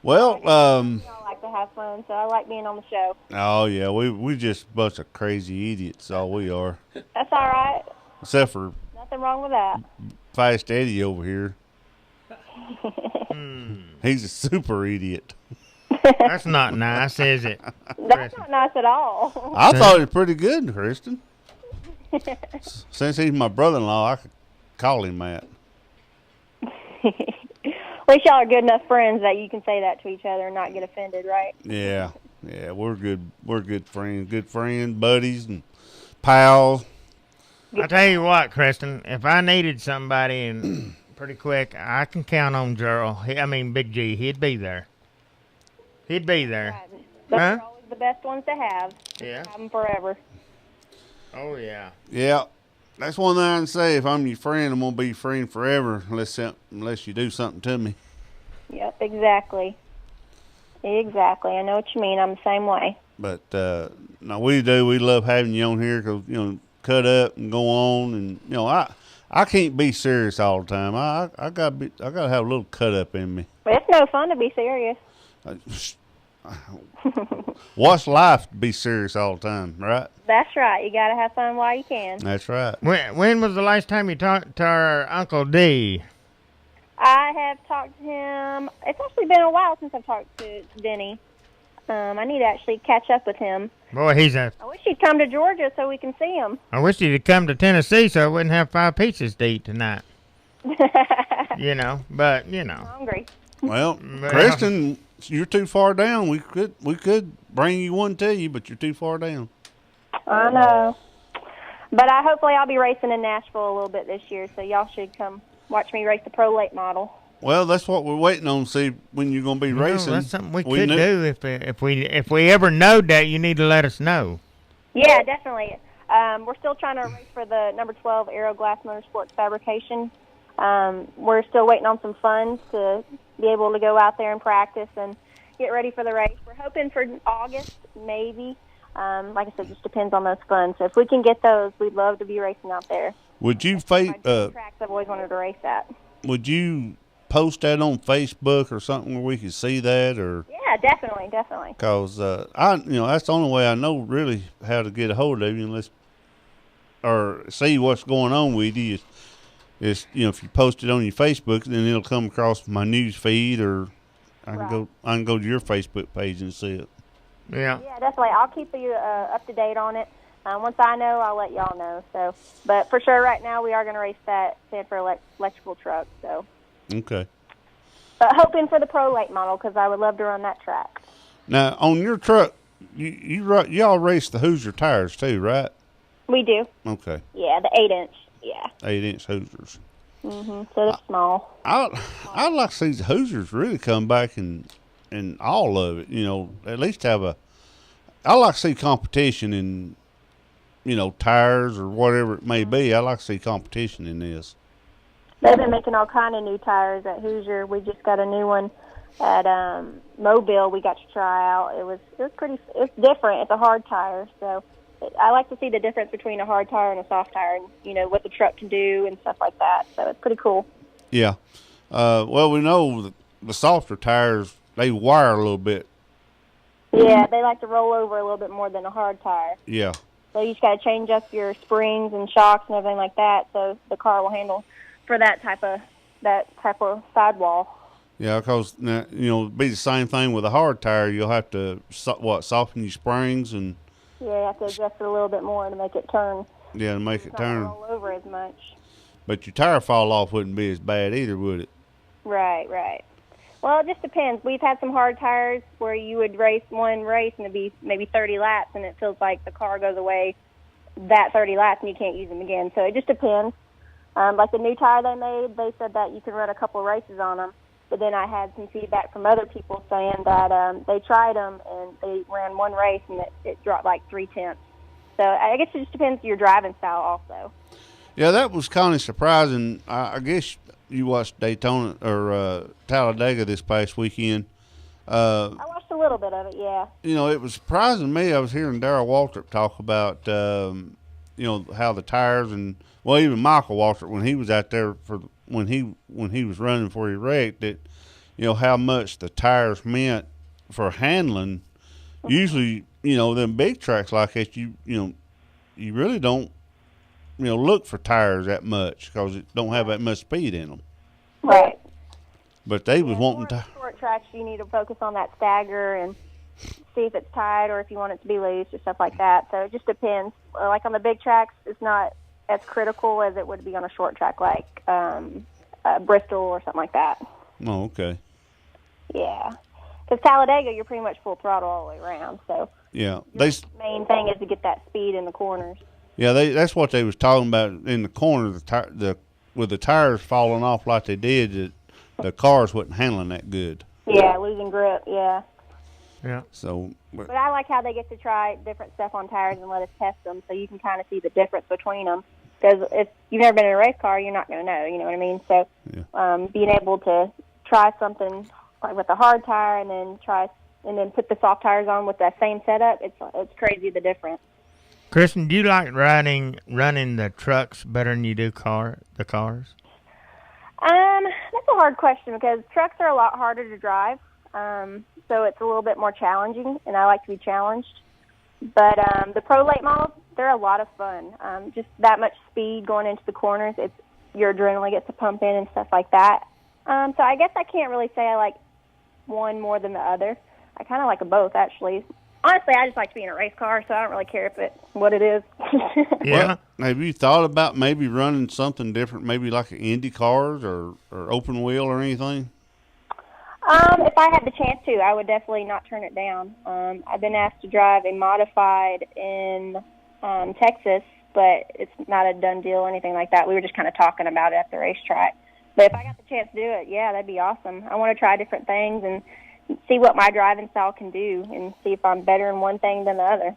Well, I like to have fun, so I like being on the show. oh yeah, we just a bunch of crazy idiots. All we are. That's all right. Except for Nothing wrong with that. Fast Eddie over here. He's a super idiot. That's not nice, is it? That's not nice at all. I thought it was pretty good, Kristen. Since he's my brother-in-law, I could call him that. At least y'all are good enough friends that you can say that to each other and not get offended, right? Yeah, we're good. We're good friends, buddies, and pals. I tell you what, Kristen, if I needed somebody and pretty quick, I can count on Gerald. Big G. He'd be there. He'd be there. Those are always the best ones to have. Yeah. Have them forever. Oh, yeah. Yeah, that's one thing I can say. If I'm your friend, I'm gonna be your friend forever, unless you do something to me. Yep, exactly. Exactly. I know what you mean. I'm the same way. But no, we do. We love having you on here because cut up and go on, and I can't be serious all the time. I gotta have a little cut up in me. But it's no fun to be serious. What's life to be serious all the time, right? That's right. You got to have fun while you can. That's right. When was the last time you talked to our Uncle D? I have talked to him. It's actually been a while since I've talked to Denny. I need to actually catch up with him. Boy, I wish he'd come to Georgia so we can see him. I wish he'd come to Tennessee so I wouldn't have 5 pizzas to eat tonight. But I'm hungry. Well, Kristen, you're too far down. We could bring you one to you, but you're too far down. I know. But hopefully I'll be racing in Nashville a little bit this year, so y'all should come watch me race the Pro Late model. Well, that's what we're waiting on. See when you're going to be racing. That's something we could do if we ever know that. You need to let us know. Yeah, definitely. We're still trying to race for the number 12 Aero Glass Motorsports Fabrication. We're still waiting on some funds to be able to go out there and practice and get ready for the race. We're hoping for August, maybe. Like I said, it just depends on those funds. So if we can get those, we'd love to be racing out there. Would you tracks I've always wanted to race at. Would you post that on Facebook or something where we could see that? Or yeah, definitely. Because that's the only way I know really how to get a hold of you, or see what's going on with you. Is if you post it on your Facebook, then it'll come across my news feed, or I can go to your Facebook page and see it. Yeah. Yeah, definitely. I'll keep you up to date on it. Once I know, I'll let y'all know. So, but for sure, right now we are going to race that Sanford electrical truck. So. Okay. But hoping for the Pro Late model because I would love to run that track. Now on your truck, y'all race the Hoosier tires too, right? We do. Okay. Yeah, the 8-inch. Yeah. 8-inch Hoosiers. So they're small. I'd like to see the Hoosiers really come back and and all of it. You know, at least have a. I like to see competition in, tires or whatever it may be. I like to see competition in this. They've been making all kind of new tires at Hoosier. We just got a new one at Mobile. We got to try out. It was it's different. It's a hard tire, so I like to see the difference between a hard tire and a soft tire, and what the truck can do and stuff like that. So it's pretty cool. Yeah. Well, we know the softer tires, they wire a little bit. Yeah, they like to roll over a little bit more than a hard tire. Yeah. So you just got to change up your springs and shocks and everything like that, so the car will handle for that type of sidewall. Yeah, because it'd be the same thing with a hard tire. You'll have to soften your springs and. Yeah, you have to adjust it a little bit more to make it turn. Yeah, to make it turn. Not roll over as much. But your tire fall off wouldn't be as bad either, would it? Right. Well, it just depends. We've had some hard tires where you would race one race and it'd be maybe 30 laps, and it feels like the car goes away that 30 laps and you can't use them again. So it just depends. Like the new tire they made, they said that you can run a couple races on them. But then I had some feedback from other people saying that they tried them and they ran one race and it dropped like 3/10. So I guess it just depends on your driving style also. Yeah, that was kind of surprising. I guess you watched Daytona or Talladega this past weekend. I watched a little bit of it, yeah. It was surprising to me. I was hearing Darrell Waltrip talk about, how the tires and, well, even Michael Waltrip, when he was out there when he was running for his wreck, that, how much the tires meant for handling. Usually, them big tracks like that, you really don't, look for tires that much because it don't have that much speed in them. Right. But they was wanting to. Short tracks, you need to focus on that stagger and see if it's tight or if you want it to be loose or stuff like that. So it just depends. Like on the big tracks, it's not as critical as it would be on a short track like Bristol or something like that. Oh, okay. Yeah. Because Talladega, you're pretty much full throttle all the way around. So yeah, the main thing is to get that speed in the corners. Yeah, that's what they was talking about in the corner. With the tires falling off like they did, the cars wasn't handling that good. Yeah, losing grip. Yeah. Yeah. So. But I like how they get to try different stuff on tires and let us test them, so you can kind of see the difference between them. Because if you've never been in a race car, you're not going to know. You know what I mean? So, being able to try something like with a hard tire and then put the soft tires on with that same setup, it's crazy the difference. Kristen, do you like running the trucks better than you do the cars? That's a hard question because trucks are a lot harder to drive. So it's a little bit more challenging, and I like to be challenged. But the Pro Late models, they're a lot of fun. Just that much speed going into the corners, your adrenaline gets to pump in and stuff like that. So I guess I can't really say I like one more than the other. I kind of like them both, actually. Honestly, I just like to be in a race car, so I don't really care what it is. Yeah. Well, have you thought about maybe running something different, maybe like an Indy cars or open wheel or anything? If I had the chance to, I would definitely not turn it down. I've been asked to drive a modified in Texas, but it's not a done deal or anything like that. We were just kind of talking about it at the racetrack. But if I got the chance to do it, yeah, that'd be awesome. I want to try different things and see what my driving style can do and see if I'm better in one thing than the other.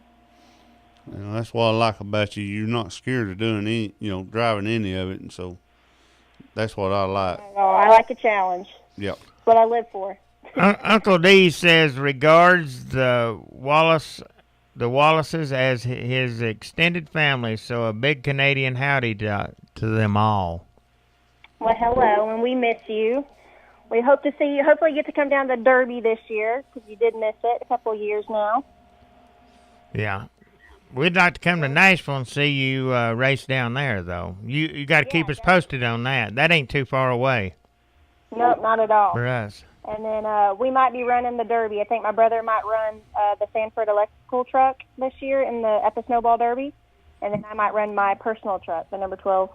That's what I like about you. You're not scared of doing driving any of it, and so that's what I like. I like a challenge. Yep. That's what I live for. Uncle D says regards the Wallaces as his extended family, so a big Canadian howdy to them all. Well, hello, and we miss you. We hope to see you. Hopefully you get to come down to Derby this year because you did miss it a couple of years now. Yeah. We'd like to come to Nashville and see you race down there, though. You got to keep us posted on that. That ain't too far away. Nope, not at all. For us. And then we might be running the Derby. I think my brother might run the Sanford electrical truck this year at the Snowball Derby. And then I might run my personal truck, the number 12,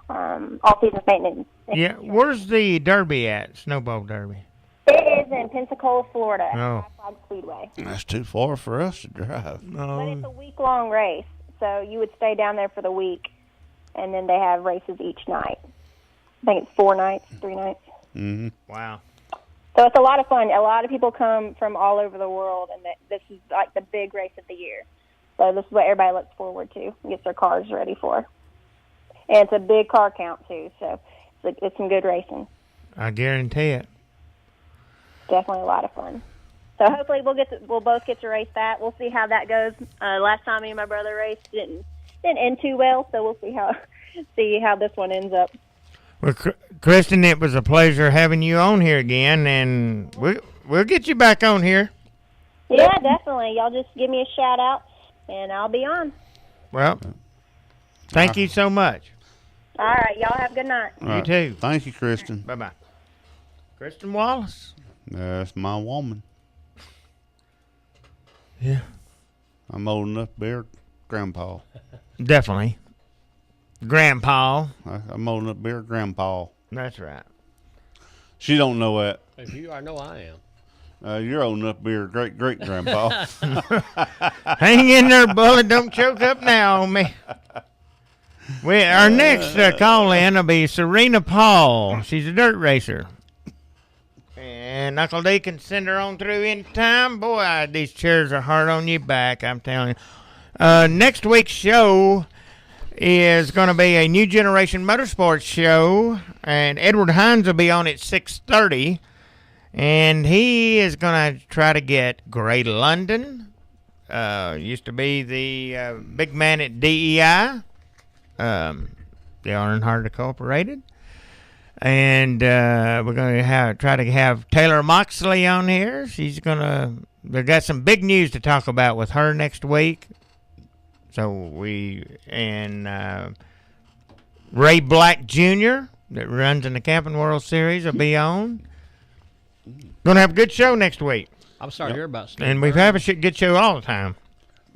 all-season maintenance. Yeah, where's the Derby at, Snowball Derby? It is in Pensacola, Florida, at Five Flag Speedway. That's too far for us to drive. But it's a week-long race, so you would stay down there for the week, and then they have races each night. I think it's 4 nights, 3 nights. Mm-hmm. Wow. So it's a lot of fun. A lot of people come from all over the world, and this is like the big race of the year. So this is what everybody looks forward to and gets their cars ready for. And it's a big car count, too, so it's some good racing. I guarantee it. Definitely a lot of fun. So hopefully we'll both get to race that. We'll see how that goes. Last time me and my brother raced didn't end too well, so we'll see how this one ends up. Well, Kristen, it was a pleasure having you on here again, and we'll get you back on here. Yeah, definitely. Y'all just give me a shout out, and I'll be on. Well, thank you so much. All right, y'all have a good night. You too. Thank you, Kristen. Bye-bye. Kristen Wallace. That's my woman. Yeah. I'm old enough to be her grandpa. Definitely. Grandpa. I'm old enough to be her grandpa. That's right. She don't know that. If you are, know I am. You're old enough to be her great-great-grandpa. Hang in there, Bullet. Don't choke up now on me. Our next call-in will be Serena Paul. She's a dirt racer. And Uncle D can send her on through in time. Boy, these chairs are hard on your back, I'm telling you. Next week's show is going to be a New Generation Motorsports show, and Edward Hines will be on at 6:30, and he is going to try to get Gray London, used to be the big man at DEI, the Ironheart Incorporated, and we're going to try to have Taylor Moxley on here. They've got some big news to talk about with her next week. So Ray Black Jr. that runs in the Camping World Series will be on. Gonna have a good show next week. I'm sorry to hear about Steve And we have a good show all the time.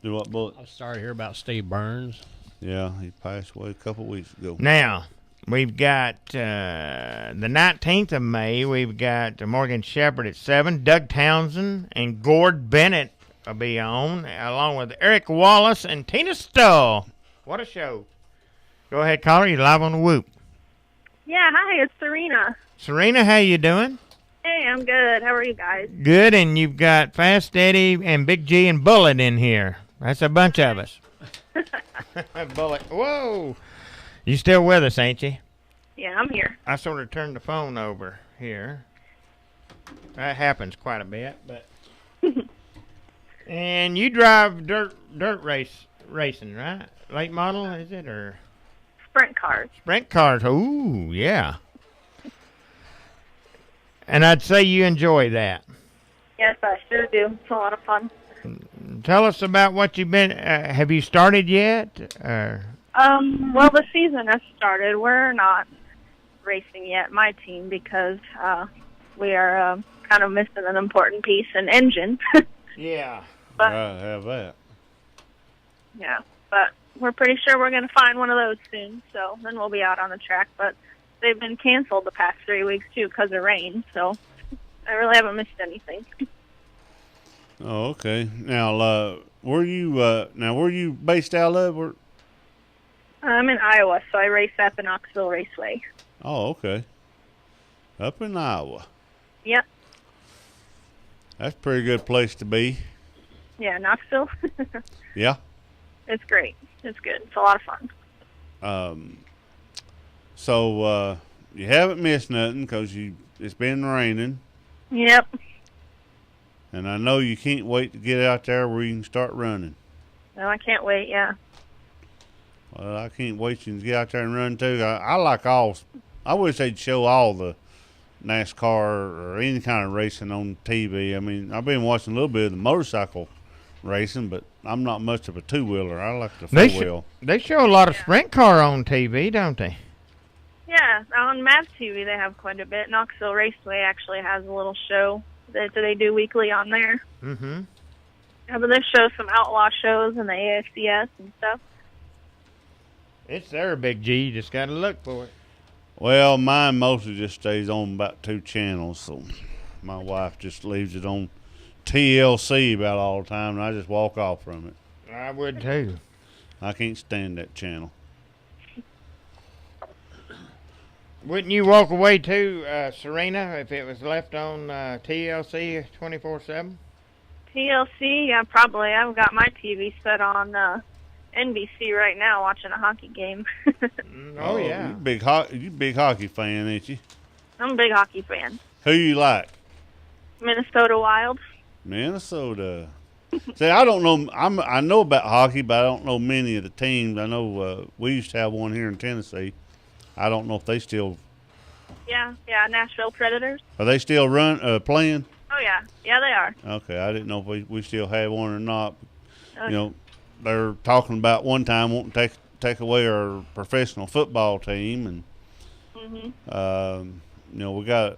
Do what, Bullet? I'm sorry to hear about Steve Burns. Yeah, he passed away a couple weeks ago. Now, we've got the 19th of May, we've got Morgan Shepherd at 7, Doug Townsend and Gord Bennett will be on, along with Eric Wallace and Tina Stull. What a show. Go ahead, caller. You're live on the Whoop. Yeah, hi, it's Serena. Serena, how you doing? Hey, I'm good. How are you guys? Good, and you've got Fast Eddie and Big G and Bullet in here. That's a bunch of us. Bullet. Whoa. You still with us, ain't you? Yeah, I'm here. I sort of turned the phone over here. That happens quite a bit, but... And you drive dirt racing, right? Late model, is it, or Sprint cars? Sprint cars? Ooh, yeah. And I'd say you enjoy that. Yes, I sure do. It's a lot of fun. Tell us about what you've been. Have you started yet? Well, the season has started. We're not racing yet, my team, because we are kind of missing an important piece, an engine. Yeah. But, I have that. Yeah, but we're pretty sure we're going to find one of those soon, so then we'll be out on the track. But they've been canceled the past 3 weeks, too, because of rain, so I really haven't missed anything. Oh, okay. Now, where you based out of? I'm in Iowa, so I race up in Knoxville Raceway. Oh, okay. Up in Iowa. Yep. That's a pretty good place to be. Yeah, Knoxville. Yeah. It's great. It's good. It's a lot of fun. So you haven't missed nothing because it's been raining. Yep. And I know you can't wait to get out there where you can start running. No, I can't wait, yeah. Well, I can't wait to get out there and run, too. I wish they'd show all the NASCAR or any kind of racing on TV. I mean, I've been watching a little bit of the motorcycle racing, but I'm not much of a two-wheeler. I like the four-wheel. They show a lot of sprint car on TV, don't they? Yeah, on MAV TV they have quite a bit. Knoxville Raceway actually has a little show that they do weekly on there. Mm-hmm. Yeah, but they show some outlaw shows and the ASCS and stuff. It's there, Big G. You just got to look for it. Well, mine mostly just stays on about 2 channels, so my wife just leaves it on TLC about all the time, and I just walk off from it. I would, too. I can't stand that channel. Wouldn't you walk away too, Serena, if it was left on TLC 24/7? TLC, yeah, probably. I've got my TV set on NBC right now watching a hockey game. Oh yeah. You big hockey fan, ain't you? I'm a big hockey fan. Who you like? Minnesota Wild. Minnesota. See, I don't know. I know about hockey, but I don't know many of the teams. I know we used to have one here in Tennessee. I don't know if they still. Yeah, Nashville Predators. Are they still playing? Oh yeah, they are. Okay, I didn't know if we still had one or not. Okay. You know, they're talking about one time wanting to take away our professional football team, and you know, we got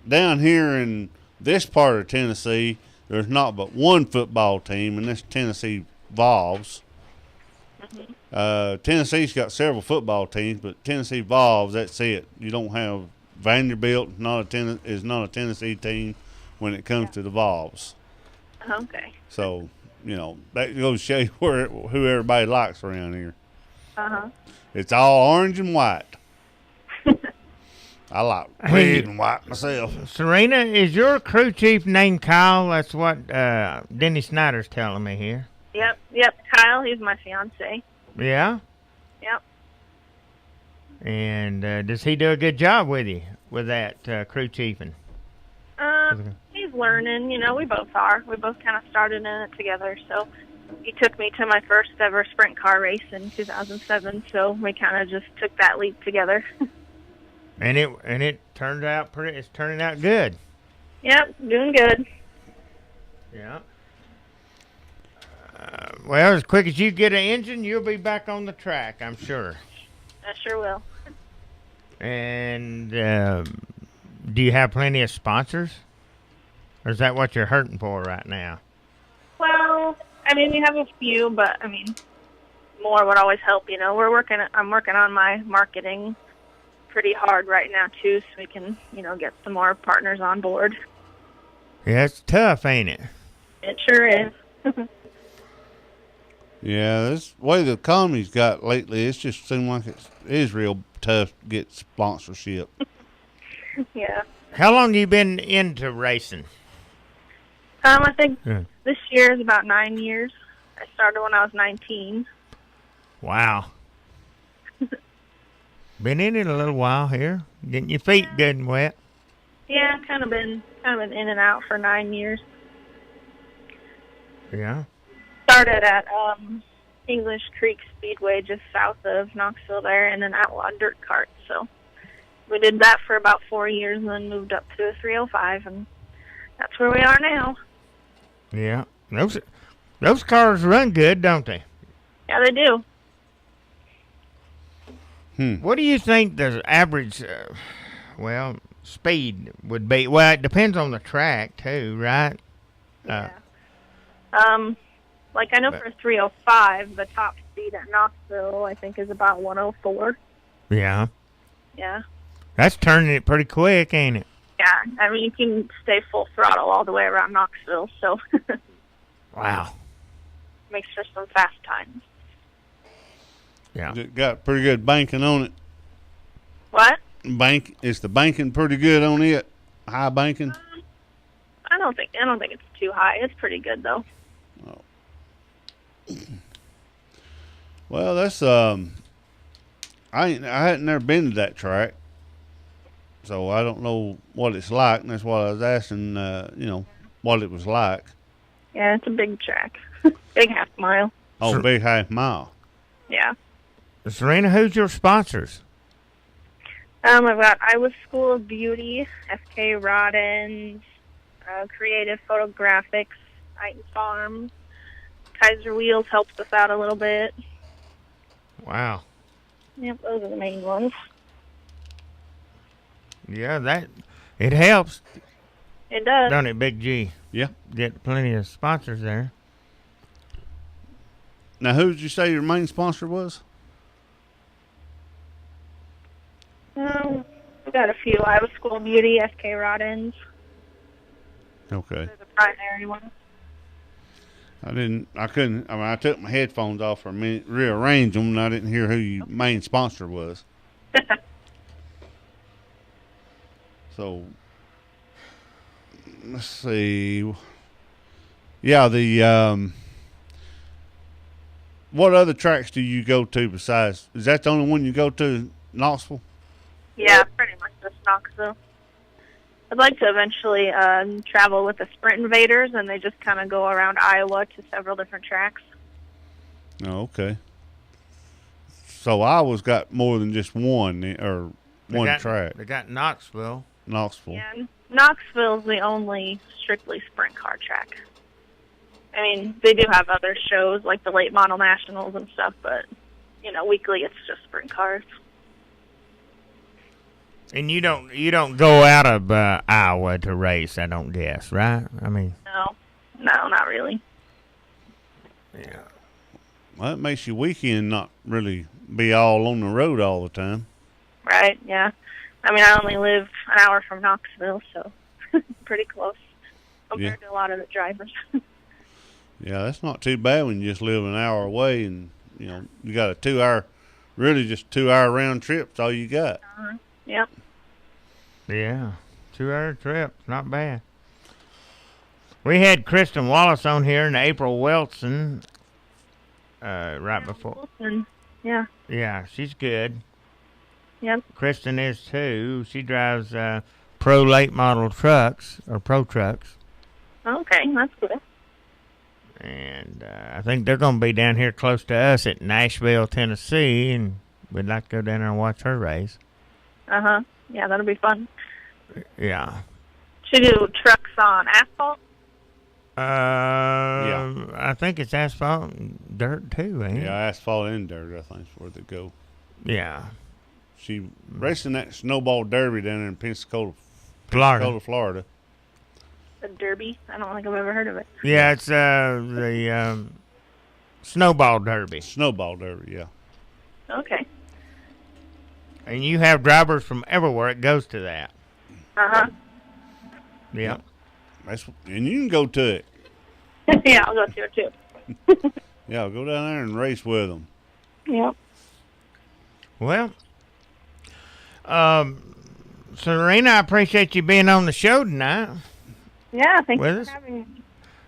down here in this part of Tennessee. There's not but one football team, and that's Tennessee Vols. Tennessee's got several football teams, but Tennessee Vols, that's it. You don't have Vanderbilt. Is not a Tennessee team when it comes to the Vols. Okay. So, you know, that goes to show you who everybody likes around here. It's all orange and white. I like red and white myself. Serena, is your crew chief named Kyle? That's what Denny Snyder's telling me here. Yep. Kyle, he's my fiance. Yeah? Yep. And does he do a good job with you with that crew chiefing? He's learning. You know, we both are. We both kind of started in it together. So he took me to my first ever sprint car race in 2007. So we kind of just took that leap together. And it turned out it's turning out good. Yep, doing good. Yeah. Well, as quick as you get an engine, you'll be back on the track, I'm sure. I sure will. And do you have plenty of sponsors? Or is that what you're hurting for right now? Well, I mean, we have a few, but I mean, more would always help. You know, I'm working on my marketing pretty hard right now too, so we can, you know, get some more partners on board. Yeah, it's tough, ain't it? It sure is. Yeah, this way the economy's got lately, it's just seemed like it is real tough to get sponsorship. Yeah. How long you been into racing? I think this year is about 9 years. I started when I was 19. Wow. Been in it a little while here. Getting your feet good and wet. Yeah, kind of been in and out for 9 years. Yeah. Started at English Creek Speedway just south of Knoxville there in an outlaw dirt cart. So we did that for about 4 years and then moved up to a 305, and that's where we are now. Yeah. Those cars run good, don't they? Yeah, they do. What do you think the average, speed would be? Well, it depends on the track, too, right? Yeah. Like I know for 305, the top speed at Knoxville, I think, is about 104. Yeah. Yeah. That's turning it pretty quick, ain't it? Yeah. I mean, you can stay full throttle all the way around Knoxville, so. Wow. Makes for some fast times. Yeah. It got pretty good banking on it. What? Is the banking pretty good on it? High banking? I don't think it's too high. It's pretty good though. Oh. Well, that's I hadn't never been to that track, so I don't know what it's like, and that's why I was asking. What it was like. Yeah, it's a big track, big half mile. Oh, big half mile. Yeah. Serena, who's your sponsors? I've got Iowa School of Beauty, FK Rodins, Creative Photographics, Titan Farms, Kaiser Wheels helps us out a little bit. Wow. Yep, those are the main ones. Yeah, it helps. It does. Don't it, Big G? Yeah. Get plenty of sponsors there. Now, who did you say your main sponsor was? We got a few. Iowa School of Beauty, FK Rodins. Okay. They're the primary ones. I took my headphones off for a minute, rearranged them, and I didn't hear who your main sponsor was. So let's see. Yeah, the what other tracks do you go to besides? Is that the only one you go to, Knoxville? Yeah, pretty much just Knoxville. I'd like to eventually travel with the Sprint Invaders, and they just kind of go around Iowa to several different tracks. Oh, okay. So Iowa's got more than just one or one track. They got Knoxville. Knoxville. Yeah, Knoxville's the only strictly sprint car track. I mean, they do have other shows like the late model nationals and stuff, but weekly it's just sprint cars. And you don't go out of Iowa to race, I don't guess, right? I mean, No, not really. Yeah. Well, it makes your weekend not really be all on the road all the time. Right? Yeah. I mean, I only live an hour from Knoxville, so pretty close compared to a lot of the drivers. Yeah, that's not too bad when you just live an hour away and, you got a 2-hour, really just 2-hour round trip. That's all you got. Yep. Yeah, 2-hour trip, not bad. We had Kristen Wallace on here and April Wilson right before. Wilson. Yeah. Yeah, she's good. Yep. Kristen is too. She drives pro late model trucks or pro trucks. Okay, that's good. And I think they're going to be down here close to us at Nashville, Tennessee, and we'd like to go down there and watch her race. Uh-huh. Yeah, that'll be fun. Yeah. She do trucks on asphalt? Yeah. I think it's asphalt and dirt too, ain't it? Yeah, asphalt and dirt, I think, is where they go. Yeah. She racing that snowball derby down there in Pensacola, Florida. The Derby? I don't think I've ever heard of it. Yeah, it's the snowball derby. Snowball derby, yeah. Okay. And you have drivers from everywhere it goes to that. Uh-huh. Yeah. And you can go to it. Yeah, I'll go to it, too. Yeah, go down there and race with them. Yep. Well, Serena, I appreciate you being on the show tonight. Yeah, thanks With for us. having me.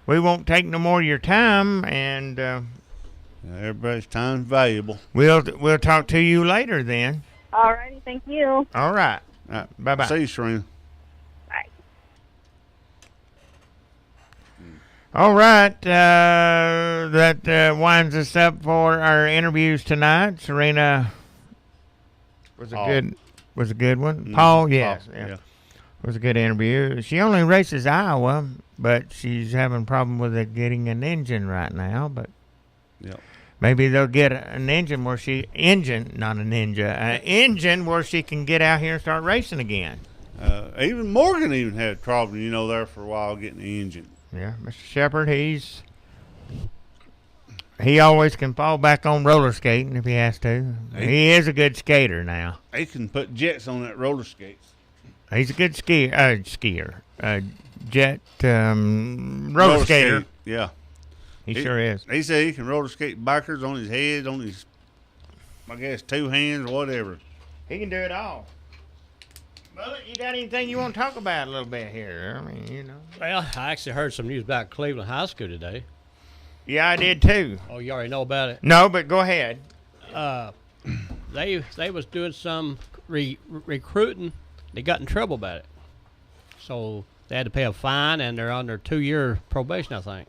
We won't take no more of your time, and everybody's time's valuable. We'll talk to you later then. All righty, thank you. All right. Bye-bye. See you, Serena. Bye. All right. That winds us up for our interviews tonight. Serena was a good one. Paul, yes. Paul, yeah. Was a good interview. She only races Iowa, but she's having a problem with getting an engine right now. But maybe they'll get an engine where engine where she can get out here and start racing again. Even Morgan had a problem, there for a while getting the engine. Yeah, Mr. Shepard, he always can fall back on roller skating if he has to. He is a good skater now. He can put jets on that roller skates. He's a good skier. Roller skater. Yeah. He sure is. He said he can roller skate backwards on his head, on his, I guess, 2 hands, whatever. He can do it all. Well, you got anything you want to talk about a little bit here? I mean, Well, I actually heard some news about Cleveland High School today. Yeah, I did too. Oh, you already know about it? No, but go ahead. They was doing some recruiting. They got in trouble about it. So they had to pay a fine, and they're under 2-year probation, I think.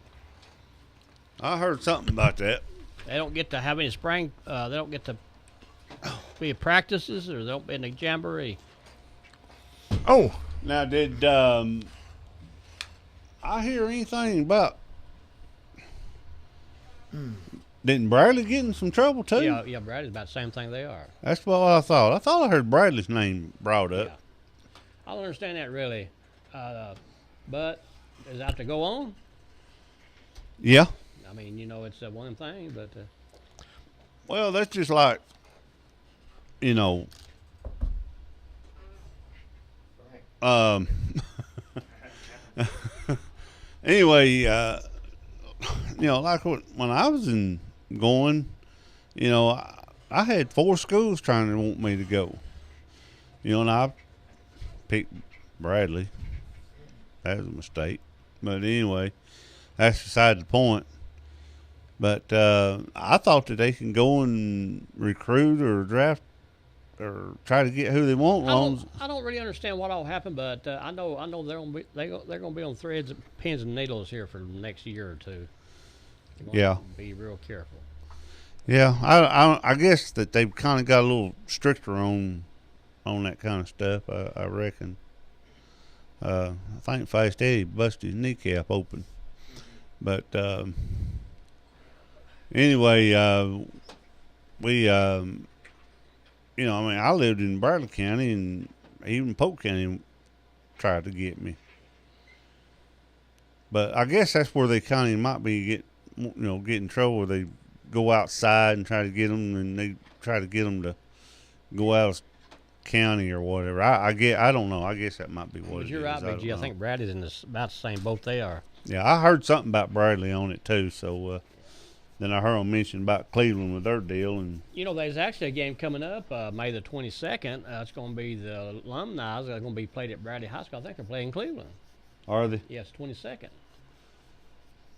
I heard something about that. They don't get to have any spring. They don't get to be at practices, or they don't be in the jamboree. Oh. Now, did I hear anything about... Didn't Bradley get in some trouble, too? Yeah, Bradley's about the same thing they are. That's what I thought. I thought I heard Bradley's name brought up. Yeah. I don't understand that, really. But does it have to go on? Yeah. I mean, it's one thing, but... Well, that's just like, anyway, like when I was going, I had 4 schools trying to want me to go. And I picked Bradley. That was a mistake. But anyway, that's beside the point. But I thought that they can go and recruit or draft or try to get who they want. I don't really understand what all happened, but I know they're gonna be on threads, pins, and needles here for the next year or two. Yeah. Be real careful. Yeah, I guess that they've kind of got a little stricter on that kind of stuff. I reckon. I think Fast Eddie busted his kneecap open, but anyway, we I lived in Bradley County, and even Polk County tried to get me. But I guess that's where they kind of might be get in trouble, where they go outside and try to get them, and they try to get them to go out of county or whatever. I don't know. I guess that might be what it is. You're right, Big G. I think Bradley's in about the same boat they are. Yeah, I heard something about Bradley on it too. So then I heard them mention about Cleveland with their deal, and there's actually a game coming up May the 22nd. It's going to be the alumni. They're going to be played at Bradley High School. I think they're playing Cleveland. Are they? Yes, 22nd.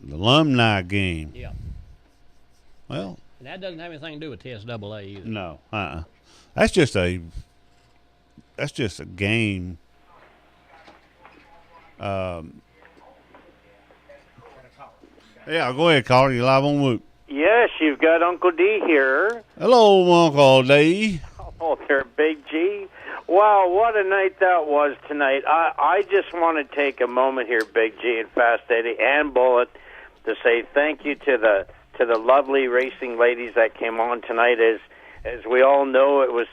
The alumni game. Yeah. Well. And that doesn't have anything to do with TSAA either. No. That's just a game. Yeah, go ahead, caller. You live on Whoop. Yes, you've got Uncle D here. Hello, Uncle D. Oh, there, Big G. Wow, what a night that was tonight. I just want to take a moment here, Big G and Fast Eddie and Bullet, to say thank you to the lovely racing ladies that came on tonight. As we all know, it was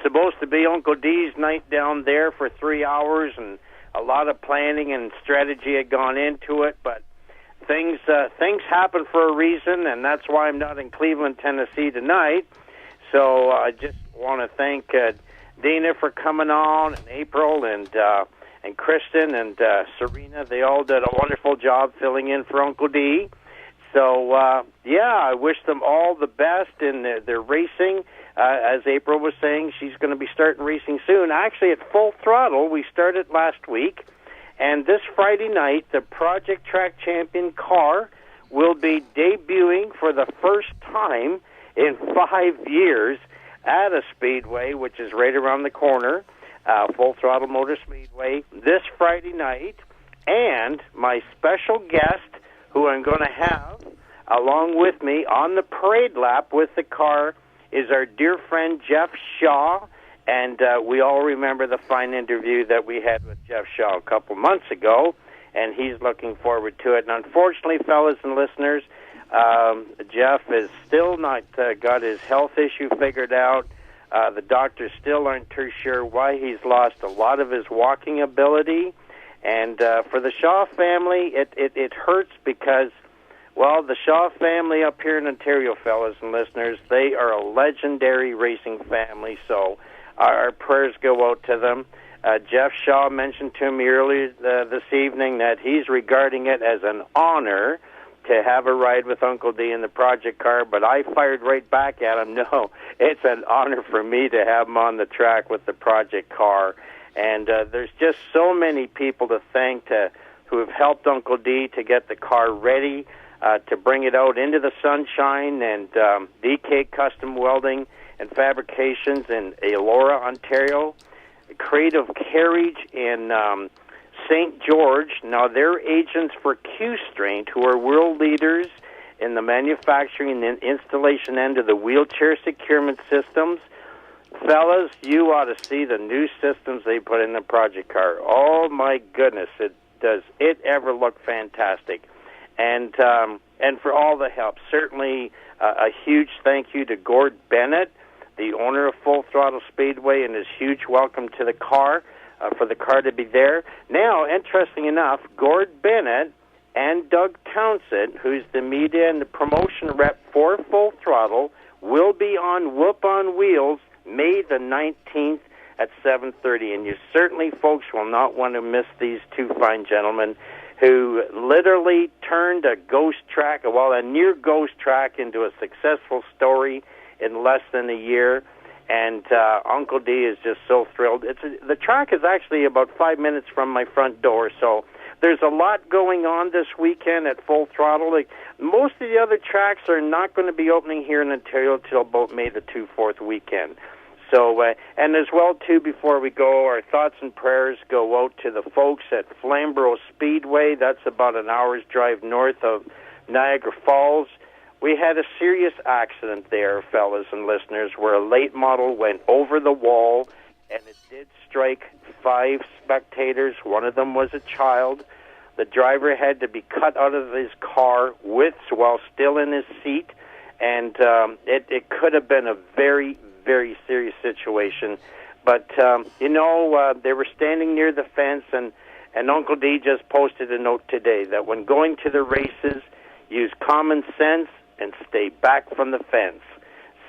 supposed to be Uncle D's night down there for 3 hours, and a lot of planning and strategy had gone into it, but things happen for a reason, and that's why I'm not in Cleveland, Tennessee tonight. So I just want to thank Dina for coming on, and April, and Kristen, and Serena. They all did a wonderful job filling in for Uncle D. So, I wish them all the best in their racing. As April was saying, she's going to be starting racing soon. Actually, at Full Throttle, we started last week. And this Friday night, the Project Track Champion car will be debuting for the first time in 5 years at a speedway, which is right around the corner, Full Throttle Motor Speedway, this Friday night. And my special guest, who I'm going to have along with me on the parade lap with the car, is our dear friend Jeff Shaw. And we all remember the fine interview that we had with Jeff Shaw a couple months ago, and he's looking forward to it. And unfortunately, fellas and listeners, Jeff is still not got his health issue figured out. The doctors still aren't too sure why he's lost a lot of his walking ability. And for the Shaw family, it hurts because, well, the Shaw family up here in Ontario, fellas and listeners, they are a legendary racing family, so our prayers go out to them. Jeff Shaw mentioned to me earlier this evening that he's regarding it as an honor to have a ride with Uncle D in the project car, but I fired right back at him, no, it's an honor for me to have him on the track with the project car. And there's just so many people to thank who have helped Uncle D to get the car ready, to bring it out into the sunshine, and DK Custom Welding and Fabrications in Elora, Ontario, Creative Carriage in St. George. Now, they're agents for Q-Straint, who are world leaders in the manufacturing and installation end of the wheelchair securement systems. Fellas, you ought to see the new systems they put in the project car. Oh, my goodness, does it ever look fantastic. And for all the help, certainly a huge thank you to Gord Bennett, the owner of Full Throttle Speedway, and his huge welcome to the car, for the car to be there. Now, interesting enough, Gord Bennett and Doug Townsend, who's the media and the promotion rep for Full Throttle, will be on Whoop On Wheels May the 19th at 7:30. And you certainly, folks, will not want to miss these two fine gentlemen who literally turned a near ghost track into a successful story in less than a year. And Uncle D is just so thrilled. The track is actually about 5 minutes from my front door, so there's a lot going on this weekend at Full Throttle. Like, most of the other tracks are not going to be opening here in Ontario till about May the 4th weekend. So, and as well, too, before we go, our thoughts and prayers go out to the folks at Flamborough Speedway. That's about an hour's drive north of Niagara Falls. We had a serious accident there, fellas and listeners, where a late model went over the wall, and it did strike 5 spectators. One of them was a child. The driver had to be cut out of his car while still in his seat, and it could have been a very, very serious situation. But, they were standing near the fence, and Uncle D just posted a note today that when going to the races, use common sense and stay back from the fence.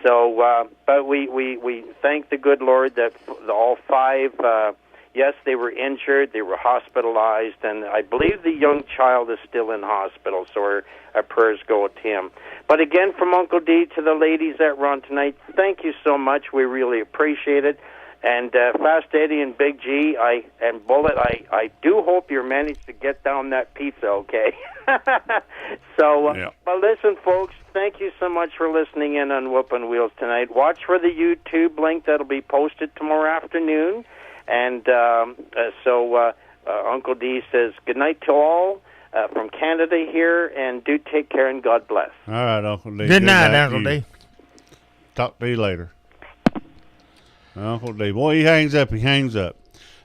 So, but we thank the good Lord that all 5, yes, they were injured, they were hospitalized, and I believe the young child is still in hospital, so our prayers go to him. But again, from Uncle D to the ladies that run tonight, thank you so much. We really appreciate it. And Fast Eddie and Big G, and Bullet, I do hope you managed to get down that pizza, okay? So, but listen, folks, thank you so much for listening in on Whoop on Wheels tonight. Watch for the YouTube link that'll be posted tomorrow afternoon. And so Uncle D says good night to all from Canada here, and do take care and God bless. All right, Uncle D. Good night, Uncle D. Talk to you later. Uncle D. Boy, he hangs up.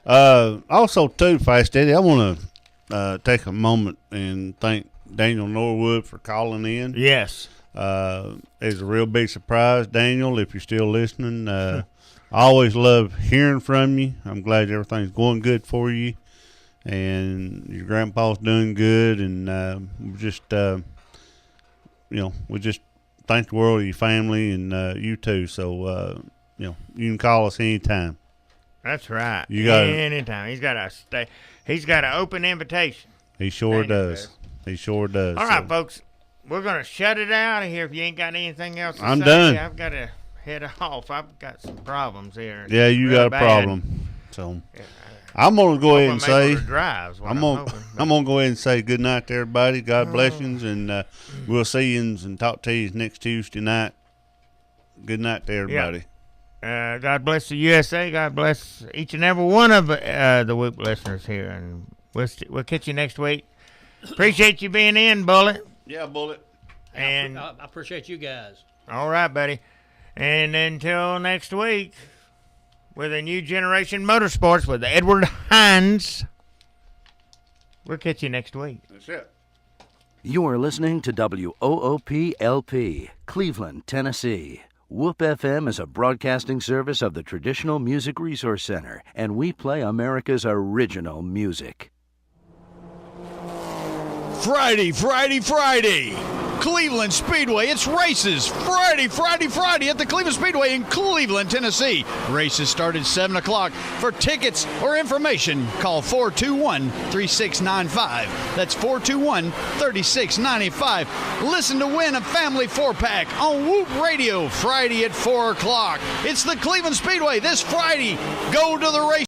Also, too, Fast Eddie, I want to take a moment and thank Daniel Norwood for calling in. Yes. It's a real big surprise, Daniel, if you're still listening. I always love hearing from you. I'm glad everything's going good for you, and your grandpa's doing good, and we just thank the world of your family and you too. So, you can call us anytime. That's right. Anytime. He's got an open invitation. He sure does. He sure does. All right, folks. We're going to shut it out of here if you ain't got anything else to say. I'm done. I've got to head off. I've got some problems here. Yeah, you got a problem. So I'm going to go ahead and say I'm going to go ahead and say good night to everybody. God bless you, and we'll see you and talk to you next Tuesday night. Good night to everybody. Yeah. God bless the USA. God bless each and every one of the Whoop listeners here, and we'll catch you next week. Appreciate you being in, Bullet. Yeah, Bullet. And I appreciate you guys. All right, buddy. And until next week, with a new generation motorsports with Edward Hines, we'll catch you next week. That's it. You are listening to WOOP-LP, Cleveland, Tennessee. Whoop FM is a broadcasting service of the Traditional Music Resource Center, and we play America's original music. Friday. Cleveland Speedway. It's races Friday at the Cleveland Speedway in Cleveland, Tennessee. Races start at 7 o'clock. For tickets or information, call 421-3695. That's 421-3695. Listen to win a family 4-pack on Whoop Radio Friday at 4 o'clock. It's the Cleveland Speedway this Friday. Go to the race.